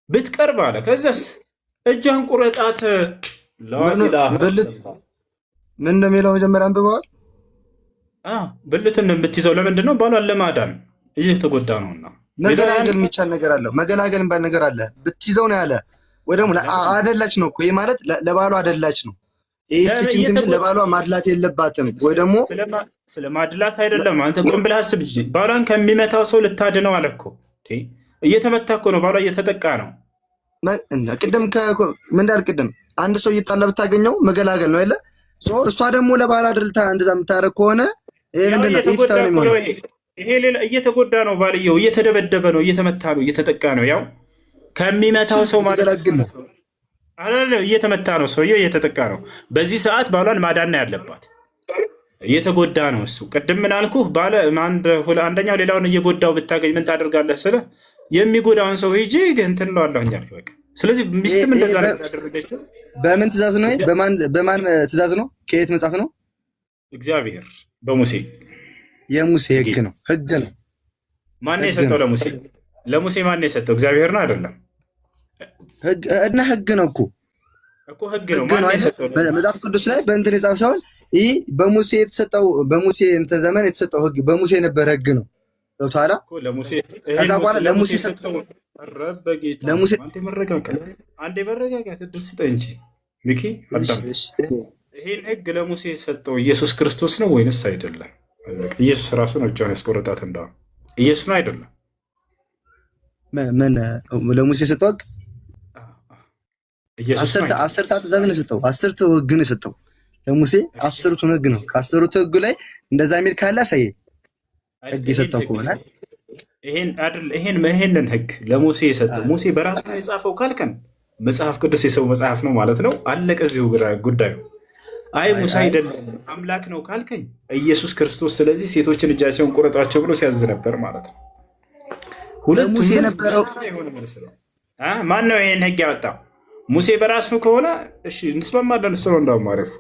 ብትቀርብ አለ። ከዛስ እጇን ቁረጣት። ምን እንደሚለው መጀመሪያ አንብበዋል። ብልትን የምትይዘው ለምንድን ነው? ባሏን ለማዳን እየተጎዳ ነውና። መገላገል የሚቻል ነገር አለ። መገላገል የሚባል ነገር አለ። ብትይዘው ነው ያለ። ወይ ደግሞ አደላች ነው እኮ ይህ ማለት ለባሏ አደላች ነው። ይህ ፍቺን ግን ለባሏ ማድላት የለባትም። ወይ ደግሞ ስለ ማድላት አይደለም። አንተ ቆም ብለህ አስብ እንጂ ባሏን ከሚመታው ሰው ልታድነው አለ እኮ። እየተመታ እኮ ነው፣ ባሏ እየተጠቃ ነው። ቅድም ምን እንዳል ቅድም አንድ ሰው እየጣለ ብታገኘው መገላገል ነው አይደለ? እሷ ደግሞ ለባሏ አድልታ እንደዛ የምታረግ ከሆነ ይሄ ምንድን ነው? ኢፍታ ነው የሚሆነው። ይሄ ሌላ እየተጎዳ ነው፣ ባልየው እየተደበደበ ነው፣ እየተመታ ነው፣ እየተጠቃ ነው። ያው ከሚመታው ሰው ማገላገል ነው አላለ፣ እየተመታ ነው፣ ሰውየው እየተጠቃ ነው። በዚህ ሰዓት ባሏን ማዳን ያለባት፣ እየተጎዳ ነው እሱ። ቅድም ምን አልኩህ? አንደኛው ሌላውን እየጎዳው ብታገኝ ምን ታደርጋለህ? ስለ የሚጎዳውን ሰው ሂጂ እንትን እለዋለሁ እንጂ አልክ በቃ። ስለዚህ ሚስትም እንደዛ ነው ያደረገችው። በምን ትእዛዝ ነው? በማን ትእዛዝ ነው? ከየት መጽሐፍ ነው? እግዚአብሔር በሙሴ። የሙሴ ህግ ነው፣ ህግ ነው። ማን የሰጠው ለሙሴ? ለሙሴ ማን የሰጠው? እግዚአብሔር ነው አይደለም? ህግ እና ህግ ነው እኮ ህግ ነው። ማን የሰጠው? መጽሐፍ ቅዱስ ላይ በእንትን የጻፈ ሳይሆን ይህ በሙሴ የተሰጠው፣ በሙሴ እንትን ዘመን የተሰጠው ህግ በሙሴ የነበረ ህግ ነው። ገብቶሃል? ከዛ በኋላ ለሙሴ ሰጠው። ለሙሴ አንዴ መረጋጋት እድል ስጠኝ እንጂ ሚኪ። ይሄን ህግ ለሙሴ የሰጠው ኢየሱስ ክርስቶስ ነው ወይንስ አይደለም? ኢየሱስ ራሱ ነው እጇን ያስቆረጣት። እንደው ኢየሱስ ነው አይደለም? ምን ለሙሴ የሰጠው ህግ? አስርታ ትእዛዝ ነው የሰጠው። አስርቱ ህግ ነው የሰጠው ለሙሴ። አስርቱን ህግ ነው። ከአስርቱ ህግ ላይ እንደዛ የሚል ካለ አሳየኝ። ህግ የሰጠው ከሆነ ይሄንን ህግ ለሙሴ የሰጠው ሙሴ በራሱ ነው የጻፈው ካልከን መጽሐፍ ቅዱስ የሰው መጽሐፍ ነው ማለት ነው። አለቀ እዚሁ ጉዳዩ። አይ ሙሴ አይደለም አምላክ ነው ካልከኝ ኢየሱስ ክርስቶስ። ስለዚህ ሴቶችን እጃቸውን ቁረጧቸው ብሎ ሲያዝ ነበር ማለት ነው። ሙሴ የነበረው ማን ነው ይሄን ህግ ያወጣው? ሙሴ በራሱ ከሆነ እሺ እንስማማለን። ሰው እንዳውም አሪፍ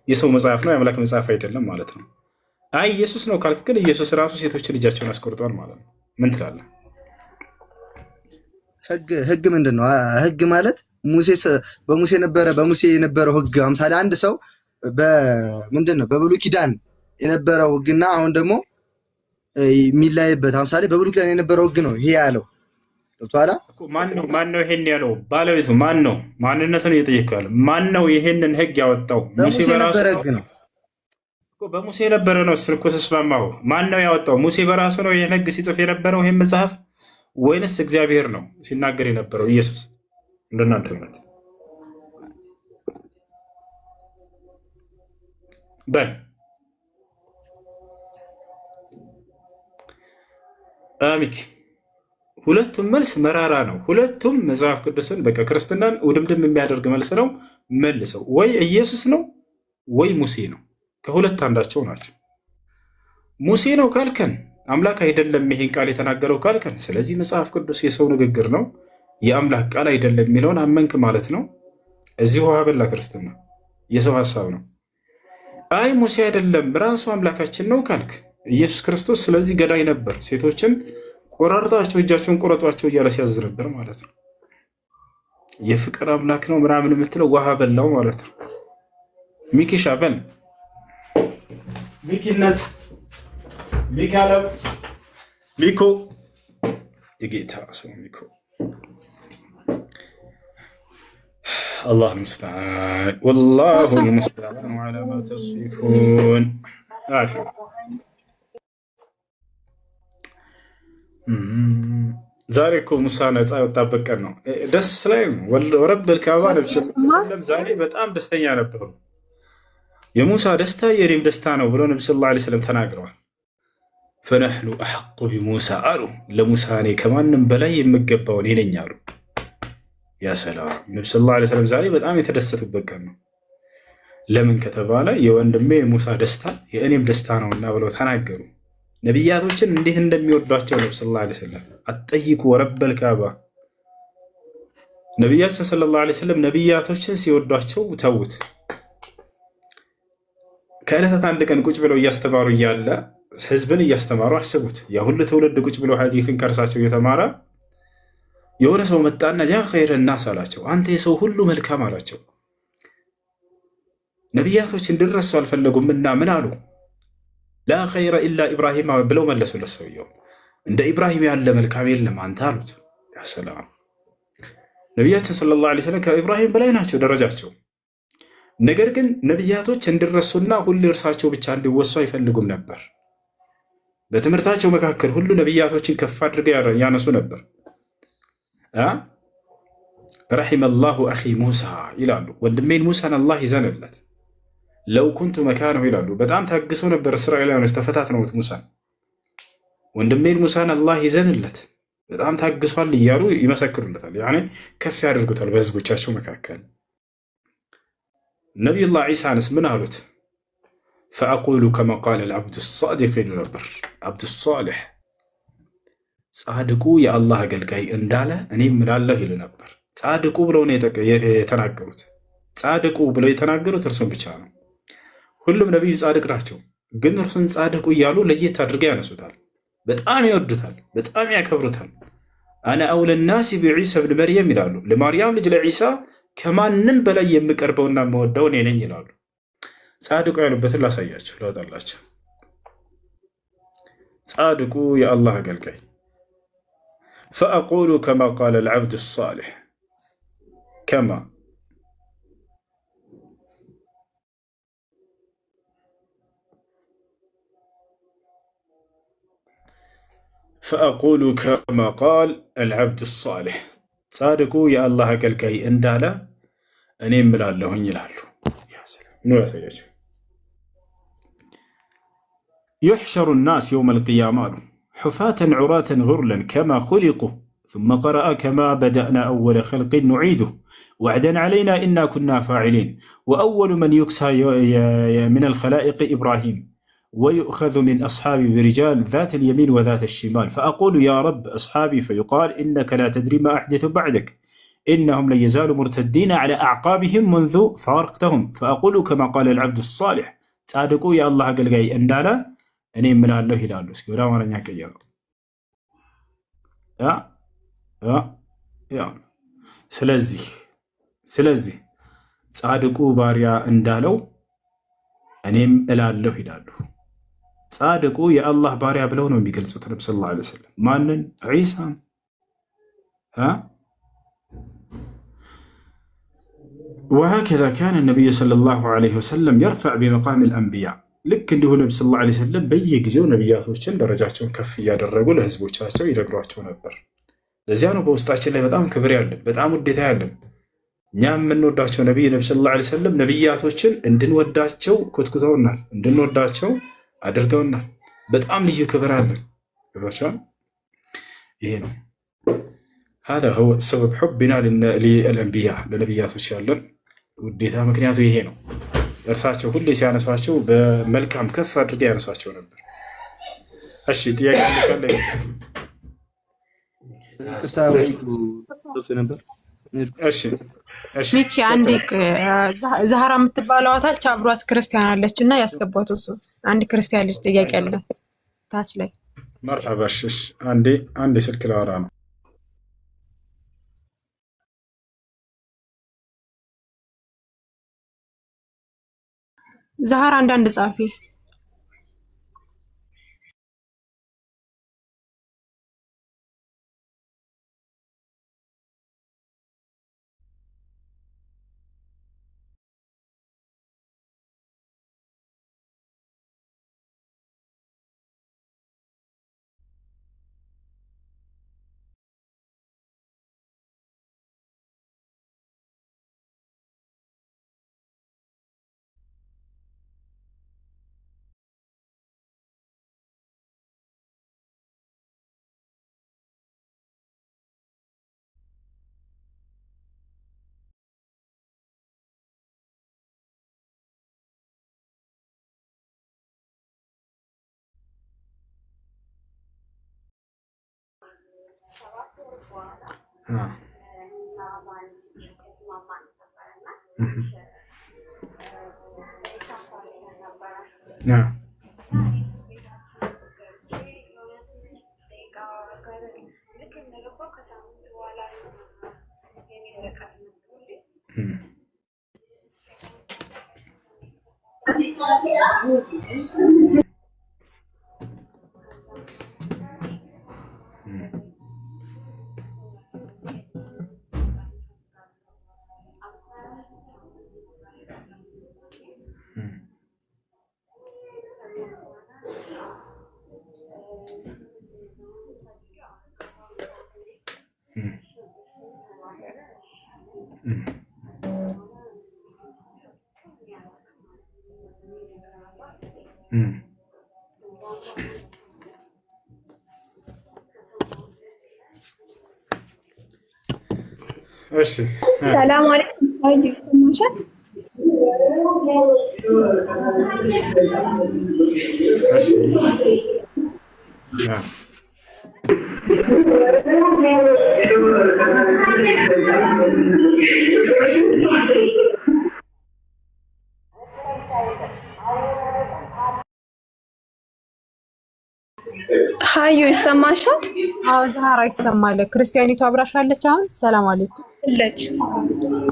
የሰው መጽሐፍ ነው የአምላክ መጽሐፍ አይደለም ማለት ነው። አይ ኢየሱስ ነው ካልክ ግን ኢየሱስ ራሱ ሴቶችን እጃቸውን አስቆርጧል ማለት ነው። ምን ትላለህ? ህግ ምንድን ነው? ህግ ማለት በሙሴ የነበረው ህግ አምሳሌ አንድ ሰው ምንድን ነው በብሉይ ኪዳን የነበረው ህግና አሁን ደግሞ የሚለያይበት አምሳሌ በብሉይ ኪዳን የነበረው ህግ ነው ይሄ ያለው። ገብቶሃል? ማን ነው ይሄን ያለው? ባለቤቱ ማን ነው? ማንነቱን እየጠየቀው ያለው ማን ነው? ይሄንን ህግ ያወጣው ሙሴ የነበረ ህግ ነው። በሙሴ የነበረ ነው። እሱ እኮ ተስማማው። ማን ነው ያወጣው? ሙሴ በራሱ ነው ይሄን ህግ ሲጽፍ የነበረው ይሄን መጽሐፍ ወይንስ እግዚአብሔር ነው ሲናገር የነበረው? ኢየሱስ እንደናንተ ማለት በል አሚክ። ሁለቱም መልስ መራራ ነው። ሁለቱም መጽሐፍ ቅዱስን በቃ ክርስትናን ውድምድም የሚያደርግ መልስ ነው። መልሰው ወይ ኢየሱስ ነው ወይ ሙሴ ነው። ከሁለት አንዳቸው ናቸው። ሙሴ ነው ካልከን አምላክ አይደለም ይሄን ቃል የተናገረው ካልከን፣ ስለዚህ መጽሐፍ ቅዱስ የሰው ንግግር ነው የአምላክ ቃል አይደለም የሚለውን አመንክ ማለት ነው። እዚሁ ሀበላ ክርስትና የሰው ሀሳብ ነው። አይ ሙሴ አይደለም ራሱ አምላካችን ነው ካልክ ኢየሱስ ክርስቶስ ስለዚህ ገዳይ ነበር፣ ሴቶችን ቆራርጣቸው እጃቸውን ቆረጧቸው እያለ ሲያዝ ነበር ማለት ነው። የፍቅር አምላክ ነው ምናምን የምትለው ውሃ በላው ማለት ነው። ሚኪሻ በል ሚኪነት ሚካለም ሚኮ የጌታ ሰው ሚኮ አላህ ልሙስተዓን ወላሁ ልሙስተዓን ዐላ ማ ተሲፉን። ዛሬ እኮ ሙሳ ነፃ የወጣበት ቀን ነው። ደስ ላይ ወረብል ካባ ዛሬ በጣም ደስተኛ ነበሩ። የሙሳ ደስታ የእኔም ደስታ ነው ብሎ ነቢ ሰለላሁ ዐለይሂ ወሰለም ተናግረዋል። ፈነሕኑ አሐቁ ቢሙሳ አሉ። ለሙሳ እኔ ከማንም በላይ የምገባው እኔ ነኝ አሉ። ያ ሰላም ነቢ ሰለላሁ ዐለይሂ ወሰለም ዛሬ በጣም የተደሰቱበት ቀን ነው። ለምን ከተባለ የወንድሜ የሙሳ ደስታ የእኔም ደስታ ነውና ብለው ተናገሩ። ነቢያቶችን እንዴት እንደሚወዷቸው ነቢ ሰለላሁ ዐለይሂ ወሰለም አትጠይቁ ወረበል ካዕባ። ነቢያችን ሰለላሁ ዐለይሂ ወሰለም ነቢያቶችን ሲወዷቸው ተዉት። ከዕለታት አንድ ቀን ቁጭ ብለው እያስተማሩ እያለ ህዝብን እያስተማሩ አስቡት። ያ ሁሉ ትውልድ ቁጭ ብለው ሐዲትን ከእርሳቸው እየተማረ የሆነ ሰው መጣና ያ ኸይረ ናስ አላቸው። አንተ የሰው ሁሉ መልካም አላቸው። ነቢያቶች እንዲረሱ አልፈለጉምና ምን አሉ? ላ ኸይረ ኢላ ኢብራሂም ብለው መለሱለት። ሰውየው እንደ ኢብራሂም ያለ መልካም የለም አንተ አሉት። ያ ሰላም ነቢያችን ሰለላሁ ዐለይሂ ወሰለም ከኢብራሂም በላይ ናቸው ደረጃቸው። ነገር ግን ነቢያቶች እንዲረሱና ሁሉ እርሳቸው ብቻ እንዲወሱ አይፈልጉም ነበር። በትምህርታቸው መካከል ሁሉ ነቢያቶችን ከፍ አድርገው ያነሱ ነበር። ረሒመ ላሁ አኺ ሙሳ ይላሉ። ወንድሜን ሙሳን አላህ ይዘንለት። ለው ኩንቱ መካነሁ ይላሉ። በጣም ታግሰው ነበር እስራኤላውያኖች ተፈታትነውት ሙሳን። ወንድሜን ሙሳን አላህ ይዘንለት፣ በጣም ታግሷል እያሉ ይመሰክሩለታል። ያኔ ከፍ ያደርጉታል በህዝቦቻቸው መካከል። ነቢዩላህ ዒሳንስ ምን አሉት? ፈአቁሉ ከማ ቃለ ልዓብዱ ሳዲቅ ይሉ ነበር። ዓብዱ ሷሊሕ ጻድቁ የአላህ አገልጋይ እንዳለ እኔም እላለሁ ይሉ ነበር። ጻድቁ ብለው ነው የተናገሩት። ጻድቁ ብለው የተናገሩት እርሱን ብቻ ነው። ሁሉም ነቢዩ ጻድቅ ናቸው፣ ግን እርሱን ጻድቁ እያሉ ለየት አድርገው ያነሱታል። በጣም ይወዱታል፣ በጣም ያከብሩታል። አነ አውለ ናሲ ቢዒሳ ብን መርየም ይላሉ። ለማርያም ልጅ ለዒሳ ከማንም በላይ የምቀርበውና የምወደው እኔ ነኝ ይላሉ። ጻድቁ ያሉበትን ላሳያችሁ፣ ላወጣላችሁ። ጻድቁ የአላህ አገልጋይ ፈአቁሉ ከማ ቃለ ልዓብዱ ሳሊሕ ከማ ፈአቁሉ ከማ ቃል አልዓብዱ ሳሊሕ ጻድቁ የአላህ አገልጋይ እንዳለ እኔም እላለሁኝ ይላሉ። ኑ ያሳያችሁ። ዩሕሸሩ ናስ የውም አልቅያማ አሉ ሑፋተን ዑራተን ጉርለን ከማ ኹሊቁ ثم قرأ كما بدأنا أول خلق نعيده وعدا علينا إنا كنا فاعلين وأول من يكسى من الخلائق إبراهيم ويؤخذ من أصحابي برجال ذات اليمين وذات الشمال فأقول يا رب أصحابي فيقال إنك لا تدري ما أحدث بعدك إنهم لن يزالوا مرتدين على أعقابهم منذ فارقتهم فأقول كما قال العبد الصالح ጻድቁ የአላህ አገልጋይ እንዳለ እኔ እምላለሁ ይላሉ። እስኪ ወደ አማርኛ ቀየረው። ስለዚህ ጻድቁ ባሪያ እንዳለው እኔም እላለሁ ይላሉ። ጻድቁ የአላህ ባሪያ ብለው ነው የሚገልጹት ነብዩ ሰለላሁ ዐለይሂ ወሰለም። ማንን? ዒሳን። ወሀከዛ ካነ ነቢዩ ሰለላሁ ዐለይሂ ወሰለም የርፈዕ ቢመቃም አልአንቢያ። ልክ እንዲሁ ነብዩ ሰለላሁ ዐለይሂ ወሰለም በየጊዜው ነቢያቶችን ደረጃቸውን ከፍ እያደረጉ ለህዝቦቻቸው ይነግሯቸው ነበር። ለዚያ ነው በውስጣችን ላይ በጣም ክብር ያለን፣ በጣም ውዴታ ያለን። እኛ የምንወዳቸው ነቢይ ነብዩ ሰለላሁ ዐለይሂ ወሰለም ነቢያቶችን እንድንወዳቸው ኮትኩተውናል፣ እንድንወዳቸው አድርገውናል። በጣም ልዩ ክብር አለን። ገባችኋል? ይሄ ነው هذا هو سبب حبنا للأنبياء ለነቢያቶች ያለን ውዴታ ምክንያቱ ይሄ ነው። እርሳቸው ሁሌ ሲያነሷቸው በመልካም ከፍ አድርገው ያነሷቸው ነበር። እሺ ጥያቄ ካለ ሚኪ አንዴ ዛህራ የምትባለው ታች አብሯት ክርስቲያን አለች እና ያስገባት እሱ አንድ ክርስቲያን ልጅ ጥያቄ አላት ታች ላይ መርሐባ። እሺ አንዴ ስልክ ላወራ ነው። ዛህራ አንዳንድ ጻፊ ሰላም አለይኩም ታዲያ ሰማሻል ሀዩ ይሰማሻል? አዎ ዛህራ ይሰማል። ክርስቲያኒቱ አብራሻለች አሁን። ሰላም አለይኩም ለች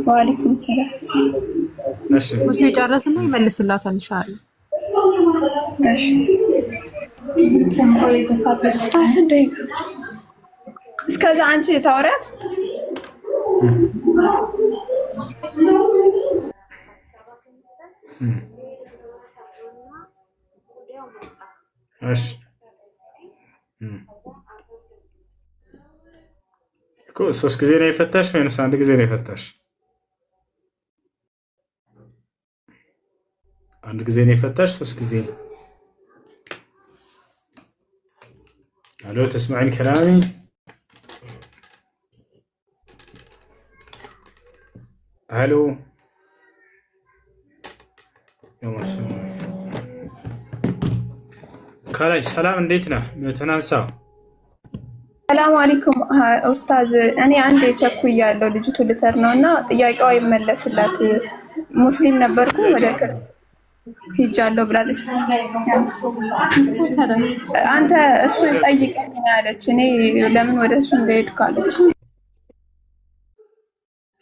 ወአለይኩም ሰላም። እሺ ሙሴ ጨረስና ይመልስላታል ኢንሻአላህ። እሺ እስከዛ አንቺ ታወሪያት እሺ ሶስት ጊዜ ነው የፈታሽ ወይንስ አንድ ጊዜ ነው የፈታሽ? አንድ ጊዜ ነው የፈታሽ? ሶስት ጊዜ? الو تسمعين كلامي؟ الو يا ما شاء الله كلاي سلام እንዴት ነህ? ተናንሳ ሰላም አለይኩም ኡስታዝ፣ እኔ አንዴ ቸኩያለሁ። ልጅቱ ልተር ነውና ጥያቄዋ ይመለስላት። ሙስሊም ነበርኩ ወደ ሂጃለሁ ብላለች። አንተ እሱ ጠይቀኝ ያለች፣ እኔ ለምን ወደ እሱ እንደሄድኩ አለች።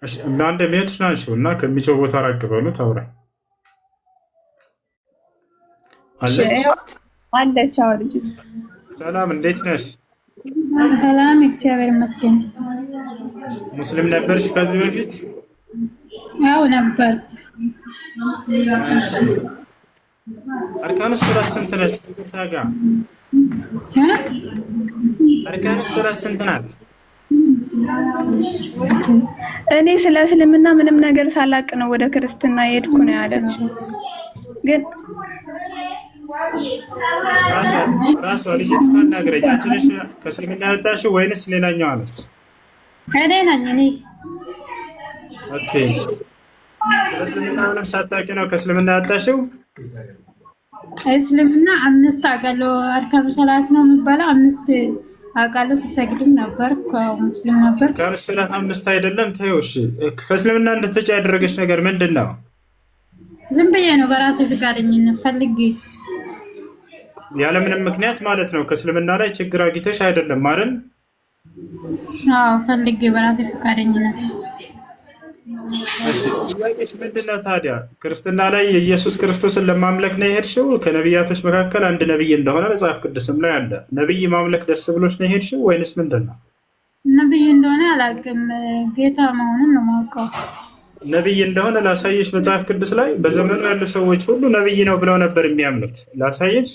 እሺ አንድ ሚዩት ናቸው እና ከሚጮህ ቦታ ራቅ በሉ። ታውራ አለች። አዎ ልጅቱ ሰላም እንዴት ነሽ? ሰላም እግዚአብሔር ይመስገን። ሙስሊም ነበርሽ ከዚህ በፊት? አዎ ነበር። አርካኑ ሱራ ስንት ነች? ታጋ አርካኑ ሱራ ስንት ናት? እኔ ስለ እስልምና ምንም ነገር ሳላቅ ነው ወደ ክርስትና የሄድኩ ነው ያለች። ግን ራሷ ልጅ ተናገረች። አንቺ ነሽ ከእስልምና የወጣሽው ወይንስ ሌላኛዋ ነች? እኔ ነኝ። እኔ ኦኬ። እስልምና ምንም ሳታውቂ ነው ከእስልምና የወጣሽው? እስልምና አምስት አውቃለሁ። አርካኑ ሰላት ነው የሚባለው። አምስት አውቃለሁ። ሲሰግድም ነበር። ሙስሊም ነበር። አርካኑ ሰላት አምስት አይደለም። ተይው እሺ። ከእስልምና እንድትወጪ ያደረገች ነገር ምንድን ነው? ዝም ብዬ ነው በራሴ ፈቃደኝነት ፈልጌ፣ ያለምንም ምክንያት ማለት ነው። ከእስልምና ላይ ችግር አግኝተሽ አይደለም አይደል? አዎ ፈልጌ በራሴ ፈቃደኝነት። እሺ ጥያቄሽ ምንድነው ታዲያ? ክርስትና ላይ ኢየሱስ ክርስቶስን ለማምለክ ነው የሄድሽው? ከነቢያቶች መካከል አንድ ነብይ እንደሆነ መጽሐፍ ቅዱስም ላይ አለ። ነብይ ማምለክ ደስ ብሎሽ ነው የሄድሽው ወይንስ ምንድነው? ነብይ እንደሆነ አላውቅም፣ ጌታ መሆኑን ነው የማውቀው። ነብይ እንደሆነ ላሳየሽ። መጽሐፍ ቅዱስ ላይ በዘመኑ ያሉ ሰዎች ሁሉ ነብይ ነው ብለው ነበር የሚያምኑት። ላሳየሽ።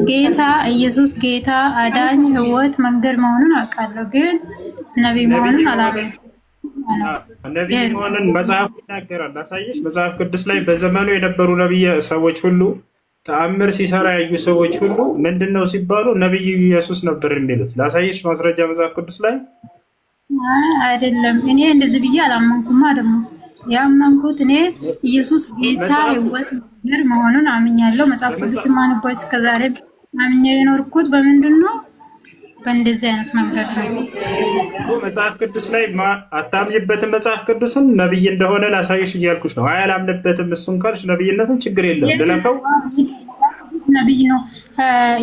ጌታ ኢየሱስ ጌታ አዳኝ ህይወት መንገድ መሆኑን አውቃለሁ፣ ግን ነብይ መሆኑን አላውቅም። ነብይ መሆኑን መጽሐፍ ይናገራል። ላሳየሽ። መጽሐፍ ቅዱስ ላይ በዘመኑ የነበሩ ነብይ ሰዎች ሁሉ ተአምር ሲሰራ ያዩ ሰዎች ሁሉ ምንድነው ሲባሉ ነብዩ ኢየሱስ ነበር የሚሉት። ላሳየሽ ማስረጃ መጽሐፍ ቅዱስ ላይ አይደለም። እኔ እንደዚህ ብዬ አላመንኩማ። ደግሞ ያመንኩት እኔ ኢየሱስ ጌታ ሕይወት ነገር መሆኑን አምኛለሁ። መጽሐፍ ቅዱስ ማንባይ እስከዛሬ አምኜ የኖርኩት በምንድን ነው? በእንደዚህ አይነት መንገድ ነው። መጽሐፍ ቅዱስ ላይ አታምኝበትም። መጽሐፍ ቅዱስን ነብይ እንደሆነ ላሳይሽ እያልኩሽ ነው። አያላምንበትም እሱን ካልሽ ነብይነቱን ችግር የለም ልለፈው። ነብይ ነው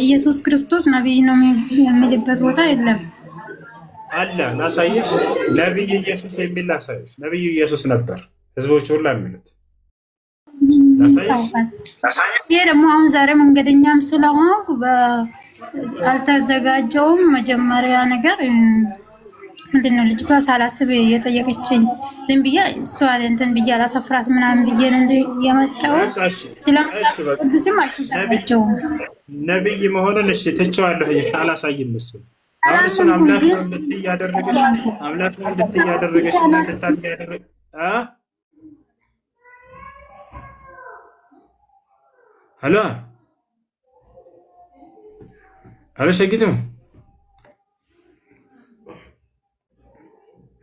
ኢየሱስ ክርስቶስ ነብይ ነው የሚልበት ቦታ የለም አለ። ላሳይሽ። ነብይ ኢየሱስ የሚል ላሳይሽ። ነብዩ ኢየሱስ ነበር ህዝቦች ሁሉ የሚሉት ላሳይሽ። ይሄ ደግሞ አሁን ዛሬ መንገደኛም ስለሆንኩ አልተዘጋጀውም። መጀመሪያ ነገር ምንድነው ልጅቷ ሳላስብ የጠየቀችኝ ዝም ብዬ እሷን እንትን ብዬ አላሰፍራት ምናምን ብዬ ነው እንደ የመጣው ስለማስም አልተዘጋጀውም። ነብይ መሆኑን እሺ ትቼዋለሁ። አላሳይም እሱ አሁን እሱን አምላክ ነው እንድትይ ያደረገሽ አምላክ ነው እንድትይ ያደረገሽ እንድታድግ ያደረገ ሄሎ ሄሎ ሸጊቱ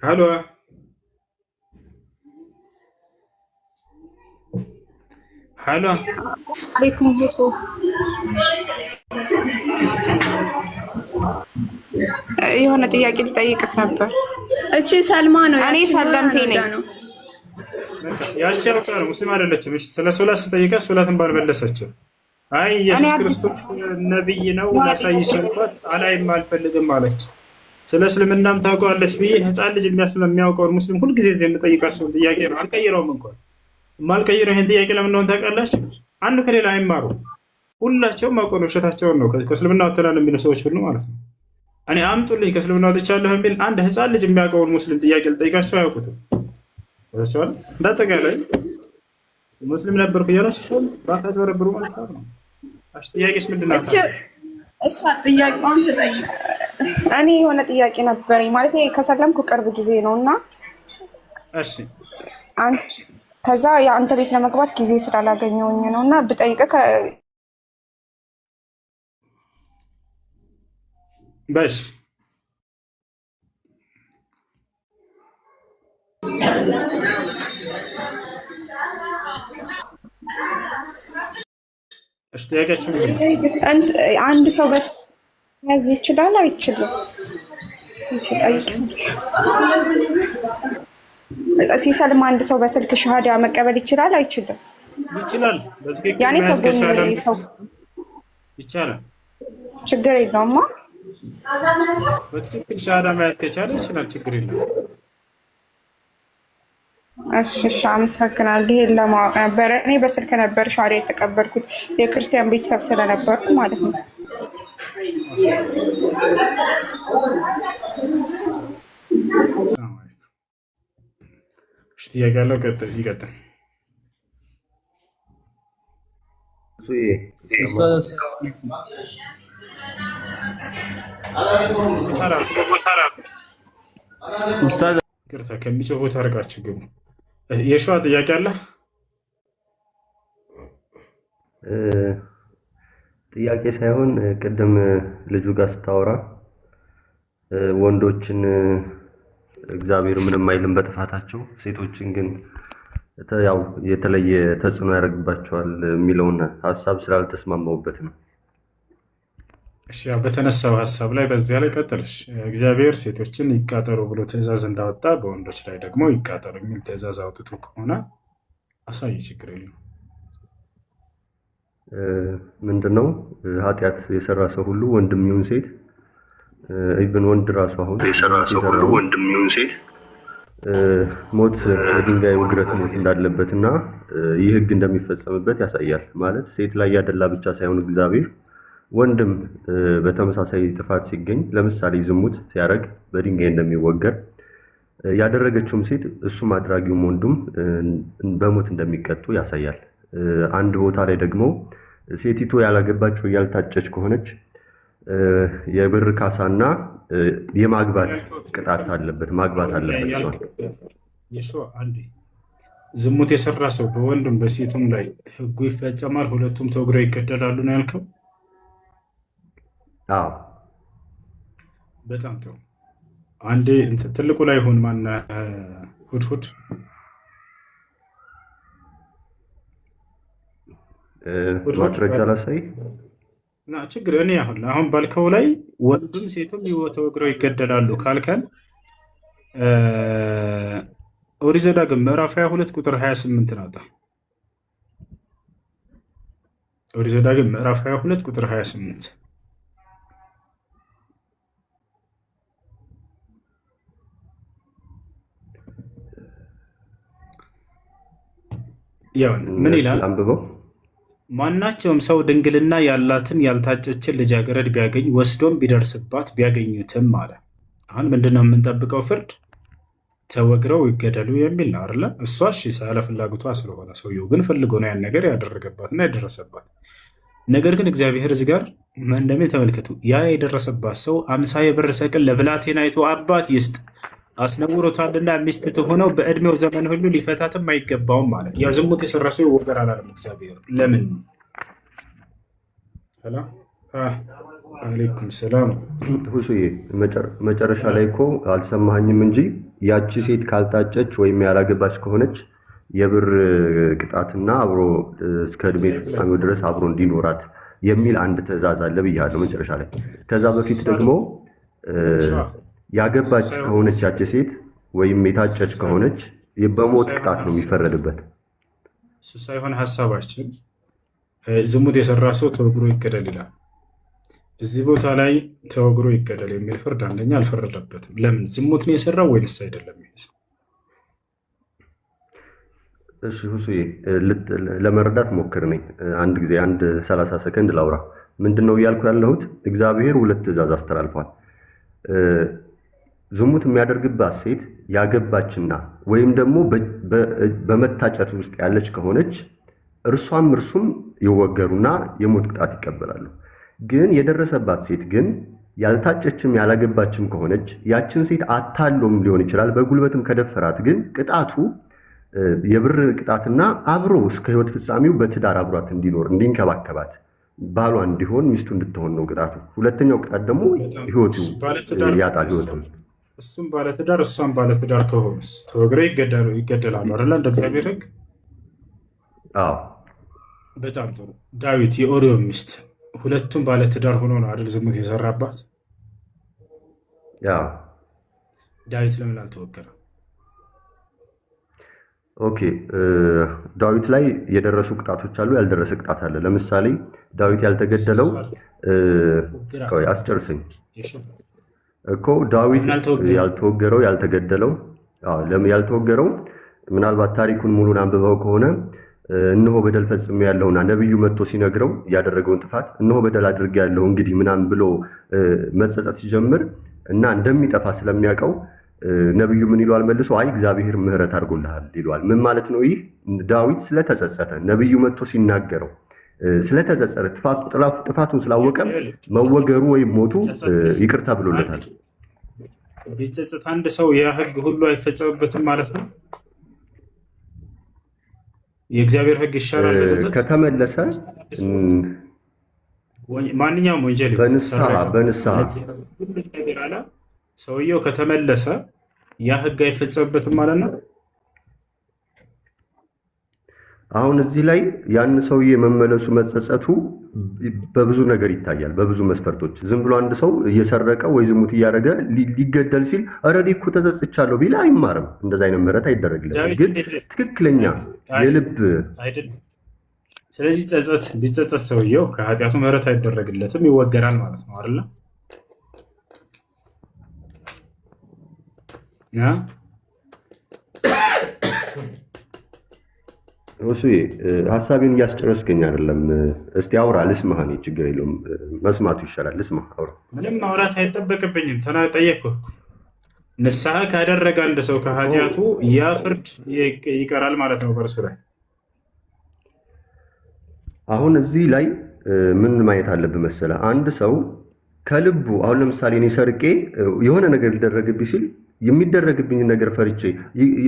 ሄሎ ሄሎ አለይኩም ሰላም። የሆነ ጥያቄ ልጠይቅህ ነበር። እቺ ሰልማ ነው። እኔ ሰለምቴ ነኝ። ያቺ አውጣ ነው ሙስሊም አይደለችም። እሺ ስለ ሶላት ስጠይቃት ሶላትን ባልመለሰችም አይ ኢየሱስ ክርስቶስ ነብይ ነው ላሳይሽ እንኳን አላይም አልፈልግም አለች። ስለ እስልምናም ታውቀዋለች ብዬ ህፃን ልጅ የሚያውቀውን ሙስሊም ሁልጊዜ እዚህ የምጠይቃቸውን ጥያቄ ነው። አልቀይረውም እንኳን የማልቀይረው ይህን ጥያቄ ለምን እንደሆነ ታውቃላችሁ? አንዱ ከሌላ አይማሩ። ሁላቸውም አውቀው ነው ውሸታቸውን ነው ከእስልምና ወጥተናል የሚሉ ሰዎች ሁሉ ማለት ነው። እኔ አምጡልኝ ከእስልምና ወጥቻለሁ የሚል አንድ ህፃን ልጅ የሚያውቀውን ሙስሊም ጥያቄ ልጠይቃቸው አያውቁትም። ወጥቷል። እንዳጠቃላይ ሙስሊም ነበርኩ እያላችሁ ራሳቸው በረብሩ ማለት ነው። እሺ ጥያቄሽ ምንድን ነው? እሷ ጥያቄዋን ተጠይቅ። እኔ የሆነ ጥያቄ ነበረኝ ማለት ከሰለምኩ ቅርብ ጊዜ ነውና እሺ ከዛ የአንተ ቤት ለመግባት ጊዜ ስላላገኘውኝ ነውና ብጠይቅህ በሽ ጥያቄያችሁ አንድ ሰው በያዝ ይችላል አይችልም? ሲሰልም አንድ ሰው በስልክ ሻሃዳ መቀበል ይችላል አይችልም? ይችላል። በትክክል ያኔ ተጎኝ ሰው ይቻላል። ችግር የለውም። በትክክል ሻሃዳ መያዝ ከቻለ ይችላል። ችግር የለውም። እሺ አመሰግናለሁ። ይሄን ለማወቅ ነበር። እኔ በስልክ ነበር ሻሃዳ የተቀበልኩት የክርስቲያን ቤተሰብ ስለነበርኩ ማለት ነው። ጥያቄ ያለው ይቀጥል። ቅርታ ከሚጮህ ቦታ አድርጋችሁ ግቡ። የሸዋ ጥያቄ አለ? ጥያቄ ሳይሆን ቅድም ልጁ ጋር ስታወራ ወንዶችን እግዚአብሔር ምንም አይልም በጥፋታቸው፣ ሴቶችን ግን ያው የተለየ ተጽዕኖ ያደርግባቸዋል የሚለውን ሀሳብ ስላልተስማማውበት ነው። እሺ በተነሳው ሀሳብ ላይ በዚያ ላይ ቀጥልሽ። እግዚአብሔር ሴቶችን ይቃጠሩ ብሎ ትእዛዝ እንዳወጣ በወንዶች ላይ ደግሞ ይቃጠሩ የሚል ትእዛዝ አውጥቶ ከሆነ አሳይ፣ ችግር የለም። ምንድነው ኃጢአት የሰራ ሰው ሁሉ ወንድም ይሁን ሴት ኢቭን ወንድ ራሱ አሁን የሰራ ሰው ሁሉ ወንድም ይሁን ሴት ሞት የድንጋይ ውግረት ሞት እንዳለበትና ይህ ሕግ እንደሚፈጸምበት ያሳያል። ማለት ሴት ላይ ያደላ ብቻ ሳይሆን እግዚአብሔር ወንድም በተመሳሳይ ጥፋት ሲገኝ ለምሳሌ ዝሙት ሲያደርግ በድንጋይ እንደሚወገር ያደረገችውም ሴት እሱም አድራጊውም ወንዱም በሞት እንደሚቀጡ ያሳያል። አንድ ቦታ ላይ ደግሞ ሴቲቱ ያላገባች ወይ ያልታጨች ከሆነች የብር ካሳና የማግባት ቅጣት አለበት፣ ማግባት አለበት። የሸዋ አንዴ ዝሙት የሰራ ሰው በወንዱም በሴቱም ላይ ሕጉ ይፈጸማል፣ ሁለቱም ተወግረው ይገደላሉ ነው ያልከው? አዎ በጣም ጥሩ። አንዴ ትልቁ ላይ ሆን ማን ሁድሁድ ማስረጃ ላሳይ እና ችግር እኔ አሁን ባልከው ላይ ወንድም ሴቱም ተወግረው ይገደላሉ ካልከን ኦሪት ዘዳግም ምዕራፍ 22 ቁጥር 28 ናታ። ኦሪት ዘዳግም ምዕራፍ 22 ቁጥር 28 ምን ይላል? ማናቸውም ሰው ድንግልና ያላትን ያልታጨችን ልጃገረድ ቢያገኝ ወስዶም ቢደርስባት ቢያገኙትም አለ። አሁን ምንድነው የምንጠብቀው ፍርድ? ተወግረው ይገደሉ የሚል ነው አይደለ? እሷ እሺ ሳለ ፍላጎቷ ስለሆነ፣ ሰውየው ግን ፈልጎ ነው ያን ነገር ያደረገባትና የደረሰባት። ነገር ግን እግዚአብሔር እዚህ ጋር እንደሚ ተመልከቱ፣ ያ የደረሰባት ሰው 50 የብር ሰቅል ለብላቴናይቱ አባት ይስጥ፣ አስነውሮታልና ሚስት ትሆነው በእድሜው ዘመን ሁሉ ሊፈታትም አይገባውም ማለት። ያ ዝሙት የሰራ ሰው ይወገር አላለም እግዚአብሔር። ለምን? አለይኩም ሰላም ሁሱዬ፣ መጨረሻ ላይ እኮ አልሰማኸኝም እንጂ ያቺ ሴት ካልታጨች ወይም ያላገባች ከሆነች የብር ቅጣትና አብሮ እስከ እድሜ ፍጻሜው ድረስ አብሮ እንዲኖራት የሚል አንድ ትእዛዝ አለ ብያለሁ መጨረሻ ላይ። ከዛ በፊት ደግሞ ያገባች ከሆነች ያቺ ሴት ወይም የታጨች ከሆነች በሞት ቅጣት ነው የሚፈረድበት። እሱ ሳይሆን ሀሳባችን ዝሙት የሰራ ሰው ተወግሮ ይገደል ይላል። እዚህ ቦታ ላይ ተወግሮ ይገደል የሚል ፍርድ አንደኛ አልፈረደበትም። ለምን? ዝሙት ነው የሰራው ወይንስ አይደለም? እሺ ሁሱዬ ለመረዳት ሞክር ነኝ። አንድ ጊዜ 30 ሰከንድ ላውራ። ምንድነው እያልኩ ያለሁት? እግዚአብሔር ሁለት ትእዛዝ አስተላልፏል። ዝሙት የሚያደርግባት ሴት ያገባችና ወይም ደግሞ በመታጨት ውስጥ ያለች ከሆነች እርሷም እርሱም ይወገሩና የሞት ቅጣት ይቀበላሉ። ግን የደረሰባት ሴት ግን ያልታጨችም ያላገባችም ከሆነች ያችን ሴት አታሎም ሊሆን ይችላል፣ በጉልበትም ከደፈራት ግን ቅጣቱ የብር ቅጣትና አብሮ እስከ ሕይወት ፍጻሜው በትዳር አብሯት እንዲኖር እንዲንከባከባት ባሏ እንዲሆን ሚስቱ እንድትሆን ነው ቅጣቱ። ሁለተኛው ቅጣት ደግሞ ሕይወቱ ያጣል ሕይወቱ። እሱም ባለትዳር እሷም ባለትዳር ከሆኑስ ተወግረው ይገደላሉ አይደል? እንደ እግዚአብሔር ሕግ። አዎ በጣም ጥሩ። ዳዊት የኦሪዮ ሚስት ሁለቱም ባለትዳር ሆኖ ነው አይደል ዝሙት የሰራባት? ያ ዳዊት ለምን አልተወገረም? ኦኬ ዳዊት ላይ የደረሱ ቅጣቶች አሉ፣ ያልደረሰ ቅጣት አለ። ለምሳሌ ዳዊት ያልተገደለው አስጨርሰኝ እኮ ዳዊት ያልተወገረው ያልተገደለው ያልተወገረው ምናልባት ታሪኩን ሙሉን አንብበው ከሆነ እነሆ በደል ፈጽሜ ያለውና ነብዩ መጥቶ ሲነግረው ያደረገውን ጥፋት እነሆ በደል አድርጌ ያለው እንግዲህ ምናምን ብሎ መጸጸት ሲጀምር እና እንደሚጠፋ ስለሚያውቀው ነብዩ ምን ይሏል መልሶ? አይ እግዚአብሔር ምህረት አድርጎልሃል ይሏል። ምን ማለት ነው? ይህ ዳዊት ስለተጸጸተ ነብዩ መጥቶ ሲናገረው ስለተጸጸተ ጥፋቱን ስላወቀ መወገሩ ወይም ሞቱ ይቅርታ ብሎለታል። ቢጸጸት አንድ ሰው ያ ሕግ ሁሉ አይፈጸምበትም ማለት ነው። የእግዚአብሔር ሕግ ይሻላል ከተመለሰ ማንኛውም ወንጀል በንስሐ ሰውየው ከተመለሰ ያ ሕግ አይፈጸምበትም ማለት ነው። አሁን እዚህ ላይ ያን ሰውዬ መመለሱ መጸጸቱ በብዙ ነገር ይታያል፣ በብዙ መስፈርቶች። ዝም ብሎ አንድ ሰው እየሰረቀ ወይ ዝሙት እያደረገ ሊገደል ሲል ኧረ እኔ እኮ ተጸጽቻለሁ ቢል አይማርም። እንደዛ አይነት ምህረት አይደረግለትም። ግን ትክክለኛ የልብ አይደለም። ስለዚህ ቢጸጸት ሰውየው ከኃጢአቱ ምህረት አይደረግለትም፣ ይወገራል ማለት ነው አይደል? እሱዬ ሀሳቤን እያስጨረስከኝ አይደለም። እስቲ አውራ ልስማህ። እኔ ችግር የለውም መስማቱ ይሻላል። ልስማህ፣ አውራ። ምንም ማውራት አይጠበቅብኝም። ጠየቅኩህ። ንስሐ ካደረገ አንድ ሰው ከኃጢአቱ ያ ፍርድ ይቀራል ማለት ነው በእርሱ ላይ። አሁን እዚህ ላይ ምን ማየት አለብህ መሰለህ? አንድ ሰው ከልቡ አሁን ለምሳሌ እኔ ሰርቄ የሆነ ነገር ሊደረግብኝ ሲል የሚደረግብኝ ነገር ፈርቼ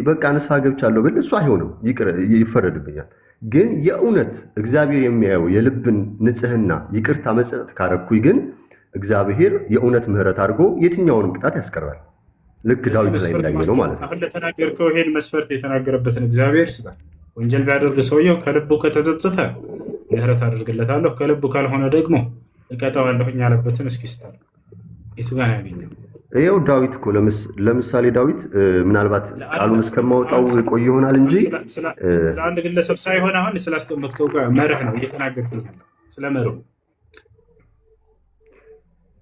በቃ ንስሐ ገብቻለሁ ብል እሱ አይሆንም፣ ይፈረድብኛል። ግን የእውነት እግዚአብሔር የሚያየው የልብን ንጽህና ይቅርታ መጸጸት ካረኩኝ ግን እግዚአብሔር የእውነት ምህረት አድርጎ የትኛውንም ቅጣት ያስቀራል። ልክ ዳዊት ላይ እንዳየነው ማለት ነው። አሁን ለተናገርከው ይሄን መስፈርት የተናገረበትን እግዚአብሔር ስጣ። ወንጀል ቢያደርግ ሰውየው ከልቡ ከተጸጸተ ምህረት አድርግለታለሁ፣ ከልቡ ካልሆነ ደግሞ እቀጣዋለሁኝ ያለበትን እስኪ ስታል የቱ ጋር ያገኘው? ይኸው ዳዊት እኮ ለምሳሌ ዳዊት ምናልባት ቃሉን እስከማወጣው ቆይ ይሆናል እንጂ ስለ አንድ ግለሰብ ሳይሆን አሁን ስላስቀመጥከው መርህ ነው እየተናገርኩኝ ያለው። ስለ መርሁ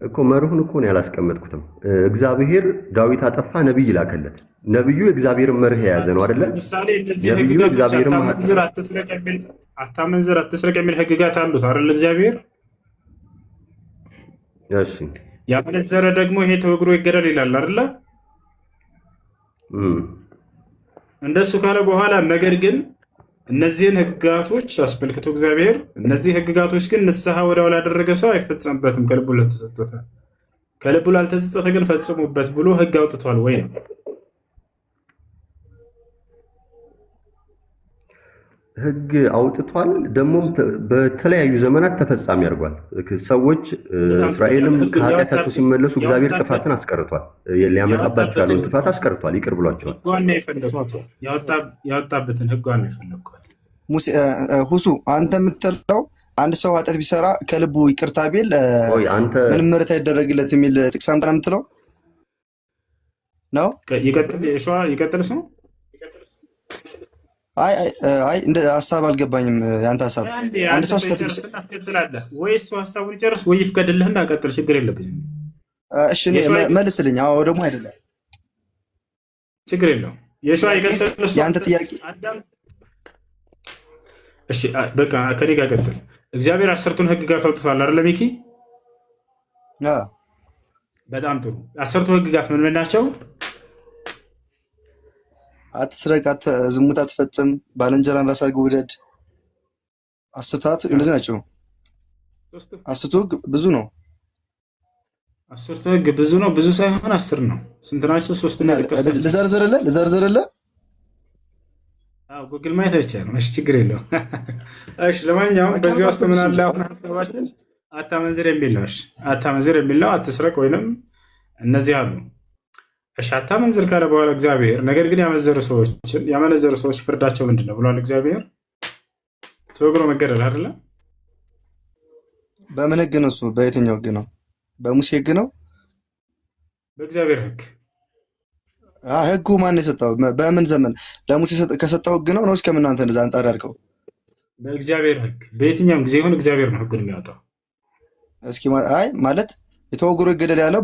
እኮ መርሁን እኮ ነው ያላስቀመጥኩትም። እግዚአብሔር ዳዊት አጠፋ፣ ነብይ ላከለት። ነብዩ የእግዚአብሔርን መርህ የያዘ ነው አይደለ? ምሳሌ እነዚህ ህግጋቶች አታመንዝር፣ አትስረቅ የሚል ህግጋት አሉት አይደል እግዚአብሔር? እሺ ያመነዘረ ደግሞ ይሄ ተወግሮ ይገደል ይላል አይደለ? እንደሱ ካለ በኋላ ነገር ግን እነዚህን ህግጋቶች አስመልክቶ እግዚአብሔር እነዚህ ህግጋቶች ግን ንስሐ ወዲያው ላደረገ ሰው አይፈጸምበትም፣ ከልቡ ላልተጸጸተ። ከልቡ ላልተጸጸተ ግን ፈጽሙበት ብሎ ህግ አውጥቷል ወይ ነው? ህግ አውጥቷል። ደግሞ በተለያዩ ዘመናት ተፈጻሚ አድርጓል። ሰዎች እስራኤልም ከኃጢአታቸው ሲመለሱ እግዚአብሔር ጥፋትን አስቀርቷል። ሊያመጣባቸው ያለውን ጥፋት አስቀርቷል፣ ይቅር ብሏቸዋል። ያወጣበትን ህጓን ነው የፈለግኳል። ሁሱ አንተ የምትለው አንድ ሰው ኃጢአት ቢሰራ ከልቡ ይቅርታ ቢል ምንም ምህረት አይደረግለት የሚል ጥቅስ አንተ ነው የምትለው ነው? ይቀጥል ሰው አይ እንደ ሀሳብ አልገባኝም። ያንተ ሀሳብ አንድ ሰው ስተትብስላለ ወይ እሱ ሀሳቡን ይጨርስ ወይ ይፍቀድልህና ቀጥል፣ ችግር የለብኝም። እሺ መልስልኝ። አዎ ደግሞ አይደለም ችግር የለው። የሸዋ ይቀጥል ያንተ ጥያቄ። እሺ በቃ ከኔ ጋር ቀጥል። እግዚአብሔር 10ቱን ህግጋት አውጥቷል አይደል ሚኪ? በጣም ጥሩ። 10ቱ ህግጋት ምን ምን ናቸው? አትስረቅ፣ ዝሙት አትፈጽም፣ ባልንጀራን ራስ አድርገህ ውደድ። 10ቱ እንደዚህ ናቸው። 10ቱ ህግ ብዙ ነው። 10ቱ ህግ ብዙ ነው። ብዙ ሳይሆን 10 ነው። ስንት ናቸው? 3 ነው። ልዘርዝርልህ። አዎ ጉግል ማየት አይቻልም። እሺ ችግር የለውም። እሺ ለማንኛውም በዚህ ውስጥ ምን አለ? አሁን ሀሳባችን አታመንዝር የሚል ነው። እሺ አታመንዝር የሚል ነው። አትስረቅ ወይንም እነዚህ አሉ። እሺ አታመንዝር ካለ በኋላ እግዚአብሔር ነገር ግን ያመነዘሩ ሰዎች ፍርዳቸው ምንድን ነው ብሏል እግዚአብሔር? ተወግሮ መገደል አይደለ? በምን ህግ ነው እሱ? በየትኛው ህግ ነው? በሙሴ ህግ ነው? በእግዚአብሔር ህግ። ህጉ ማን የሰጠው? በምን ዘመን ለሙሴ ከሰጠው ህግ ነው ወይስ ከምን አንተ እንደዛ አንጻር ያድርገው? በእግዚአብሔር ህግ። በየትኛውም ጊዜ ይሁን እግዚአብሔር ነው ህጉን የሚያወጣው። እስኪ አይ ማለት የተወግሮ ይገደል ያለው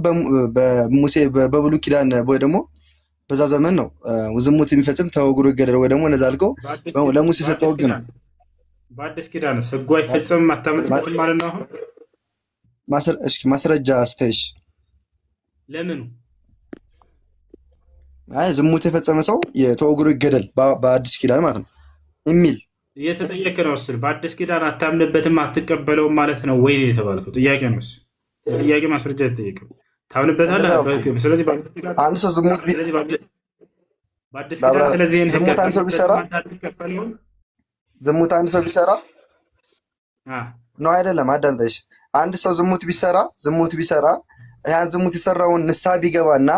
በሙሴ በብሉይ ኪዳን ወይ ደግሞ በዛ ዘመን ነው። ዝሙት የሚፈጽም ተወግሮ ይገደል ወይ ደግሞ እንደዛ አልከው ለሙሴ የሰጠው ህግ ነው። በአዲስ ኪዳን ህጉ አይፈጸምም አታመልክም ማለት ነው። አሁን እስኪ ማስረጃ አስተሽ ለምኑ? አይ ዝሙት የፈጸመ ሰው የተወግሮ ይገደል በአዲስ ኪዳን ማለት ነው የሚል እየተጠየቀ ነው። እሱ በአዲስ ኪዳን አታምንበትም አትቀበለውም ማለት ነው ወይ የተባልከው ጥያቄ ነው። እሱ ጥያቄ ማስረጃ የተጠየቀው ታምንበታለህ። ስለዚህ አንድ ሰው ዝሙት በአዲስ ኪዳን ስለዚህ ዝሙት አንድ ሰው ቢሰራ ዝሙት አንድ ሰው ቢሰራ ነው አይደለም? አዳምጠሽ። አንድ ሰው ዝሙት ቢሰራ ያን ዝሙት የሰራውን ንስሐ ቢገባና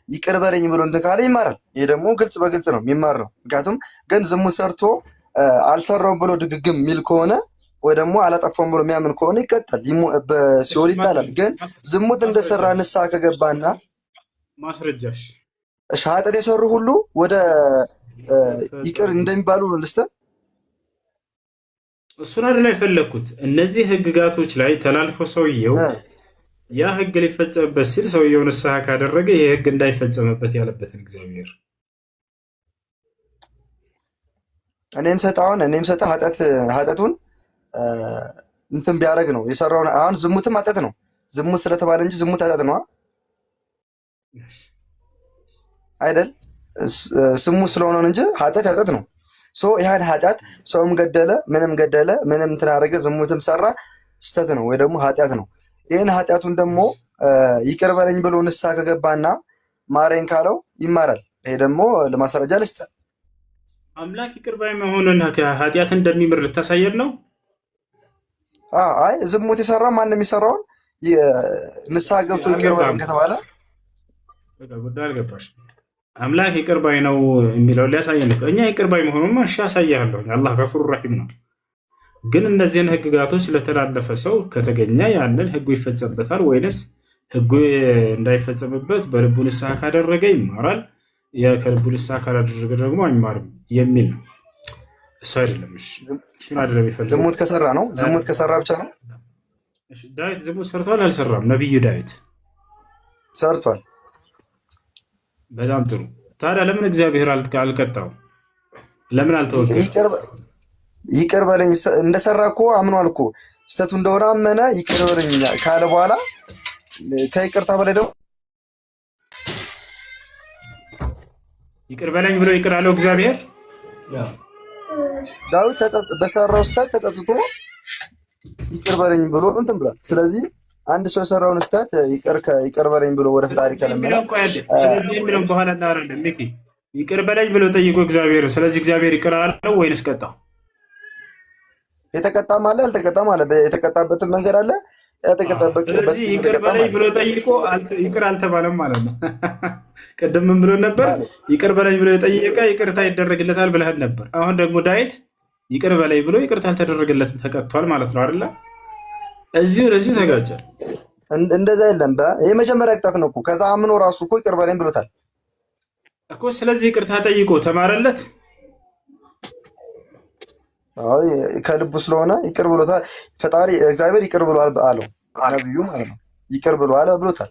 ይቅር በለኝ ብሎ እንትን ካለ ይማራል። ይሄ ደግሞ ግልጽ በግልጽ ነው የሚማር ነው። ምክንያቱም ግን ዝሙት ሰርቶ አልሰራውም ብሎ ድግግም የሚል ከሆነ ወይ ደግሞ አላጠፋውም ብሎ የሚያምን ከሆነ ይቀጣል፣ በሲኦል ይጣላል። ግን ዝሙት እንደሰራ ንስሐ ከገባና ማስረጃሽ ኃጢአት የሰሩ ሁሉ ወደ ይቅር እንደሚባሉ ልስተ እሱን አይደል የፈለኩት። እነዚህ ህግጋቶች ላይ ተላልፎ ሰውየው ያ ህግ ሊፈጸምበት ሲል ሰውየው ንስሐ ካደረገ ይሄ ህግ እንዳይፈጸምበት ያለበትን እግዚአብሔር እኔም ሰጠ ኃጢአቱን እንትን ቢያደርግ ነው የሰራው። አሁን ዝሙትም ኃጢአት ነው። ዝሙት ስለተባለ እንጂ ዝሙት ኃጢአት ነው አይደል? ስሙ ስለሆነ እንጂ ኃጢአት ነው። ያን ኃጢአት ሰውም ገደለ ምንም እንትን አደረገ ዝሙትም ሰራ ስተት ነው ወይ ደግሞ ኃጢአት ነው። ይህን ኃጢአቱን ደግሞ ይቅር በለኝ ብሎ ንስሐ ከገባና ማረኝ ካለው ይማራል። ይሄ ደግሞ ለማስረጃ ልስጥ። አምላክ ይቅር ባይ መሆኑን ኃጢአት እንደሚምር ልታሳየን ነው። አይ ዝሙት የሰራ ማንም የሚሰራውን ንስሐ ገብቶ ይቅር በለኝ ከተባለ ጉዳይ አልገባሽ። አምላክ ይቅር ባይ ነው የሚለው ሊያሳየን ነው። እኛ ይቅር ባይ መሆኑን እሺ አሳያለሁ። አላህ ገፉር ረሂም ነው። ግን እነዚህን ህግጋቶች ለተላለፈ ሰው ከተገኘ ያንን ህጉ ይፈጸምበታል ወይንስ ህጉ እንዳይፈጸምበት በልቡ ንስሐ ካደረገ ይማራል፣ ከልቡ ንስሐ ካላደረገ ደግሞ አይማርም የሚል ነው። እሱ አይደለም። እሱን አይደለም ይፈልጋል። ዝሙት ከሰራ ነው። ዝሙት ከሰራ ብቻ ነው። ዳዊት ዝሙት ሰርቷል አልሰራም? ነብዩ ዳዊት ሰርቷል። በጣም ጥሩ። ታዲያ ለምን እግዚአብሔር አልቀጣው? ለምን አልተወገደም? ይቅር በለኝ እንደሰራ እኮ አምኗል እኮ ስተቱ እንደሆነ አመነ። ይቅር በለኝ ካለ በኋላ ከይቅርታ በላይ ደግሞ ይቅር በለኝ ብሎ ይቅር አለው እግዚአብሔር። ዳዊት በሰራው ስተት ተጸጽቶ ይቅር በለኝ ብሎ እንትን ብሏል። ስለዚህ አንድ ሰው የሰራውን ስተት ይቅር በለኝ ብሎ ወደ ፈጣሪ ከለመነ ስለዚህ በኋላ እናወራለን። ሚኪ ይቅር በለኝ ብሎ ጠይቆ እግዚአብሔር፣ ስለዚህ እግዚአብሔር ይቅር አለው ወይንስ ቀጣው? የተቀጣም አለ ያልተቀጣም አለ። የተቀጣበትን መንገድ አለ ያልተቀጣበት። ስለዚህ ይቅር በለኝ ብሎ ጠይቆ ይቅር አልተባለም ማለት ነው። ቅድም ምን ብሎ ነበር? ይቅር በለኝ ብሎ የጠየቀ ይቅርታ ይደረግለታል ብለህ ነበር። አሁን ደግሞ ዳዊት ይቅር በለኝ ብሎ ይቅርታ አልተደረገለትም፣ ተቀጥቷል ማለት ነው አይደለ? እዚሁ ለዚሁ ተጋጨ። እንደዛ የለም። የመጀመሪያ ቅጣት ነው እኮ። ከዛ አምኖ ራሱ እኮ ይቅር በለኝ ብሎታል እኮ። ስለዚህ ይቅርታ ጠይቆ ተማረለት። አይ ከልቡ ስለሆነ ይቅር ብሎታል። ፈጣሪ እግዚአብሔር ይቅር ብሏል አለው ነብዩ ማለት ነው። ይቅር ብሏል ብሎታል።